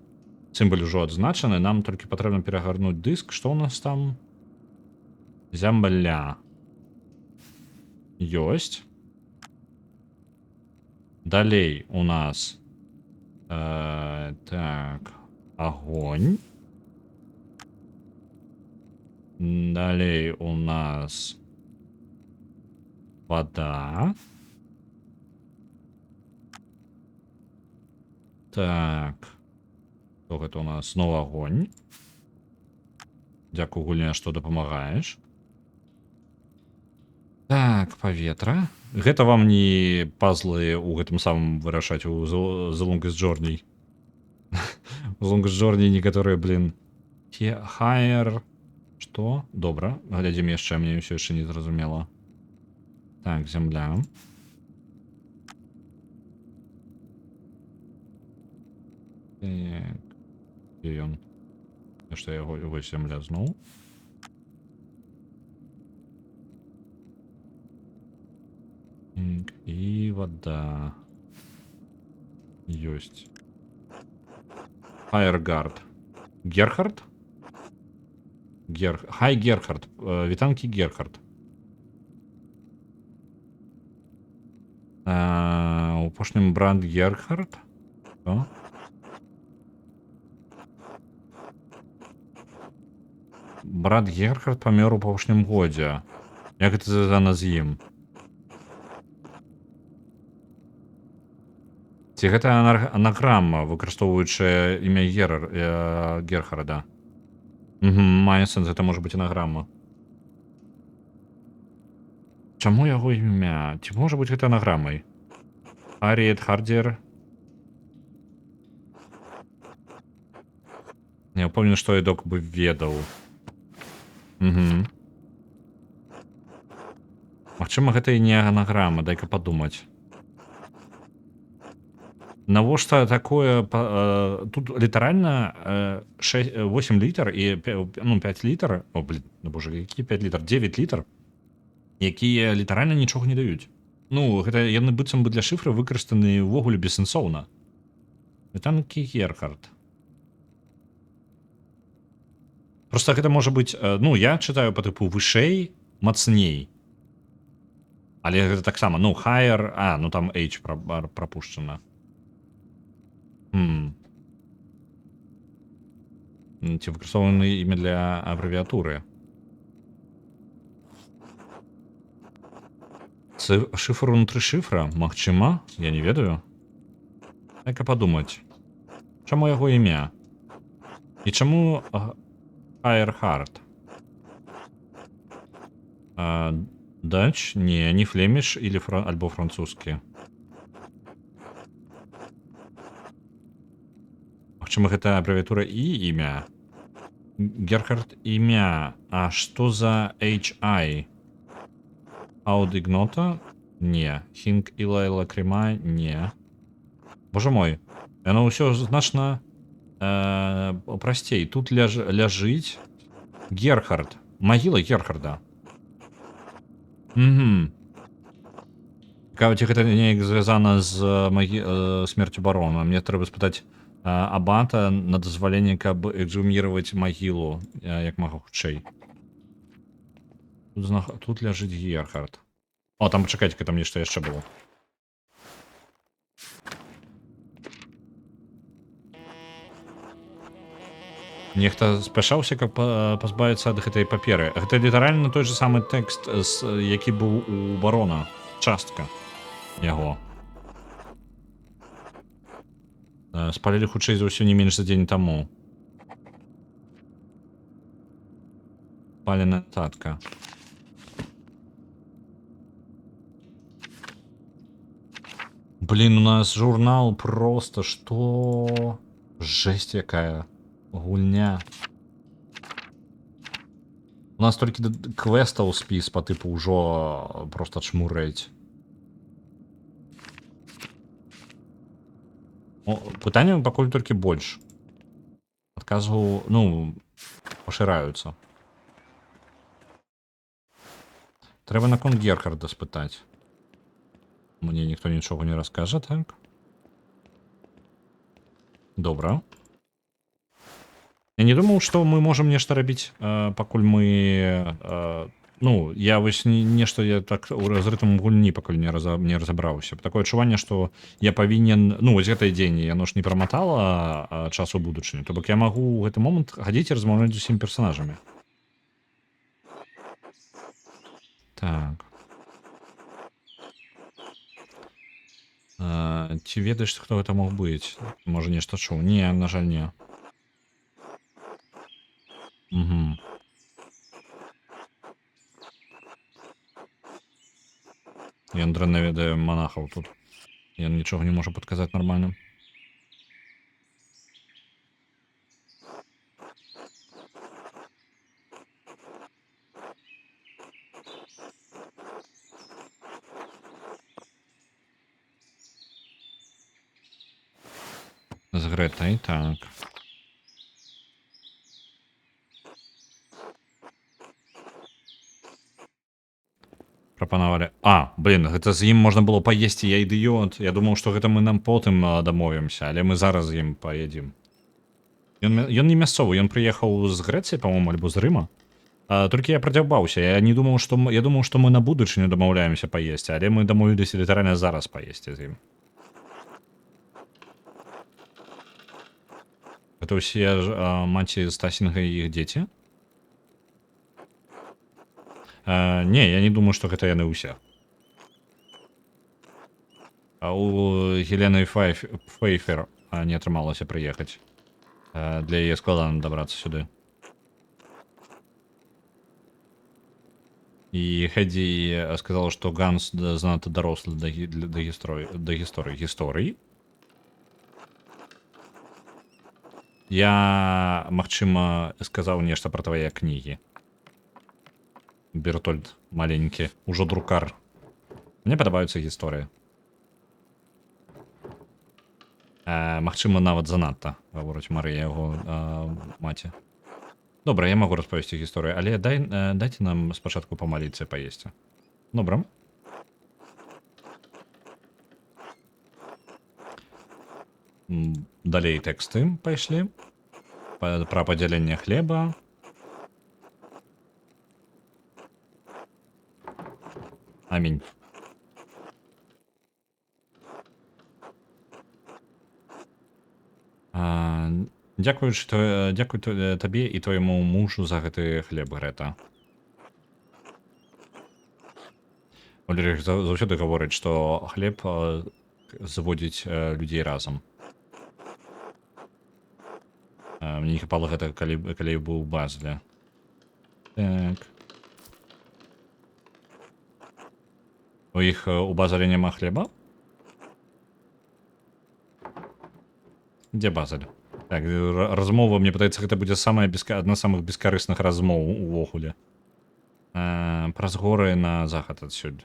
Сімбаль ужо адзначаны. Нам толькі патрэбна перагарнуць дыск. Што ў нас там? Зямля. Ёсць. Далей у нас так, огонь. Далей у нас вода. Так, что это у нас? Снова огонь. Дякую, Гульня, что дапамагаеш. Так, паветра. Гэта вам не пазлы у гэтым самым вырашаць у The Longest Journey. У The Longest Journey некаторыя, блин. Higher... Што? Добра. Глядзім яшчэ, мне ўсё яшчэ не зразумела. Так, зямля. Так. Дзе ён? Што я яго... Вось зямля зноў. І вода. Ёсць. Хайергард. Герхард? Хай Герхард. Вітанкі Герхард. У апошнім брат Герхард. Што? Брат Герхард памёр у апошнім годзе. Як гэта звязана з ім? Ці гэта анаграма, выкарыстоўваючая імя Герхарда? Мае сэнс, гэта можа быць анаграма. Чаму яго імя? Ці можа быць гэта анаграмай? Harriet Hardер. Я ўпэўнены, што Эдок бы ведаў. Угу. Магчыма, гэта і не анаграма, дай-ка падумаць. Навошта такое... Тут літаральна 8 літр і 5 літр... О, блин, боже, які 5 літр? 9 літр, якія літаральна нічога не даюць. Ну, гэта яны быццам бы для шыфры выкарыстаны ўвогуле бессэнсоўна. Танкі Герхард. Просто гэта можа быць... Ну, я чытаю па тыпу вышэй, мацней. Але гэта таксама, ну, higher... ну там H прапушчана. Ці выкарыстоўваны імя для абрэвіатуры. Шыфр унутры шыфра? Магчыма? Я не ведаю. Так-ка падумаць. Чаму яго імя? І чаму Айрхард? Дач? Не, не флеміш альбо французскі. Магчыма, гэта абрэвіатура і імя? Герхард імя. А што за HI? Аудигнота? Не. Хінг Ілайла Крыма? Не. Боже мой, яно ўсё значна прасцей. Тут ляжыць Герхард. Магіла Герхарда. Угу. Цікава, ці гэта неяк звязана з смерцю барона. Мне трэба спытаць абата на дазваленне, каб экзуміраваць магілу як мага хутчэй. Тут ляжыць Герхард. О, там пачакайце-ка, там нешта яшчэ было. Нехта спяшаўся, каб пазбавіцца ад гэтай паперы. Гэта літаральна той же самы тэкст, які быў у барона. Частка яго. Спалілі хутчэй за ўсё не менш за дзень таму. Паленая татка. Блин, у нас журнал просто, что? Жесть якая. Гульня. У нас толькі квестаў спіс па тыпу ўжо просто чмурэць. Пытанняў пакуль толькі больш. Адказваў, ну, пашыраюцца. Трэба наконт Герхарда спытаць. Мне ніхто нічога не раскажа, так? Добра. Я не думаў, што мы можам нешта рабіць, пакуль мы... Ну, я вось нешта я так у разрытым гульні пакуль не разабраўся. Такое адчуванне, што я павінен... Ну, вось гэтай дзень, яно ж не праматала часу будучыню. То бок я магу ў гэты момант хадзіць і размаўляць з усімі персанажамі. Так. Ці ведаеш, хто гэта мог быць? Можа, нешта чуў? Не, на жаль, не. Угу. Ён дрэнна ведае монахаў тут. Ён нічога не можа падказаць нармальна. З Грэтай, так. Прапанавалі. Блин, гэта з ім можна было паесці, я ідыёт. Я думаў, што гэта мы нам потым дамовімся, але мы зараз з ім паедзем. Ён не мясцовы, ён прыехаў з Грэцыі, па-моему, альбо з Рыма. Толькі я прадзяўбаўся, я думаў, што мы на будучыню дамаўляемся паесці, але мы дамовіліся літаральна зараз паесці з ім. Гэта ўсе маці Стасінга і іх дзеці? Не, я не думаю, што гэта яны ўсе. А у Гелены Фейфер не атрымалася прыехаць. Для яе складана дабрацца сюды. І Хеді сказала, што Ганс занадта дарослы да гісторыі. Я, магчыма, сказаў нешта пра твае кнігі. Бертольд маленькі, ужо друкар. Мне падабаюцца гісторыі. Магчыма, нават занадта, гаворыць Марыя, яго маці. Добра, я магу распавесці гісторыю, але дайце нам спачатку памаліцца паесці. Добра. Далей тэксты пайшлі. Пра падзяленне хлеба. Амінь. Дзякуй табе і твайму мужу за гэты хлеб, Грэта. Ульрых заўсёды гаворыць, што хлеб зводзіць людзей разам. Мне не хапала гэта, калі я быў у Базеле. Так. У іх у Базеле няма хлеба? Дзе Базель? Так, размова, мне падаецца, гэта будзе адна з самых бескарысных размоў увогуле. Праз горы на захад адсюль.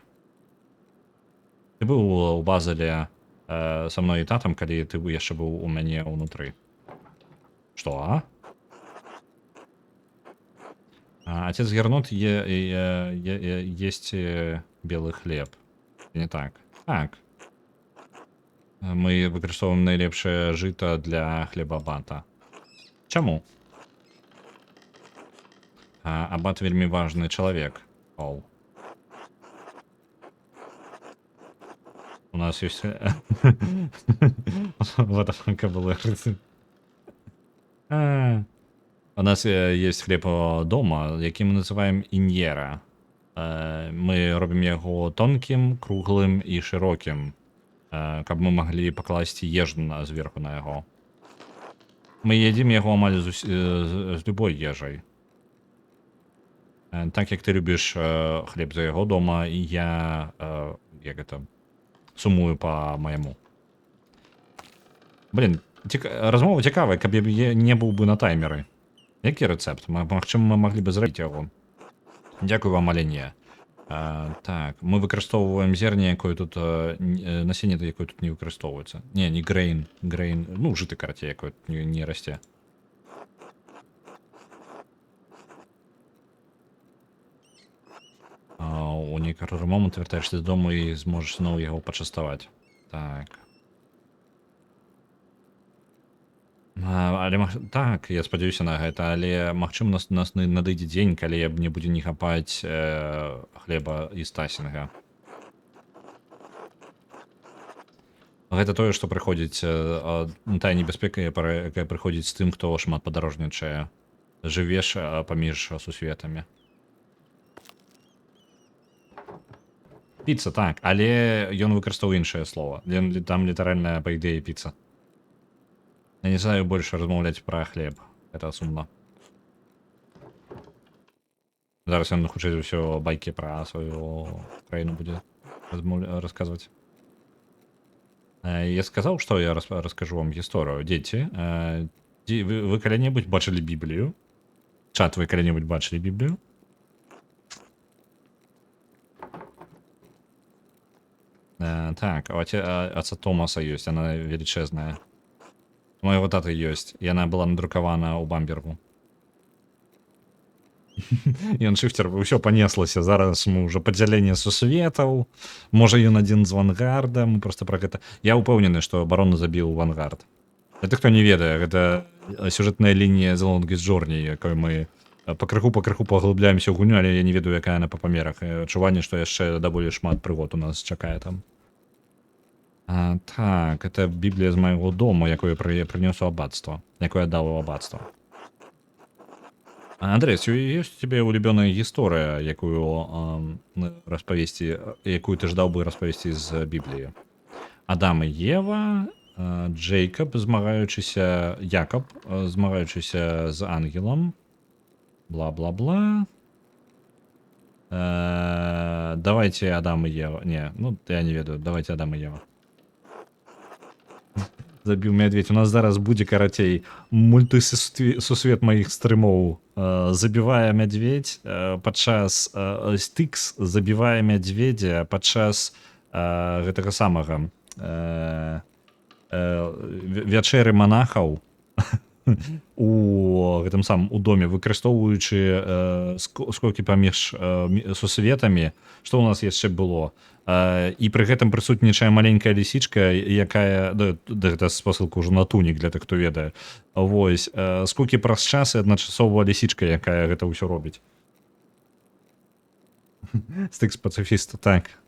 Ты быў у Базеле са мной і татам, калі ты яшчэ быў у мяне ўнутры. Што? Отец Гернот есть белый хлеб. Не так. Так. Мы выкарыстоўваем найлепшае жыта для хлеба абата. Чаму? Абат вельмі важны чалавек. Пол. У нас есть... Вот она была. У нас есть хлеб дома, які мы называем ін'ера. Мы робім яго тонкім, круглым і шырокім, каб мы маглі пакласці ежу зверху на яго. Мы едзім яго амаль з любой ежай. Так як ты любіш хлеб за яго дома, і я сумую па майму. Блін, размова цікавая, каб я не быў бы на таймеры. Які рэцэпт? Магчыма, мы маглі бы зрабіць яго. Дзякуй вам, аленье. Так, мы выкарыстоўваем зерне, якое тут... насенне, якое тут не выкарыстоўваецца. Не грэйн. Ну, жыты, карацей, якое тут не расце. У некаторы момант вяртаешся дадому і зможаш зноў яго пачаставаць. Так. Так, я спадзяюся на гэта, але магчыма, нас надыдзе дзень, калі мне будзе не хапаць хлеба і стасінга. Гэта тое, што прыходзіць, тая небяспека, якая прыходзіць з тым, хто шмат падарожнічае. Жывеш паміж сусветамі. Піца, так, але ён выкарыстоўвае іншае слова. Там літаральная, па ідэі, піца. Я не знаю больше размаўляць пра хлеб. Это сумна. Зараз ён хутчэй за ўсё байкі пра сваю краіну будзе расказваць. Я сказаў, што я раскажу вам гісторыю. Дзеці, вы калі-небудзь бачылі Біблію? Чат, вы калі-небудзь бачылі Біблію? Так, отца Томаса ёсць, яна велічэзная. У моего таты ёсць. Яна была надрукавана ў Бамбергу. Ён шыфтер, ўсё панеслася. Зараз мы ўжо падзяленне сусветаў. Можа, ён адзін з Вангарда. Мы проста пра гэта... Я ўпэўнены, што барона забіў Вангард. Гэта хто не ведае, гэта сюжэтная лінія The Longest Journey, якой мы пакрыху паглыбляемся ў гульню, але я не ведаю, якая яна па памерах. Адчуванне, што яшчэ даволі шмат прыгод у нас чакае там. Так, это Біблія з майго дому, якую я прынёс у аббатства, якую я даў у аббатства. Андрей, ёсць у тебе улюбёная гісторыя, якую распавесці, якую ты ждаў бы распавесці з Бібліі? Адам і Ева, Джейкаб, Якаб, змагаючыся з ангелам, бла-бла-бла. Давайте Адам и Ева. Не, ну я не ведаю, давайте Адам и Ева. Забіў мядзведь. У нас зараз будзе карацей мультысусвет маіх стрымоў. Забівае мядзведь падчас стыкс забівае мядзведзя падчас гэтага самага вячэры манахаў у гэтым самым у доме, выкарыстоўваючы скокі паміж сусветамі. Што ў нас яшчэ было? І пры гэтым прысутнічае маленькая лісічка, якая гэта спасылка ўжо на тунік для тых, хто ведае. Вось скокі праз час і адначасова лісічка, якая гэта ўсё робіць. Стыкс пацыфіст, так.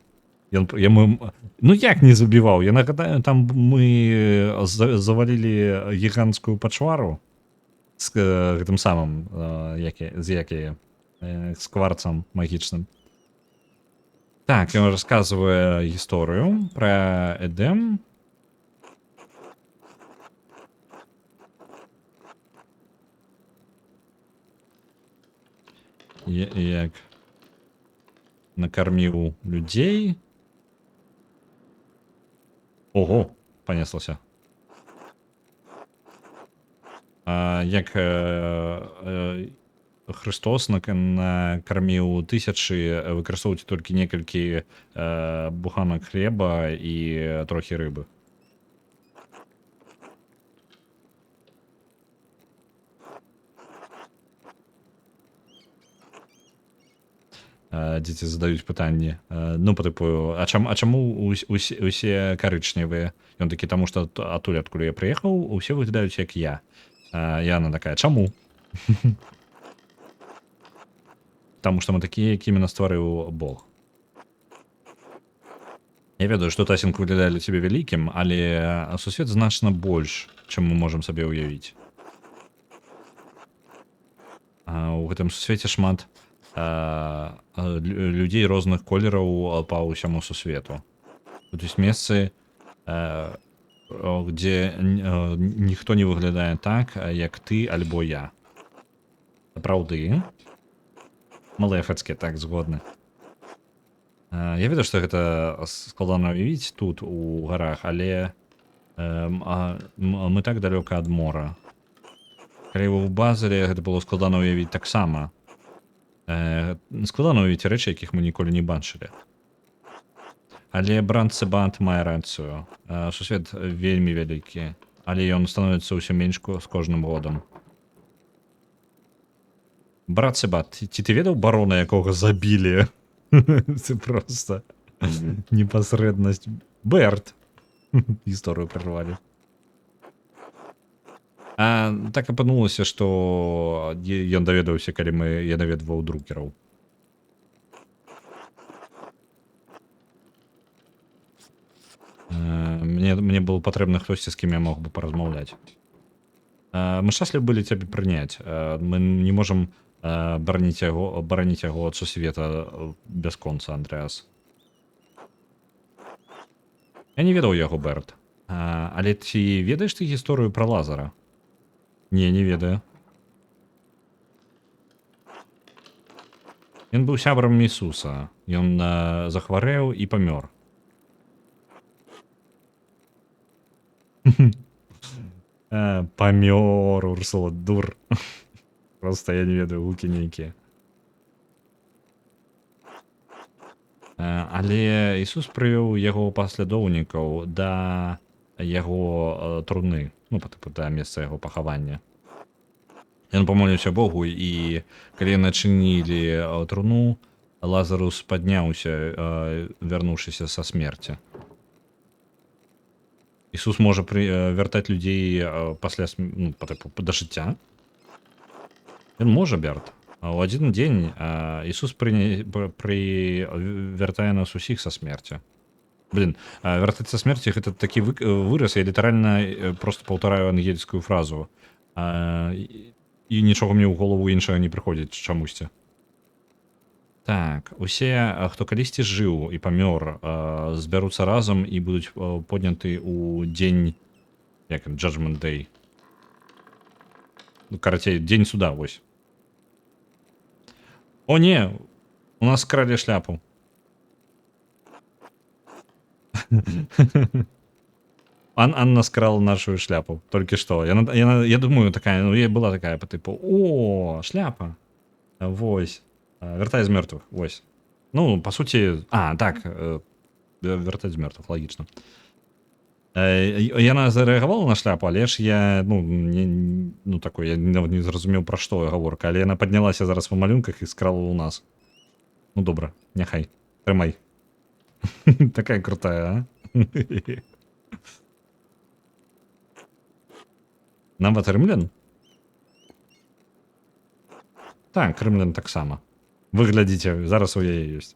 Ну як не забіваў? Я нагадаю, там мы завалілі гіганцкую пачвару з гэтым самым з кварцам магічным. Так, ён расказвае гісторыю пра Эдэм. Як накарміў людзей. Ого, панеслася. Як Христос накарміў тысячы, выкарыстоўваць толькі некалькі буханак хлеба і трохі рыбы. Дзеці задаюць пытанні. Ну, па тыпу, а чаму усе карычневыя? Ён такі, таму што адтуль, адкуль я прыехаў, усе выглядаюць як я. Яна такая, чаму? Таму што мы такія, якімі нас стварыў Бог. Я ведаю, што Тасінг выглядае для цябе вялікім, але сусвет значна больш, чым мы можам сабе ўявіць. У гэтым сусвеце шмат людзей розных колераў па ўсяму сусвету. Тут ёсць месцы, дзе ніхто не выглядае так, як ты альбо я. Сапраўды. Малэфацкі, так, згодны. Я ведаю, што гэта складана ўявіць тут, у гарах, але мы так далёка ад мора. Калі вы ў Базелі, гэта было складана ўявіць таксама. Складана ўявіць рэчы, якіх мы ніколі не бачылі. Але Бранд Себат мае рацыю. Сусвет вельмі вялікі, але ён становіцца ўсё менш з кожным годам. Брат Себат, ці ты ведаў барона, якога забілі? Це просто непасрэднасць. Берт. Гісторыю прервалі. Так апынулася, што ён даведаўся, калі я наведваў друкераў. Мне было патрэбна хтосьці, з кім я мог бы паразмаўляць. Мы шчаслівы былі цябе прыняць. Мы не можам бараніць яго ад сусвета бясконца, Андрэас. Я не ведаў яго, Берт. Але ці ведаеш ты гісторыю пра Лазара? Не ведаю. Ён быў сябрам Ісуса. Ён захварэў і памёр. Памёр, Урсула, дур. Просто я не ведаю, гукі нейкія. Але Ісус прывёў яго паслядоўнікаў да яго труны, ну, да месца яго пахавання. Ён памоліўся Богу, і калі начынілі труну, Лазарус падняўся, вярнуўшыся са смерці. Ісус можа вяртаць людзей пасля да жыцця. Ён можа, Берт. У адзін дзень Ісус вяртае нас усіх са смерці. Блин, вяртаць са смерці — гэта такі выраз, я літаральна просто паўтараю ангельскую фразу. І нічога мне ў голову іншага не прыходзіць чамусьці. Так, усе, хто калісьці жыў і памёр, збяруцца разам і будуць подняты ў дзень, як Judgment Day. Карацей, дзень суда, вось. О, не, у нас скралі шляпу. Анна скрала нашу шляпу только что. Я думаю, такая, ну, ей была такая, по типу, о, шляпа. Вось. Вяртай з мёртвых, вось. Ну, по суті, так, вяртаць з мёртвых, лагічна. Яна зарэагавала на шляпу, але ж я, ну, ну такой, я нават не зразумеў, пра што гаворка, але яна паднялася зараз па малюнках і скрала ў нас. Ну, добра, няхай. Трымай. Такая крутая, а? Нават рымлян? Так, рымлян таксама. Вы глядзіце, зараз у яе ёсць.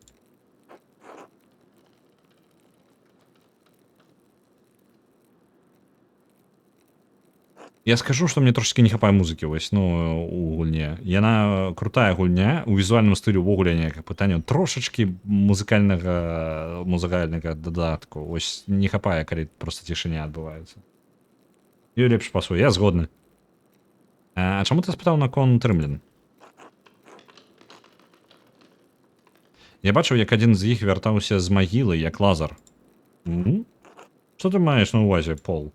Я скажу, што мне трошки не хапае музыкі вось, ну, у гульне. Яна крутая гульня, у візуальным стылю ўвогуле ніякіх пытанняў. Трошачкі музыкальнага дадатку. Вось не хапае, калі проста цішыня адбываецца. Ёй лепш пасуе, я згодны. А чаму ты спытаў наконт рымлян? Я бачыў, як адзін з іх вяртаўся з магілы, як Лазар. Што ты маеш на ўвазе, Пол?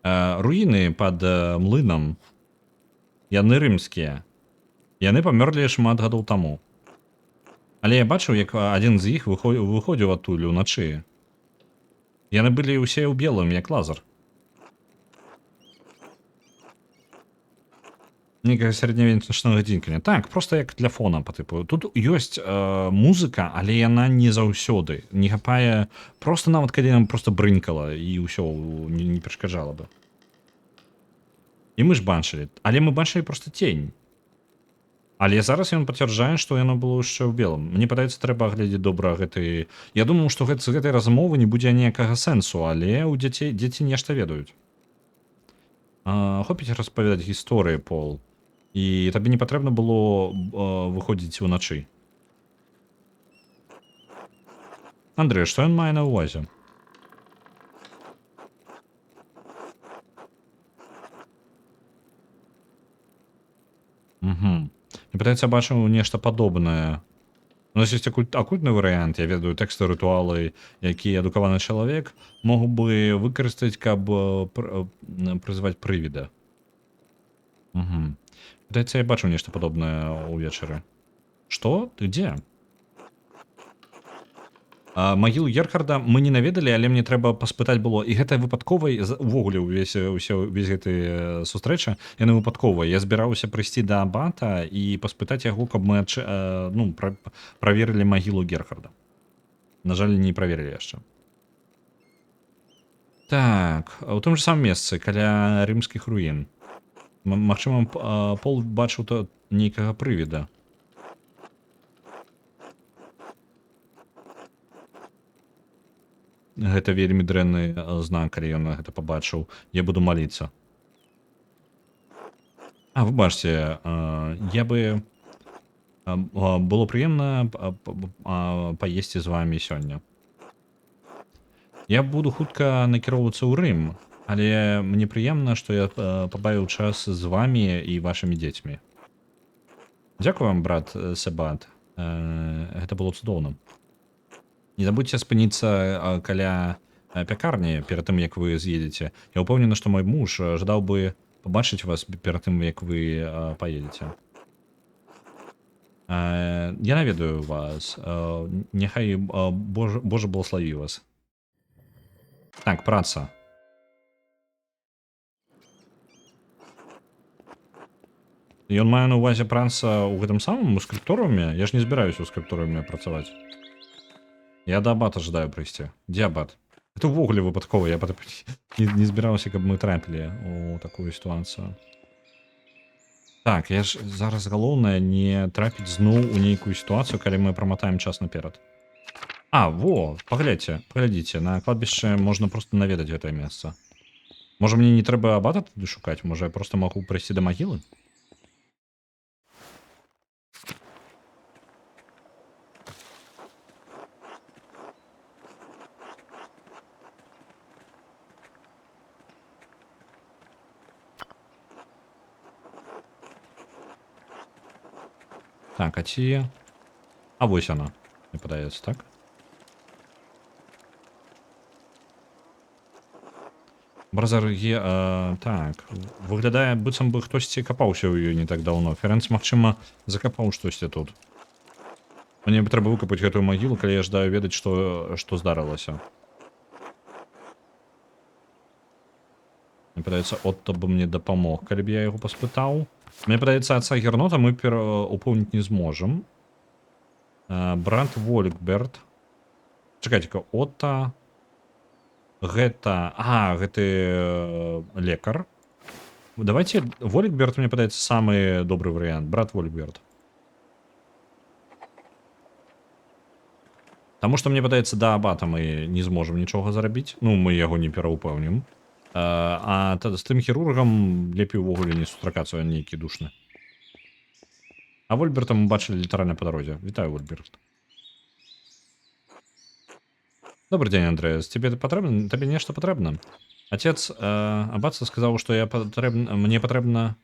Руіны пад млынам, яны рымскія. Яны памёрлі шмат гадоў таму. Але я бачыў, як адзін з іх выходзіў адтуль уначы. Яны былі ўсе ў белым, як Лазар. Некая сярэднявечнага дзінкання. Так, просто як для фона, па тыпу. Тут ёсць музыка, але яна не заўсёды. Не хапае, просто нават калі нам просто брынкала і ўсё не перашкаджала бы. І мы ж бачылі. Але мы бачылі просто тень. Але зараз ён пацвярджае, што яно было яшчэ ў белым. Мне падаецца, трэба глядзець добра гэты... Я думаю, што з гэтай размовы не будзе ніякага сэнсу, але ў дзеці нешта ведаюць. Хопіць распавядаць гісторыі, Пол. І табе не патрэбна было выходзіць уначы. Андрэй, што ён мае на ўвазе? Мне падаецца, бачыў нешта падобнае. У нас ёсць акультны варыянт, я ведаю тэксты, рытуалы, які адукаваны чалавек мог бы выкарыстаць, каб прызываць прывіда. Падаецца, я бачыў нешта падобнае ўвечары. Што? Ты дзе? Магілу Герхарда мы не наведалі, але мне трэба паспытаць было. І гэта выпадкова, увогуле увесь гэты сустрэча, яны выпадковыя. Я збіраўся прыйсці да абата і паспытаць яго, каб мы праверылі магілу Герхарда. На жаль, не праверылі яшчэ. Так, у тым же самым месцы, каля рымскіх руін. Магчыма, Пол бачыў нейкага прывіда. Гэта вельмі дрэнны знак, калі ён гэта пабачыў. Я буду маліцца. Вы бачце, я бы... Было прыемна паесці з вамі сёння. Я буду хутка накіроўвацца ў Рым, але мне прыемна, што я пабавіў час з вамі і вашымі дзецьмі. Дзякую вам, брат Себат. Гэта было цудоўна. Не забудьце спыніцца каля пякарні перад тым, як вы з'едзеце. Я ўпэўнены, што мой муж жадаў бы пабачыць вас перад тым, як вы паедзеце. Я наведаю вас. Няхай Божа благослові вас. Так, праца. Ён мае на ўвазе праца ў гэтым самым у скрыпторыуме? Я ж не збіраюся ў скрыпторыуме працаваць. Я да абата жадаю прыйсці. Дзе абат? Это ўвогуле выпадкова. Я не збіраўся, каб мы трапілі ў такую сітуацыю. Так, я ж зараз галоўнае не трапіць зноў у нейкую сітуацыю, калі мы праматаем час наперад. Паглядзіце, на кладбішчы можна проста наведаць гэтае месца. Можа, мне не трэба абата туды шукаць? Можа, я проста магу прыйсці да магілы? Так, а ці... А вось яна, мне падаецца, так? Бразар так, выглядае, быццам бы хтосьці капаўся ў ёй не так даўно. Ферэнц, магчыма, закапаў штосьці тут. Мне трэба выкапаць гэтую магілу, калі я жадаю ведаць, што здарылася. Мне падаецца, Отто бы мне дапамог, калі б я яго паспытаў. Мне падаецца, отца Гернота мы упоўніць не зможам. Брат Волькберт. Чакайце-ка, Отто... Гэта... гэты лекар. Давайте, Волькберт, мне падаецца, самы добры варыянт. Брат Волькберт. Таму што, мне падаецца, да абата мы не зможам нічога зарабіць. Ну, мы яго не пераўпэўнім. А з тым хірургам лепей увогуле не сустракацца, ён нейкі душны. А Вольберта мы бачылі літаральна па дарозе. Вітаю, Вольберт. Добрый день, Андреас. Тебе нечто потребно? Отец Аббатса сказал, что мне потребно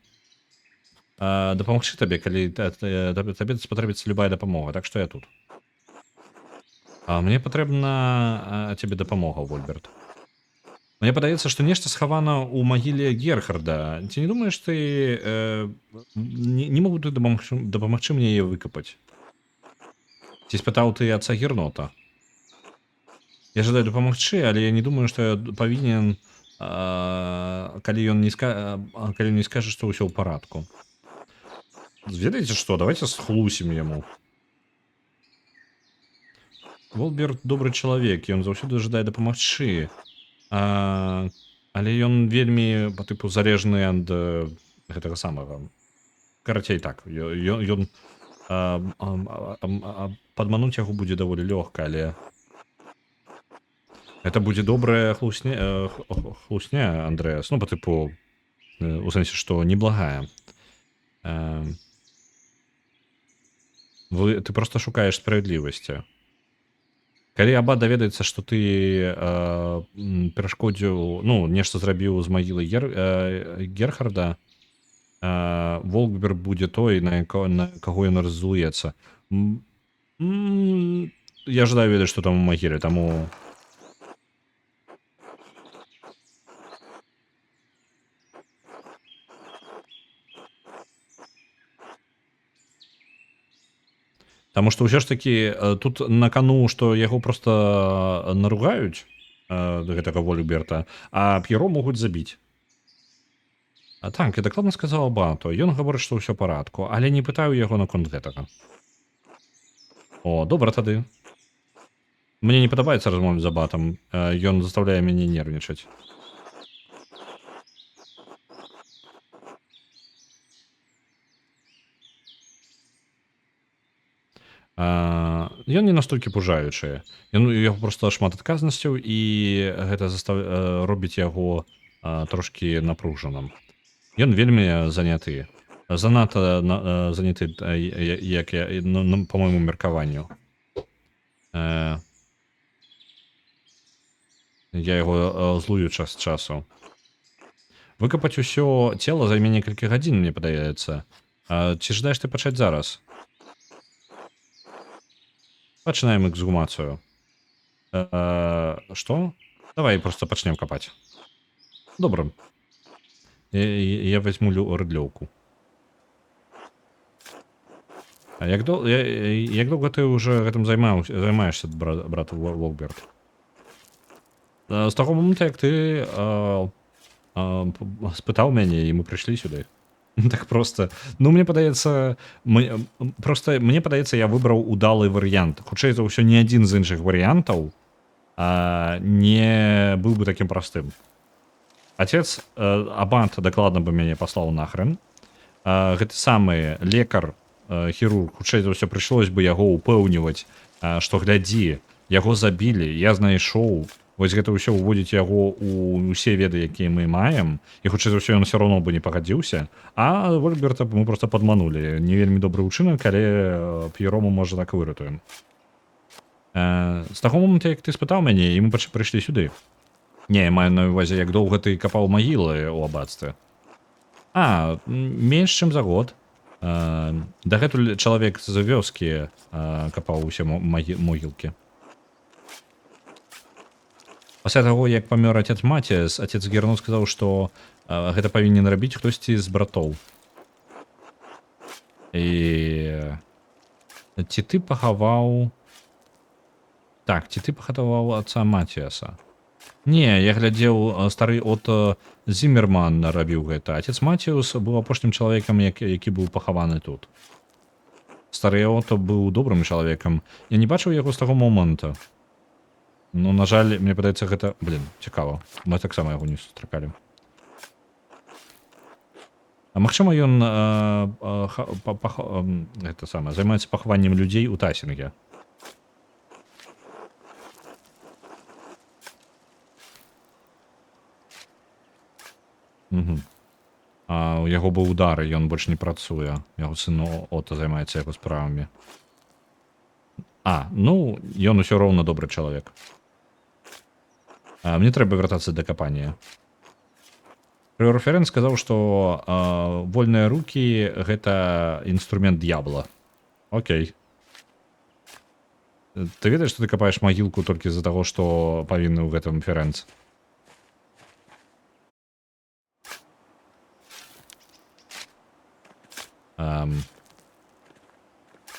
допомогти тебе, коли тебе спотребится любая допомога, так что я тут. Мне потребна тебе допомога, Вольберт. Мне падаецца, што нешта схавана ў магіле Герхарда. Ці не думаеш, ты не могу ты дапамагчы мне яе выкапаць? Ці спытаў ты отца Гернота? Я жадаю дапамагчы, але я не думаю, што я павінен, калі ён не скажа, што ўсё ў парадку. Ведаеце што, давайте схлусім яму. Волберт добры чалавек, ён заўсёды жадае дапамагчы. Але ён вельмі па тыпу залежны ад гэтага самага. Карацей так, ён падмануць яго будзе даволі лёгка, але это будзе добрая хлусня, Андрэас. Ну, па тыпу, у сэнсе, што неблагая. Ты просто шукаеш справядлівасці. Калі Абат даведаецца, што ты перашкодзіў, ну, нешта зрабіў з магілы Герхарда, Волкберг будзе той, на каго ён раззлуецца. Я жадаю ведаць, што там у магіле, таму... Таму што ўсё ж такі тут на кану, што яго проста наругаюць, гэтага Волькберта, а П'еро могуць забіць. Так, я дакладна сказаў Абату. Ён гаворыць, што ўсё парадку, але не пытаю яго наконт гэтага. О, добра тады. Мне не падабаецца размоваць з Абатам. Ён заставляе мяне нервнічаць. Ён не настолькі пужаючы. Яго проста шмат адказнасцяў, і гэта робіць яго трошкі напружаным. Ён вельмі заняты. Занадта заняты, як я, па майму меркаванню. Я яго злую час часу. Выкапаць усё цела займе некалькі гадзін, мне падаецца. Ці жадаеш ты пачаць зараз? Пачынаем эксгумацыю. Што? Давай проста пачнем капаць. Добра. Я возьму рыдлёўку. Як доўга ты ўжо гэтым займаешься, брат Волкберт? З таго моманту, як ты спытаў мяне, і мы прыйшлі сюды. Так просто. Ну, мне падаецца, я выбраў удалы варыянт. Хутчэй за ўсё, ні адзін з іншых варыянтаў не быў бы такім простым. Отец Абат дакладна бы мяне паслаў нахрен. Гэты самы лекар, хірург, хутчэй за ўсё, прыйшлось бы яго упэўніваць, што глядзі, яго забілі, я знайшоў. Вось гэта ўсё ўводзіць яго ў усе веды, якія мы маем, і хутчэй за ўсё ён все роўно бы не пагадзіўся, а Вольберта мы просто падманулі. Не вельмі добры ўчынак, але П'еро мы, можа, так выратуем. З таго моманту, як ты спытаў мяне, і мы прыйшлі сюды. Не, я маю на ўвазе, як доўга ты капаў магілы ў аббатстве. Менш, чым за год. Дагэтуль чалавек з вёскі капаў усе могілкі. Пасля таго, як памёр отец Матіас, отец Гернот сказаў, што гэта павінен рабіць хтосьці з братоў. І ці ты пахаваў... Так, ці ты пахаваў отца Матіаса? Не, я глядзеў, стары Отто Зіммерман рабіў гэта. Отец Матіус быў апошнім чалавекам, які быў пахаваны тут. Стары Отто быў добрым чалавекам. Я не бачыў яго з таго моманта. Ну, на жаль, мне падаецца, гэта... Блін, цікава. Мы таксама яго не сустракалі. А магчыма, ён займаецца пахаваннем людзей у Тасінге. Угу. А у яго быў удар, і ён больш не працуе. Яго сын Отто займаецца яго справамі. Ну, ён усё роўна добры чалавек. Мне трэба вяртацца да капання. Прыор Ферэн сказаў, што вольныя рукі — гэта інструмент д'ябла. Окей. Ты ведаеш, што ты капаеш магілку толькі з-за таго, што павінны ў гэтым Ферэнц?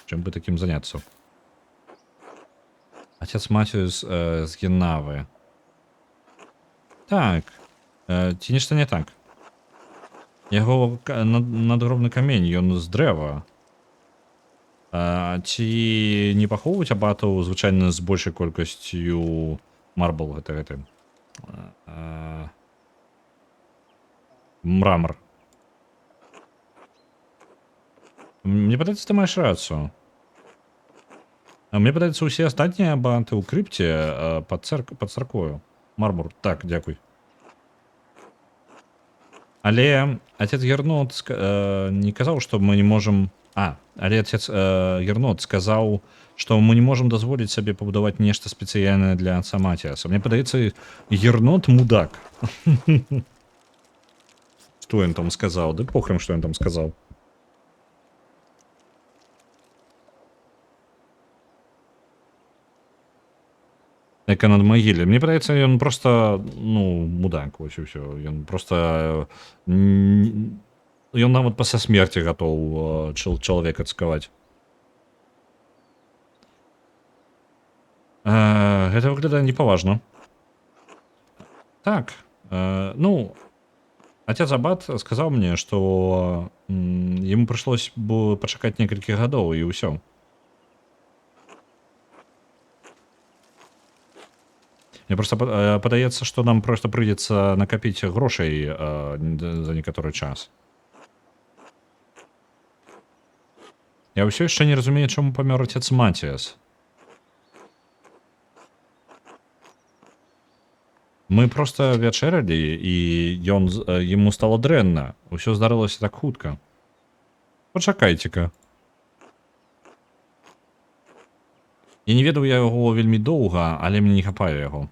Чым бы такім заняцца? Отец Матіус з Геннавы. Так. Ці нешта не так? Яго надгробны камень, ён з дрэва. Ці не пахоўваюць абатаў звычайна з большай колькасцю марбл, гэта мрамор. Мне падаецца, ты маеш рацыю. Мне падаецца, усе астатнія абаты ў крыпце пад царквою. Мармур. Так, дзякуй. Але отец Гернот не казаў, што мы не можам... Але отец Гернот сказаў, што мы не можам дазволіць сабе пабудаваць нешта спецыяльнае для отца Матіаса. Мне падаецца, Гернот мудак. Што ён там сказаў? Ды похрен, што ён там сказаў. Яка над магіле. Мне падаецца, ён проста, мудак, вось і ўсё. Ён проста... Ён нават пасля смерці гатоў чалавека цкаваць. Гэта выглядае непаважна. Так. Отец Абат сказаў мне, што яму прыйшлось бы пачакаць некалькі гадоў, і ўсё. Мне просто падаецца, што нам проста прыйдзецца накапіць грошай за некаторы час. Я ўсё яшчэ не разумею, чаму памёр отец Матіас. Мы проста вячэралі, і яму стала дрэнна. Усё здарылася так хутка. Пачакайце-ка. Я не ведаў яго вельмі доўга, але мне не хапае яго.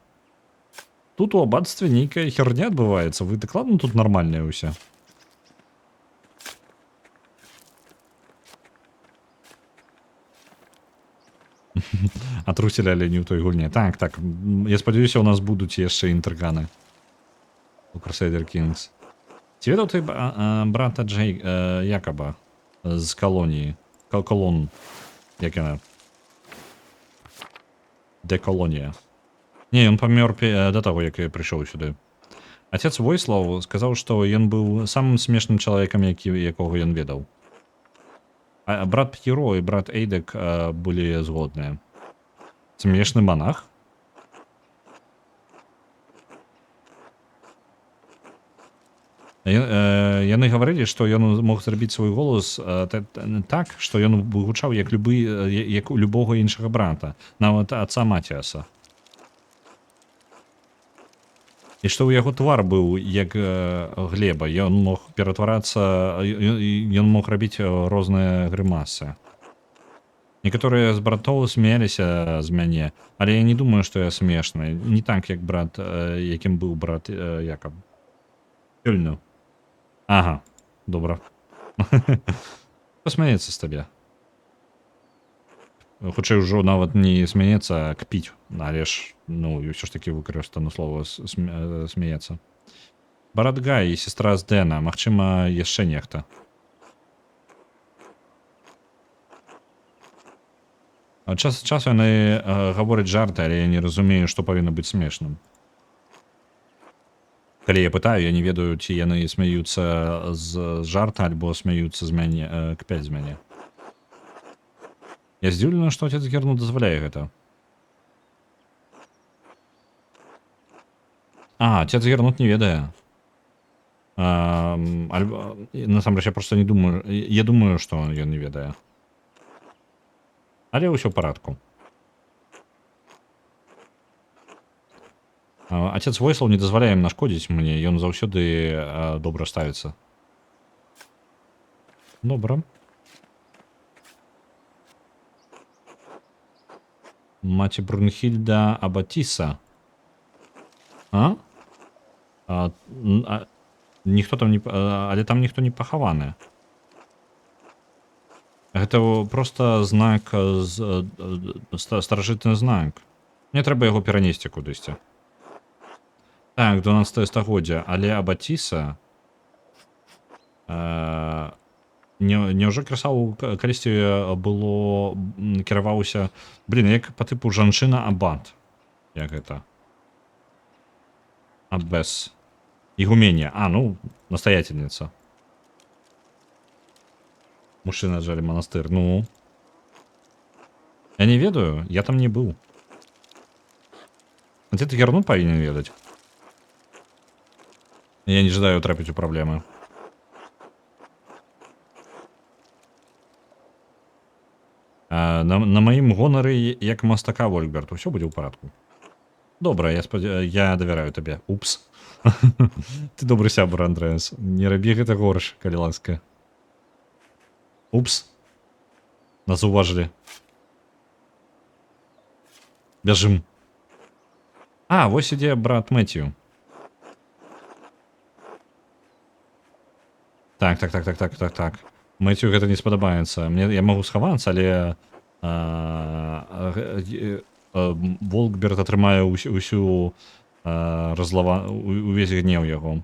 Тут у аббатстве нейкая херня адбываецца. Вы дакладна тут нармальныя ўсе? Атрусілі, але не ў той гульне. Так. Я спадзяюся, у нас будуць яшчэ інтрыганы. У Crusader Kings. Ці ведаў ты брата Якаба з калоніі? Колон. Як яна? Деколонія. Не, ён памёр да таго, як я прыйшоў сюды. Отец Войслаў сказаў, што ён быў самым смешным чалавекам, якога ён ведаў. А брат П'еро і брат Эйдек былі згодныя. Смешны манах? Яны гаварылі, што ён мог зрабіць свой голас так, што ён гучаў як у любога іншага брата, нават отца Матіаса. І што ў яго твар быў як глеба, ён мог ператварацца, ён мог рабіць розныя грымасы. Некаторыя з братоў смеяліся з мяне, але я не думаю, што я смешны. Не так, як брат, якім быў брат Якаб. Сёльну. Ага, добра. Посмяецца з табе. Хутчэй ўжо нават не смяецца, а кпіць. Але ж, ну, і ўсё ж такі выкарыстана слова смяецца. Брат Гай і сестра з Дэна. Магчыма, яшчэ нехта. Час ад часу яны гавораць жарты, але я не разумею, што павінна быць смешным. Калі я пытаю, я не ведаю, ці яны смяюцца з жарта, альбо смяюцца з мяне, кпяць з мяне. Я здзіўлены, што отец Герну дазваляе гэта. Отец Гернут не ведае. Насамрэч, я проста не думаю... Я думаю, што ён не ведае. Але ўсё ў парадку. Отец Войслаў не дазваляе ім нашкодзіць мне, ён заўсёды добра ставіцца. Добра. Маці Брунхільда Абатіса. Ніхто там не... Але там ніхто не пахаваны. Гэта проста знак, старажытны знак. Мне трэба яго перанесці кудысьці. Так, 12 стагоддзя, але Абатіса... Няўжо Красаў калісьці было... кіраваўся... як па тыпу жанчына-абат. Як гэта? Аббес. Игуменя. Ну, настоятельница. Мужчина отжали монастырь. Ну. Я не ведаю, я там не был. Отец Гернут повинен ведать. Я не жадаю трапить у проблемы. На маім гонары, як мастака Вольгберт, усё будзе ў парадку. Добра, я давяраю табе. Упс. Ты добры сябар, Андрэас. Не рабі гэта горш, калі ласка. Упс. Нас уважили. Бяжым. Вось ідзе брат Мэтью. Так. Мэтью гэта не спадабаецца. Я магу схавацца, але Волкберт атрымае ўсю увесь гнеў яго.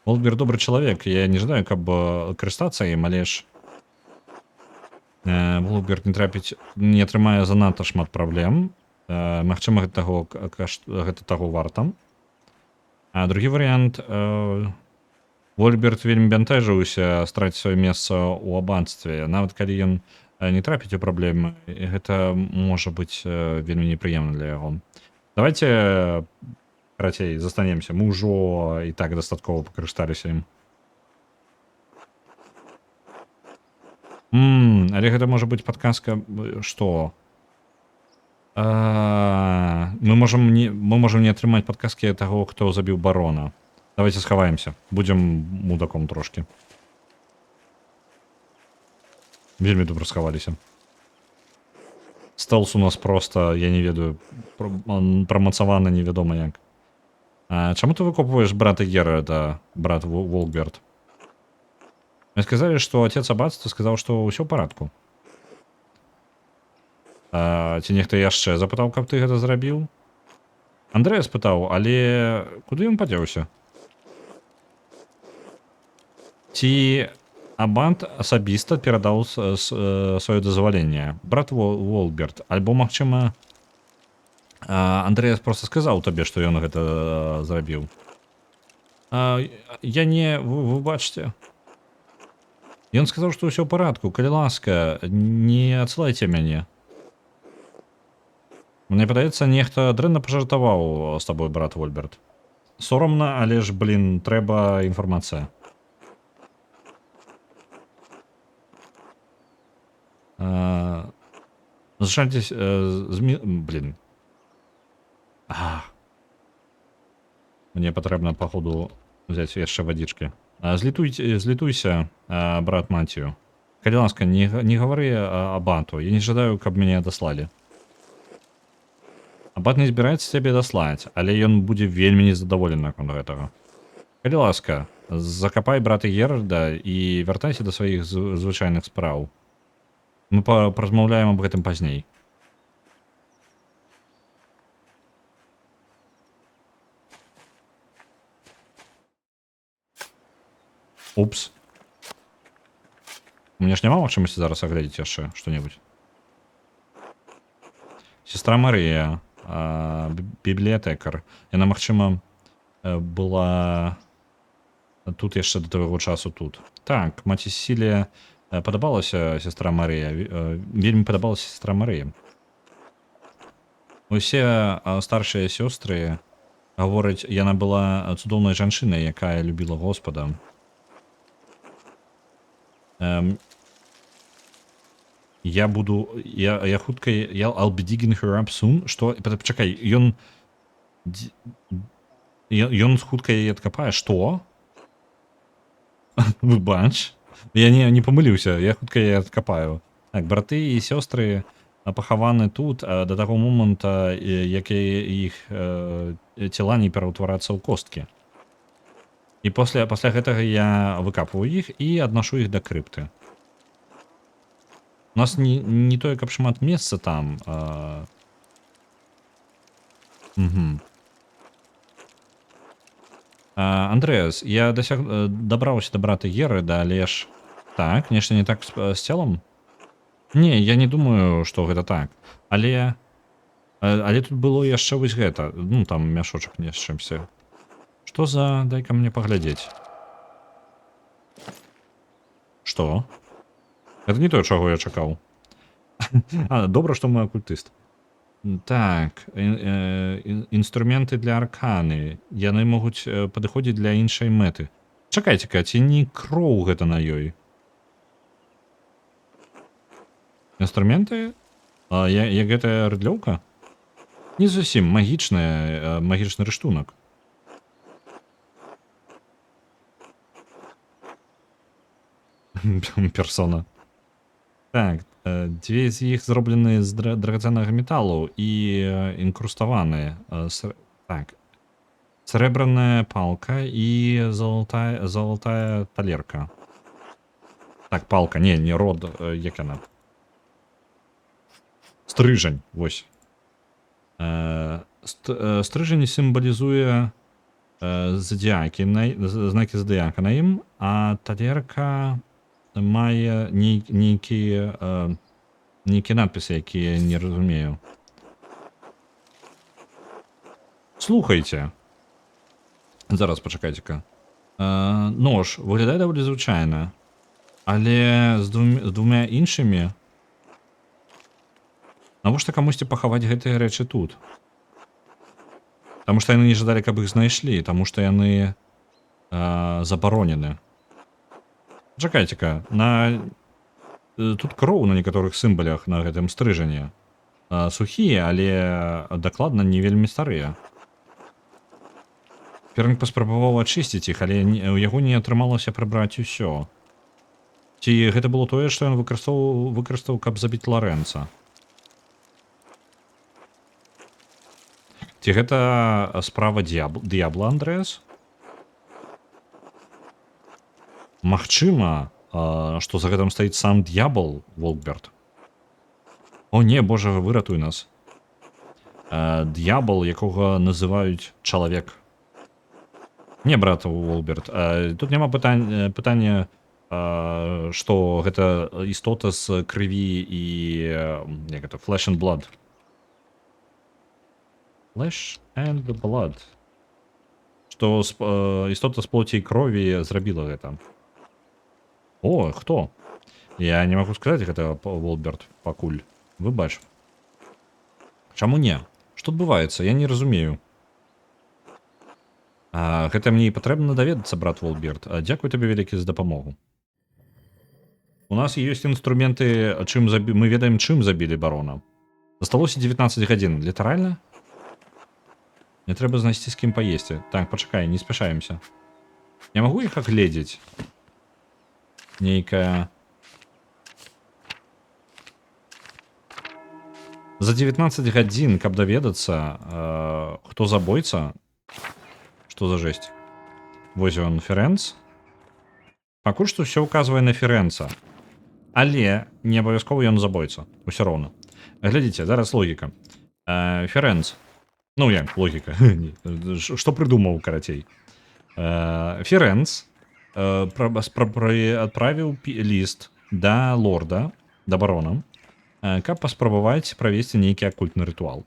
Волкберт добры чалавек. Я не жадаю, каб карыстацца ім, але ж Волкберт не атрымае занадта шмат праблем. Магчыма, гэта таго варта. А другі варыянт, Вольберт вельмі бянтэжыўся страціць сваё месца ў абанстве. Нават калі ён не трапіць у праблемы, гэта можа быць вельмі непрыемна для яго. Давайте, карацей, застанемся. Мы ўжо і так дастаткова пакарысталіся ім. Але гэта можа быць падказка, што... Мы можам не атрымаць падказкі таго, хто забіў барона. Давайте схаваемся. Будзем мудаком трошки. Вельмі добра схаваліся. Стелс у нас просто, я не ведаю, прамацаваны невядома як. Чаму ты выкопваеш брата Геральда, брат Волкберт? Мне сказалі, што отец аббатства сказаў, што ўсё ў парадку. Ці нехта яшчэ запытаў, каб ты гэта зрабіў? Андрэя спытаў, але куды ён падзеўся? Ці аббат асабіста перадаў сваё дазваленне? Брат Волкберт, альбо, магчыма, Андрэя проста сказаў табе, што ён гэта зрабіў. Я не... Вы бачце. Ён сказаў, што ўсё ў парадку. Калі ласка, не адсылайце мяне. Мне падаецца, нехта дрэнна пажартаваў з табой, брат Вольберт. Сорамна, але ж, трэба інфармацыя. Зашальцесь... Мне патрэбна, паходу, взяць яшчэ вадзічкі. Злітуйся, брат Мацію. Калі ласка, не гавары аббату. Я не жадаю, каб мяне даслалі. Аббат не збіраецца цябе даслаць, але ён будзе вельмі незадаволены наконт гэтага. Калі ласка, закапай брата Геральда і вяртайся да сваіх звычайных спраў. Мы паразмаўляем аб гэтым пазней. Упс. У меня ж няма магчымасці зараз агледзець яшчэ што-небудзь. Сестра Марыя, бібліятэкар. Яна, магчыма, была тут яшчэ да твайго часу тут. Так, маці Сісілія падабалася сестра Марыя. Вельмі падабалася сестра Марыя. Усе старшыя сёстры гавораць, яна была цудоўнай жанчынай, якая любіла Господа. Я буду... Я хутка... I'll be digging her up soon. Што? Пачакай, ён хутка яе адкапае. Што? Выбач. Я не памыліўся, я хутка яе адкапаю. Так, браты і сёстры пахаваны тут да таго моманта, як іх цела не пераўтварацца ў косткі. І пасля гэтага я выкапваю іх і аднашу іх да крыпты. У нас не тое, каб шмат месца там. Андрэас, я дабраўся да брата Геральда, але ж... Так, нешта не так з целом? Не, я не думаю, што гэта так. Але тут было яшчэ вось гэта. Ну, там мяшочак не з чымся. Што за... Дай-ка мне паглядзець. Што? Гэта не тое, чаго я чакаў. Добра, што мы акультыст. Так, інструменты для арканы. Яны могуць падыходзіць для іншай мэты. Чакайце-ка, ці не кроў гэта на ёй? Інструменты? Як гэтая рыдлёўка? Не зусім, магічны рыштунак. Персона. Так, дзве з іх зроблены з драгацэннага металу і інкруставаныя. Так. Срэбраная палка і залатая талерка. Так, палка, не род, як яна. Стрыжань, вось. Стрыжань сімвалізуе знакі задыяка на ім, а талерка мае нейкія надпісы, якія не разумею. Слухайце. Зараз, пачакайце-ка. Нож выглядае даволі звычайна, але з двумя іншымі. Навошта камусьці пахаваць гэтыя рэчы тут? Таму што яны не жадалі, каб іх знайшлі, таму што яны забаронены. Чакайце-ка, тут кроў на некаторых сімвалях на гэтым стрыжані. Сухія, але дакладна не вельмі старыя. Пернік паспрабаваў ачысціць іх, але ў яго не атрымалася прыбраць усё. Ці гэта было тое, што ён выкарыстаў, каб забіць Ларэнца? Ці гэта справа Д'ябла, Андрэас? Магчыма, што за гэтым стаіць сам Д'ябл, Волкберт. О не, божа, выратуй нас. Д'ябл, якога называюць чалавек. Не, брат Волкберт, тут няма пытання, што гэта істота з крыві і... як гэта? Flesh and blood. Flesh and blood. Што істота з плоці і крові зрабіла гэта. О, хто? Я не магу сказаць гэта, Волкберт, пакуль. Выбач. Чаму не? Што адбываецца? Я не разумею. Гэта мне і патрэбна даведацца, брат Волкберт. Дзякуй табе вялікі за дапамогу. У нас ёсць інструменты, мы ведаем, чым забілі барона. Засталося 19 гадзін. Літаральна? Мне трэба знайсці з кім паесці. Так, пачакай, не спяшаемся. Я магу іх агледзець? Нейкая... За 19 гадзін, каб даведацца, хто забойца? Што за жесть? Вось ён Ферэнц. Пакуль што ўсё ўказвае на Ферэнца. Але не абавязкова ён забойца. Усё роўна. Глядзіце, зараз логіка. Ферэнц. Ну як, логіка. Што прыдумаў, карацей. Ферэнц адправіў ліст да лорда, да барона, каб паспрабаваць правесці нейкі акультны рытуал.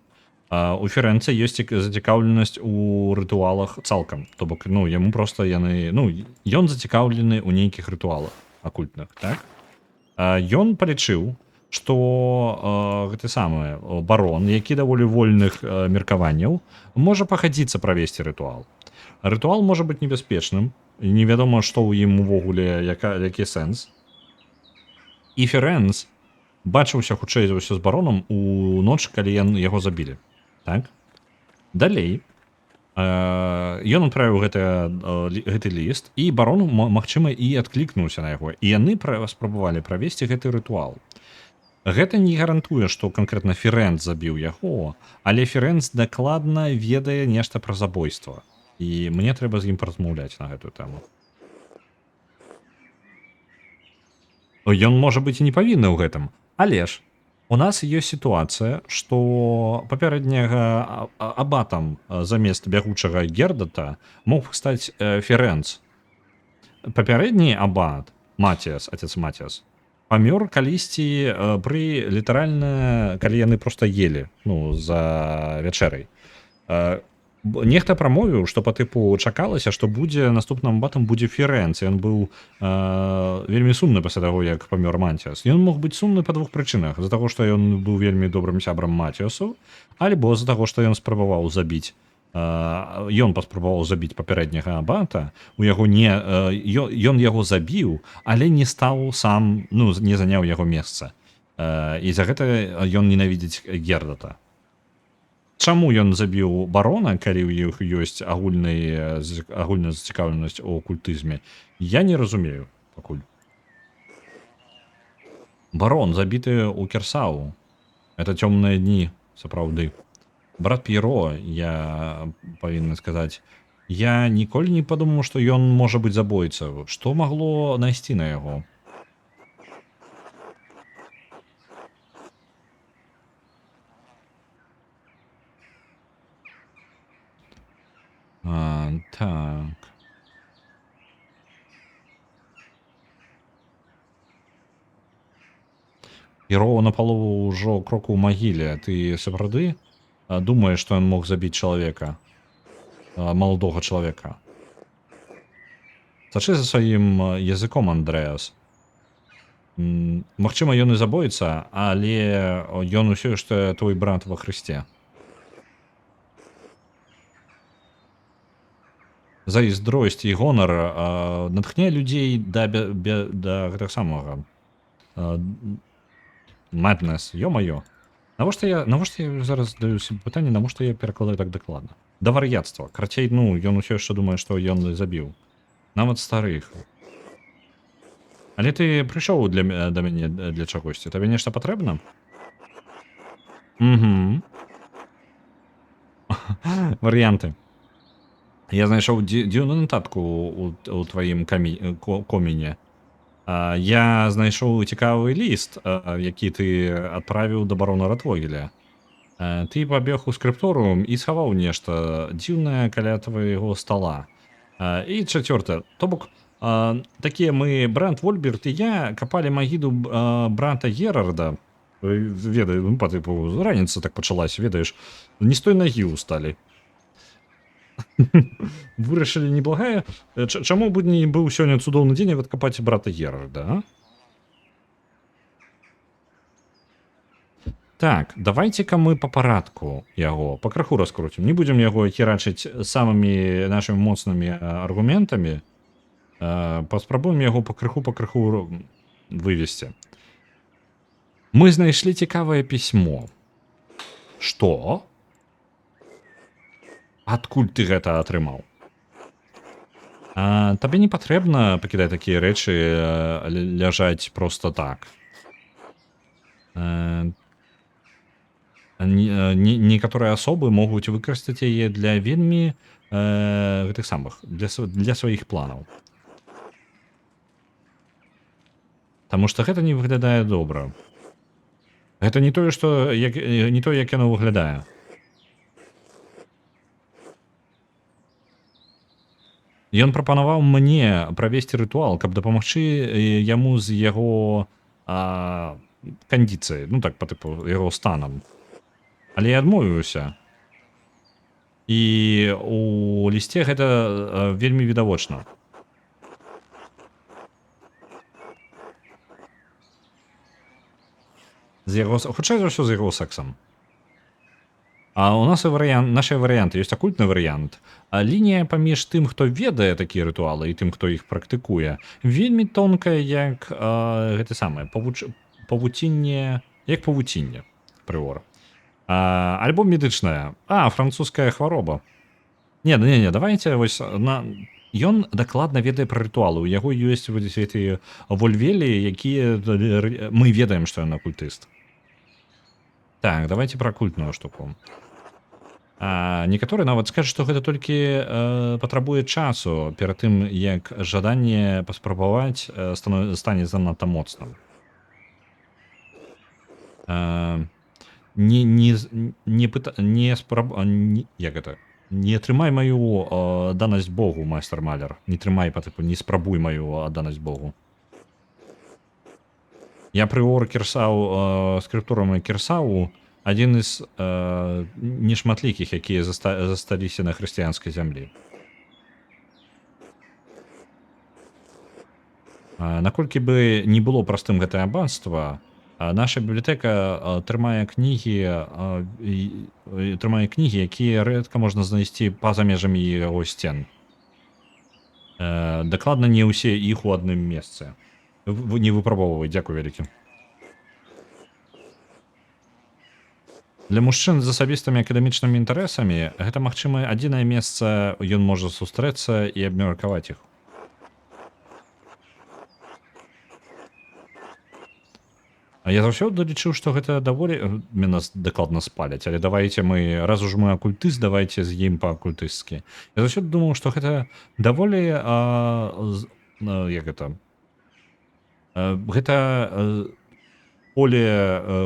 У Ферэнца ёсць зацікаўленасць у рытуалах цалкам. То бок, ну, яму проста яны... Ну, ён зацікаўлены ў нейкіх рытуалах акультных, так? Ён палічыў, што гэты самы барон, які даволі вольных меркаванняў, можа пахадзіцца правесці рытуал. Рытуал можа быць небяспечным, і невядома, што ў ім увогуле, які сэнс. І Ферэнц бачыўся хутчэй за ўсё з баронам у ноч, калі яго забілі. Так? Далей ён адправіў гэты ліст, і барон, магчыма, і адклікнуўся на яго. І яны спрабавалі правесці гэты рытуал. Гэта не гарантуе, што канкрэтна Ферэнц забіў яго, але Ферэнц дакладна ведае нешта пра забойства. І мне трэба з ім паразмаўляць на гэтую тэму. Ён, можа быць, і не павінны ў гэтым, але ж у нас ёсць сітуацыя, што папярэдняга абатам замест бягучага Гердата мог стаць Ферэнц. Папярэдні абат, Матіас, отец Матіас, памёр калісьці літаральна, калі яны проста елі, ну, за вячэрай. Нехта прамовіў, што па тыпу чакалася, што будзе наступным абатам будзе Ферэнц. Ён быў вельмі сумны пасля таго, як памёр Матіас. Ён мог быць сумны па двух прычынах. З-за таго, што ён быў вельмі добрым сябрам Матіасу, альбо з-за таго, што ён спрабаваў забіць папярэдняга абата, ён яго забіў, але не стаў сам, ну, не заняў яго месца. І за гэта ён ненавідзіць Гердата. Чаму ён забіў барона, калі ў іх ёсць агульная зацікаўленасць у акультызме, я не разумею пакуль. Барон забіты ў Керсау. Это цёмныя дні, сапраўды. Брат П'еро, я павінен сказаць, я ніколі не падумаў, што ён можа быць забойцаў. Што магло найсці на яго? Так. П'еро напалову ўжо кроку ў магіле. Ты сапраўды думаеш, што ён мог забіць чалавека, маладога чалавека? Сачы за сваім языком, Андрэас. Магчыма, ён і забойца, але ён усё яшчэ твой брат ва Хрысце. Зайздросць і гонар натхняе людзей да гэтага самага madness, ё-маё. Навошта я зараз задаю себе пытанне, навошта я перакладаю так дакладна? Да вар'яцтва. Карацей, ну, ён усё яшчэ думае, што ён забіў. Нават старых. Але ты прыйшоў да мяне для чагосьці. Табе нешта патрэбна? Варыянты. Я знайшоў дзіўную нататку у тваім коміне. Я знайшоў цікавы ліст, які ты адправіў да барона Ратвогеля. Ты пабег у скрыпторыум і схаваў нешта дзіўнае каля твайго стола. І чацвёртае, то бок, такія мы, Бранд Вольберт і я, капалі магіду брата Герарда. Ведаю, ну, па тыпу, раніца так пачалась, ведаеш, не з той нагі ўсталі. Вырашылі неблагая. Чаму б не быў сёння цудоўны дзень адкапаць брата Герарда, а? Так, давайте-ка мы па парадку яго пакраху раскруцім. Не будзем яго херачыць самымі нашымі моцнымі аргументамі. Паспрабуем яго пакраху вывесці. Мы знайшлі цікавае пісьмо. Што? Адкуль ты гэта атрымаў? Табе не патрэбна пакідаць такія рэчы ляжаць проста так. Некаторыя асобы могуць выкарыстаць яе для вельмі гэтых самых для сваіх планаў. Таму што гэта не выглядае добра. Гэта не тое, што не тое, як яно выглядае. Ён прапанаваў мне правесці рытуал, каб дапамагчы яму з яго кандіцыяй, ну так па тыпу яго станам. Але я адмовіўся. І у лісце гэта вельмі відавочна. Хутчэй за ўсё з яго сексам. А у нас і нашыя варыянты ёсць акультны варыянт. А лінія паміж тым, хто ведае такія рытуалы і тым, хто іх практыкуе, вельмі тонкая, як гэта самае павуцінне, як павуцінне прыора. Альбо медычная, французская хвароба. Не, давайте вось ён дакладна ведае пра рытуалы. У яго ёсць гэтыя вольвелі, якія мы ведаем, што ён акультыст. Так, давайте пра акультную штуку. Некаторыя нават скажуць, што гэта толькі патрабуе часу перад тым, як жаданне паспрабаваць стане занадта моцным. Не трымай маю данасць Богу, майстар маляр. Не трымай па тыпу, не спрабуй маю данасць Богу. Я прыор Кірсаў скрыптурамі Кірсау адзін з нешматлікіх, якія засталіся на хрысціянскай зямлі. Наколькі бы не было простым гэтае абанства, наша бібліятэка трымае кнігі, якія рэдка можна знайсці па-за межамі яго сцен. Дакладна не ўсе іх у адным месцы. Не выпрабоўвай, дзякуй вялікі. Для мужчын з асабістымі акадэмічнымі інтарэсамі гэта, магчыма, адзінае месца, ён можа сустрэцца і абмеркаваць іх. Я заўсёды лічыў, што гэта даволі нас дакладна спаляць, але давайте мы, раз уж мы акультыст, давайте з ім па-акультыстскі. Я заўсёды думаў, што гэта даволі гэта поле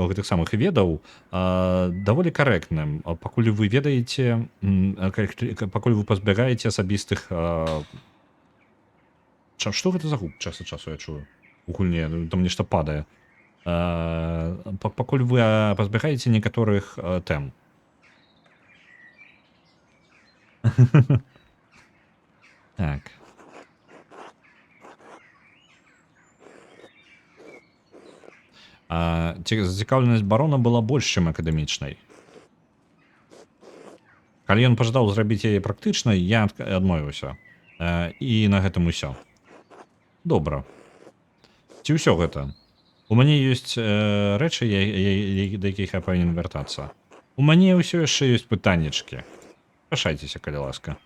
гэтых самых ведаў даволі карэктным, пакуль вы ведаеце, пакуль вы пазбягаеце асабістых... Што гэта за гук час ад часу я чую? У гульне, там нешта падае. Пакуль вы пазбягаеце некаторых тэм. Так. Зацікаўленасць барона была больш, чым акадэмічнай. Калі ён пажадаў зрабіць яе практычнай, я адмовіўся. І на гэтым усё. Добра. Ці ўсё гэта? У мяне ёсць рэчы, да якіх я павінен вяртацца. У мяне ўсё яшчэ ёсць пытаннічкі. Пашайцеся, калі ласка.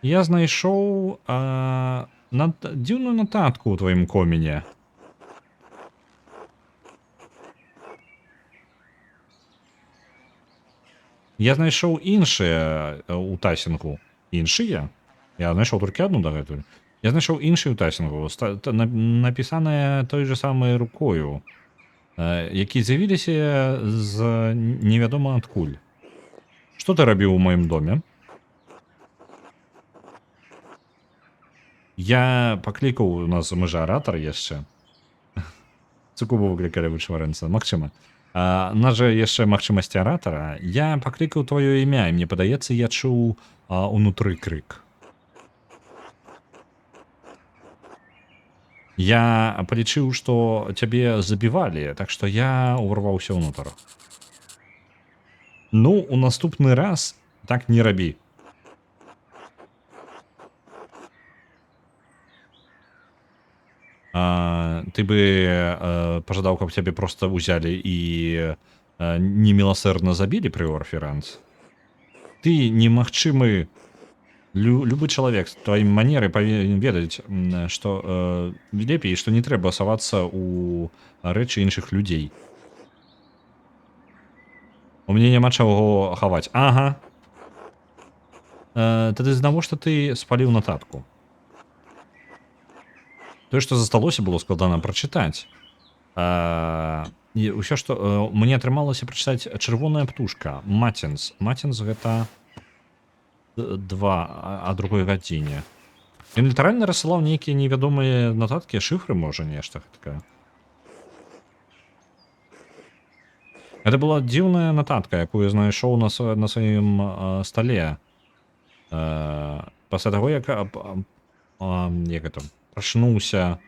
Я знайшоў дзіўную нататку ў тваім коміне. Я знайшоў іншыя ў тасінгу. Іншыя? Я знайшоў толькі адну дагэтуль. Я знайшоў іншую тасінгу, напісаная той же самай рукою, які з'явіліся з невядома адкуль. Што ты рабіў у маім доме? Я паклікаў, у нас мажаратар яшчэ. Цукубу выклікалі вычварэнца, магчыма. Нас жа яшчэ магчымасці аратара. Я паклікаў тваё імя, і мне падаецца, я чуў унутры крык. Я палічыў, што цябе забівалі, так што я ўварваўся ўнутр. Ну, у наступны раз так не рабі. Ты бы пажадаў, каб цябе проста ўзялі і неміласэрна забілі прыор Феранс? Ты немагчымы... Любы чалавек з тваім манерай павінен ведаць, што лепей, што не трэба савацца ў рэчы іншых людзей. У мяне няма чаго хаваць. Ага. Тады навошта ты спаліў нататку? Тое, што засталося, было складана прачытаць. І ўсё, што мне атрымалася прачытаць чырвоная птушка. Матінс. Матінс гэта 2 а другой гадзіне. Ён літаральна рассылаў нейкія невядомыя нататкі, шыфры, можа, нешта такое. Гэта была дзіўная нататка, якую знайшоў на сваім стале. Пасля таго, як гэта прачнуўся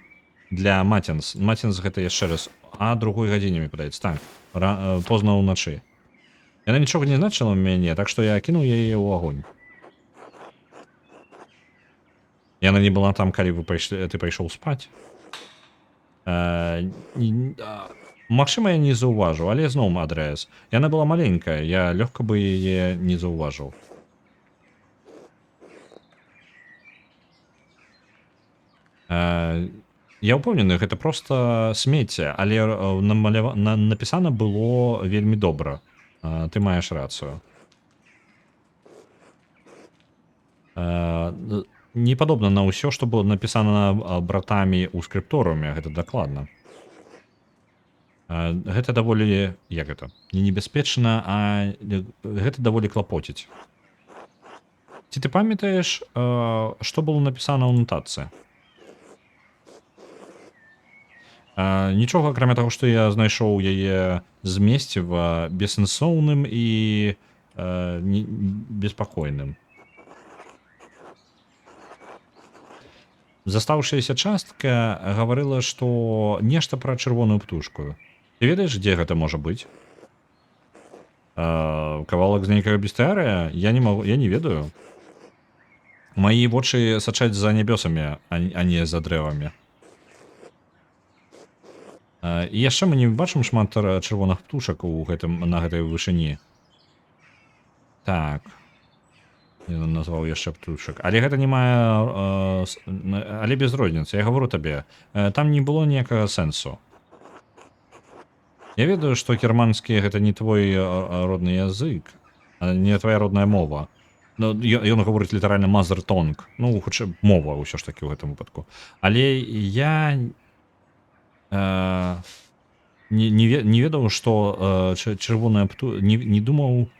для Матінс. Матінс гэта яшчэ раз. А другой гадзіне, мне падаецца. Так, позна ўначы. Яна нічога не значыла ў мяне, так што я кінуў яе ў агонь. Яна не была там, калі ты пайшоў спаць. Магчыма, я не заўважыў, але зноў адрес. Яна была маленькая, я лёгка бы яе не заўважыў. Я ўпэўнены, гэта проста смецце, але напісана было вельмі добра. Ты маеш рацыю. Не падобна на ўсё, што было напісана братамі ў скрыпторыуме, гэта дакладна. Гэта даволі, як гэта, не небяспечна, а гэта даволі клапоціць. Ці ты памятаеш, што было напісана ў нотацыі? Нічога, акрамя таго, што я знайшоў яе змесціва бессэнсоўным і беспакойным. Застаўшаяся частка гаварыла, што нешта пра чырвоную птушку. Ты ведаеш, дзе гэта можа быць? Кавалак з нейкага бестыярыя? Я не ведаю. Маі вочы сачаць за нябёсамі, а не за дрэвамі. І яшчэ мы не бачым шмат чырвоных птушак на гэтай вышыні. Так. Я назваў яшчэ птушак. Але гэта не мае... Але без розніцы. Я гавару табе. Там не было ніякага сэнсу. Я ведаю, што германскі гэта не твой родны язык, не твоя родная мова. Ён гаворыць літаральна mother tongue. Ну, хутчэй мова ўсё ж такі ў гэтым выпадку. Але я... не ведаў, што чырвоная птушка... Не думаў,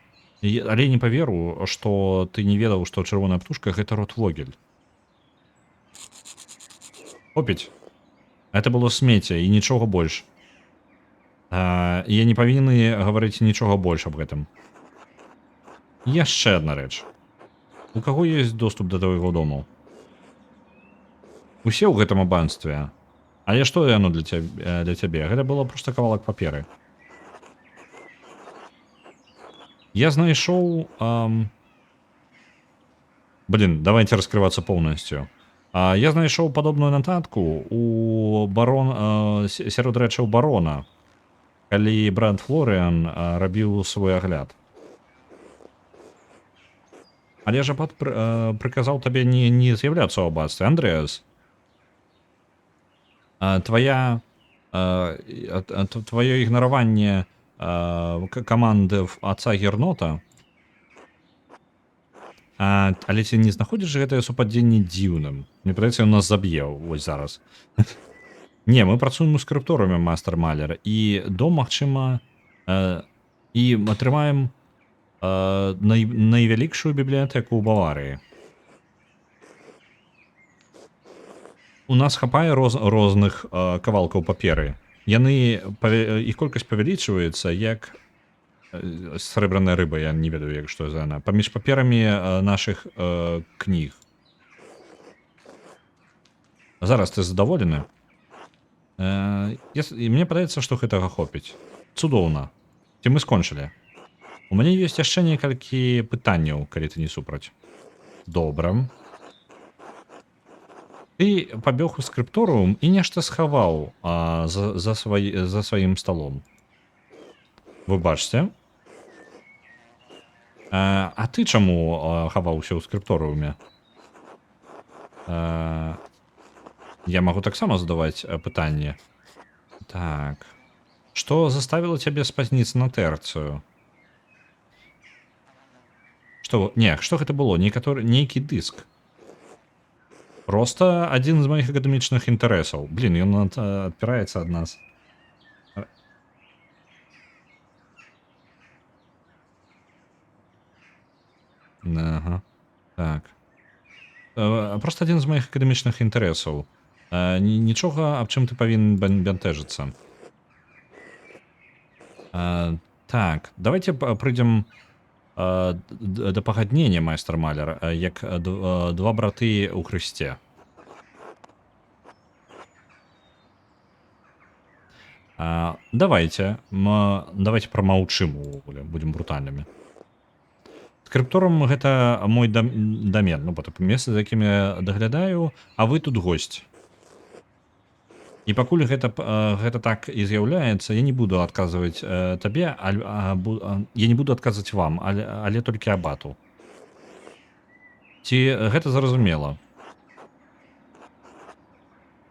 але не паверу, што ты не ведаў, што чырвоная птушка гэта ротвогель. Хопіць. Это было смецце і нічога больш. Я не павінны гаварыць нічога больш аб гэтым. Яшчэ адна рэч. У каго ёсць доступ да твайго дому? Усе ў гэтым абанстве. Але што яно для цябе? Гэта было проста кавалак паперы. Я знайшоў... давайте раскрывацца поўнасцю. Я знайшоў падобную нататку у сярод рэчаў барона, калі брат Флорыан рабіў свой агляд. Але ж абат прыказаў табе не з'яўляцца ў абацтве. Андрэас, твоё ігнараванне каманды отца Гернота, але ці не знаходзіш гэтае супадзенне дзіўным? Мне падаецца, ён нас заб'е вось зараз. Не, мы працуем у скрыпторыуме, мастер Малер, і дом, магчыма, і атрымаем найвялікшую бібліятэку ў Баварыі. У нас хапае розных кавалкаў паперы. Іх колькасць павялічваецца, як срэбраная рыба, я не ведаю, як што за яна, паміж паперамі нашых кніг. Зараз ты задаволены? І мне падаецца, што гэтага хопіць. Цудоўна. Ці мы скончылі? У мяне ёсць яшчэ некалькі пытанняў, калі ты не супраць. Добра. Ты пабег у скрыпторыум і нешта схаваў за сваім сталом. Вы бачце? А ты чаму хаваўся ў скрыпторыуме? Я магу таксама задаваць пытанне. Так. Што заставіла цябе спазніцца на тэрцыю? Што гэта было? Нейкі дыск. Просто адзін з маіх акадэмічных інтарэсаў. Блін, ён адпіраецца ад нас. Ага. Так. Просто адзін з маіх акадэмічных інтарэсаў. Нічога, аб чым ты павінен бянтэжыцца. Так, давайте прыйдзем да пагаднення, майстар маляр, як два браты ў Хрысце. Давайте прамаўчым увогуле, будзем брутальнымі. Скрыптурам гэта мой дамен, ну, месца, за якім я даглядаю, а вы тут госць. І пакуль гэта так і з'яўляецца, я не буду адказваць табе, я не буду адказваць вам, але толькі абату. Ці гэта зразумела?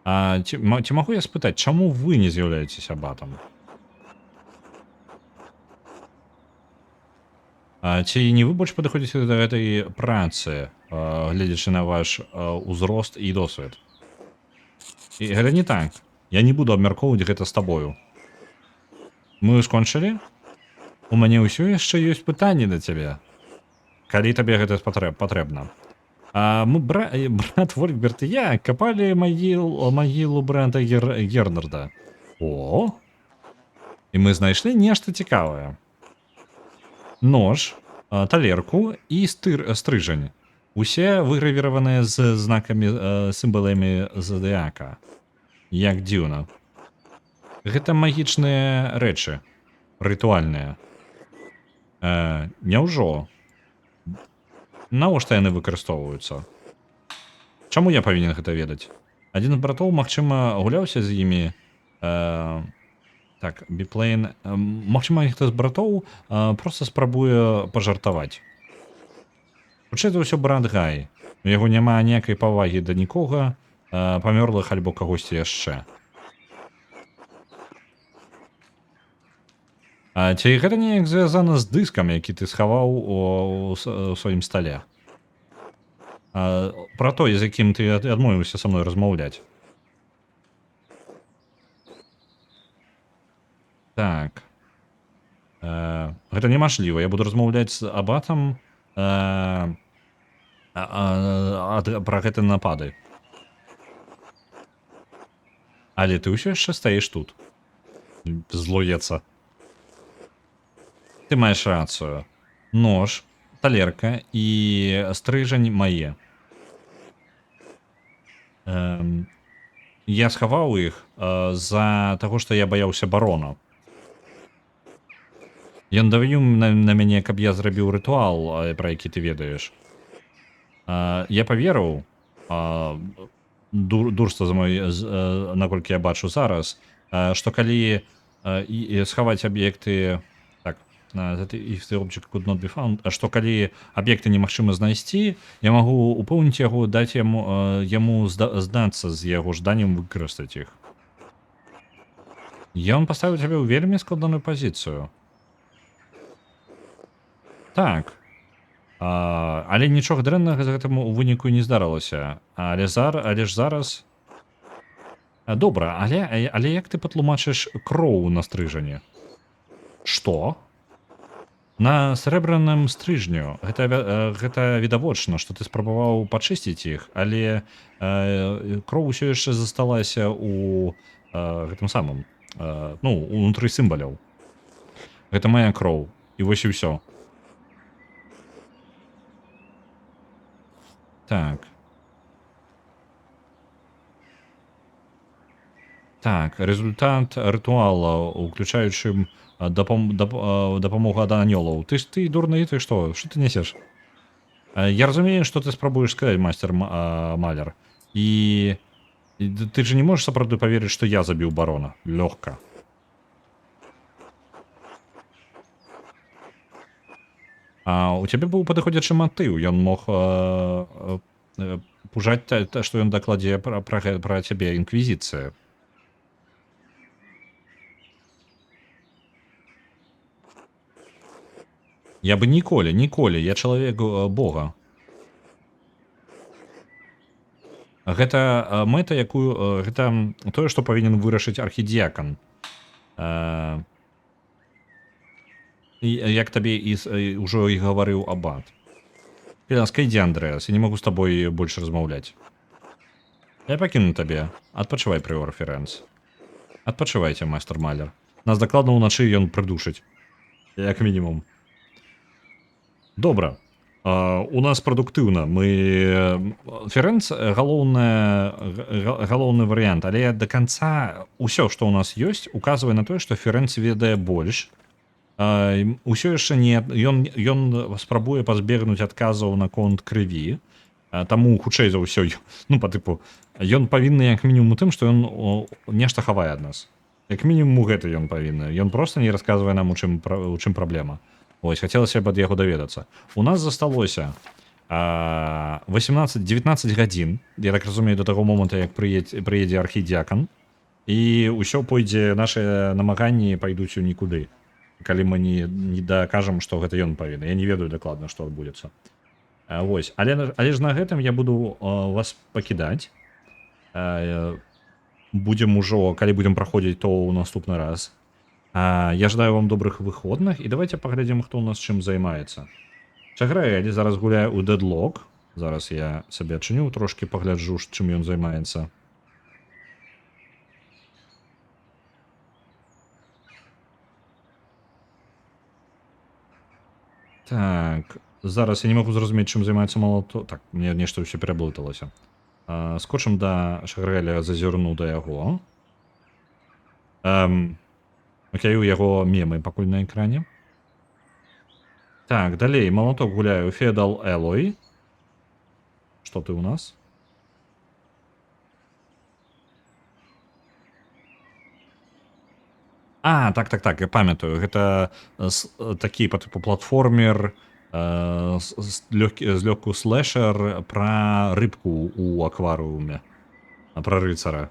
Ці магу я спытаць, чаму вы не з'яўляецеся абатам? Ці не вы больш падыходзіце да гэтай працы, гледзячы на ваш узрост і досвед? І гэта не так. Я не буду абмяркоўваць гэта з табою. Мы скончылі? У мяне ўсё яшчэ ёсць пытанні да цябе. Калі табе гэта патрэбна. Мы, брат Вольфберт і я капалі магілу брата Гернарда. О! І мы знайшлі нешта цікавае. Нож, талерку і стрыжань. Усе выгравіраваныя з знакамі, сімваламі зодыяка. Як дзіўна. Гэта магічныя рэчы. Рытуальныя. Няўжо? Навошта яны выкарыстоўваюцца? Чаму я павінен гэта ведаць? Адзін з братоў, магчыма, гуляўся з імі. Так, біплейн. Магчыма, нехта з братоў проста спрабуе пажартаваць. Хутчэй за ўсё брат Гай. У яго няма ніякай павагі да нікога, памёрлых альбо кагосьці яшчэ. Ці гэта неяк звязана з дыскам, які ты схаваў у сваім стале? Пра той, з якім ты адмовіўся са мной размаўляць. Так. Гэта немажліва. Я буду размаўляць з абатам пра гэты напады. Але ты ўсё яшчэ стаіш тут. Злуецца. Ты маеш рацыю. Нож, талерка і стрыжань мае. Я схаваў іх з-за таго, што я баяўся барона. Ён давіў на мяне, каб я зрабіў рытуал, пра які ты ведаеш. Я паверыў, дурства за мой, наколькі я бачу зараз, што калі схаваць аб'екты, так, if the object could not be found, што калі аб'екты немагчыма знайсці, я магу упэўніць яго, даць яму здацца з яго жаданнем выкарыстаць іх. Ён паставіў цябе ў вельмі складаную пазіцыю. Так. Але нічога дрэннага з гэтым у выніку не здарылася. Але ж зараз... Добра, але як ты патлумачыш кроў на стрыжані? Што? На срэбраным стрыжню. Гэта відавочна, што ты спрабаваў пачысціць іх, але кроў усё яшчэ засталася ў гэтым самым, ну, унутры сімваляў. Гэта моя кроў. І вось і ўсё. Так. Так, результат рытуала, уключаючы дапамогу ад анёлаў. Ты дурны, ты што? Што ты несеш? Я разумею, што ты спрабуеш сказаць, майстар маляр. І ты ж не можаш сапраўды паверыць, што я забіў барона. Лёгка. У цябе быў падыходзячы матыў. Ён мог пужаць, што ён дакладзе пра цябе інквізіцыя. Я бы ніколі, я чалавек Бога. Гэта мэта, якую гэта тое, што павінен вырашыць архідіякан. Як табе ўжо і гаварыў абат. Ласка, ідзі, Андрэас, я не магу з табой больш размаўляць. Я пакіну табе. Адпачывай, прыор Ферэнс. Адпачывайце, майстар Малер. Нас дакладна ўначы ён прыдушыць. Як мінімум. Добра. У нас прадуктыўна. Ферэнс галоўны варыянт, але да канца ўсё, што ў нас ёсць, указвае на тое, што Ферэнс ведае больш. Усё яшчэ не... Ён спрабуе пазбегнуць адказаў наконт крыві. Таму хутчэй за ўсё, ну, па тыпу, ён павінны як мінімум у тым, што ён нешта хавае ад нас. Як мінімум гэта ён павінны. Ён проста не расказвае нам, у чым праблема. Ось, хацелася б ад яго даведацца. У нас засталося 19 гадзін, я так разумею, до таго моманту, як прыедзе архідіякан, і ўсё пойдзе, нашы намаганні пайдуць у нікуды. Калі мы не дакажам, што гэта ён павінны. Я не ведаю дакладна, што адбудзецца. Вось. Але ж на гэтым я буду вас пакідаць. Будзем ужо, калі будзем праходзіць, то ў наступны раз. Я жадаю вам добрых выходных, і давайте паглядзім, хто ў нас чым займаецца. Чаграэль зараз гуляе ў Deadlock. Зараз я сабе адчыню, трошкі пагляджу, чым ён займаецца. Так, зараз я не магу зразумець, чым займаецца Малато. Так, мне нешта ўсё пераблыталася. Скочым да Чаграэля, зазірну да яго. Окей, у яго мемы пакуль на экране. Так, далей, Малаток гуляе ў Feudal Alloy. Што ты ў нас? Так, я памятаю. Гэта такі па тыпу платформер, злёгку слэшер пра рыбку ў акварыуме. Пра рыцара.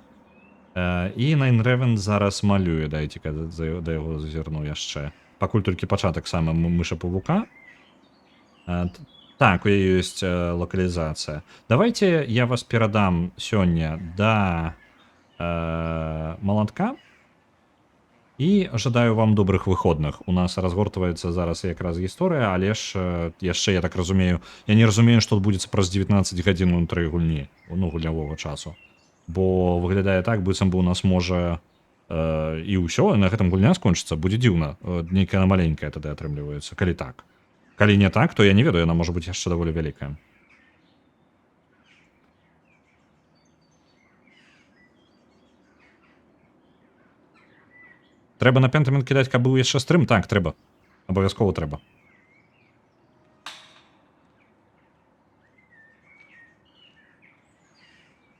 І Nine Raven зараз малюе, дайце-ка да яго зазірну яшчэ. Пакуль толькі пачатак саме мыша павука. Так, у яе ёсць лакалізацыя. Давайте я вас перадам сёння да Малатка. І жадаю вам добрых выходных. У нас разгортваецца зараз якраз гісторыя, але ж яшчэ, я так разумею, я не разумею, што адбудзецца праз 19 гадзін унутры гульні, ну, гульнявога часу. Бо выглядае так, быццам бы у нас можа і ўсё, на гэтым гульня скончыцца, будзе дзіўна. Нейкая на маленькая тады атрымліваецца, калі так. Калі не так, то я не ведаю, яна можа быць яшчэ даволі вялікая. Трэба на Пентамент кідаць, каб быў яшчэ стрым? Так, трэба. Абавязкова трэба.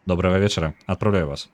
Добрага вечара. Адпраўляю вас.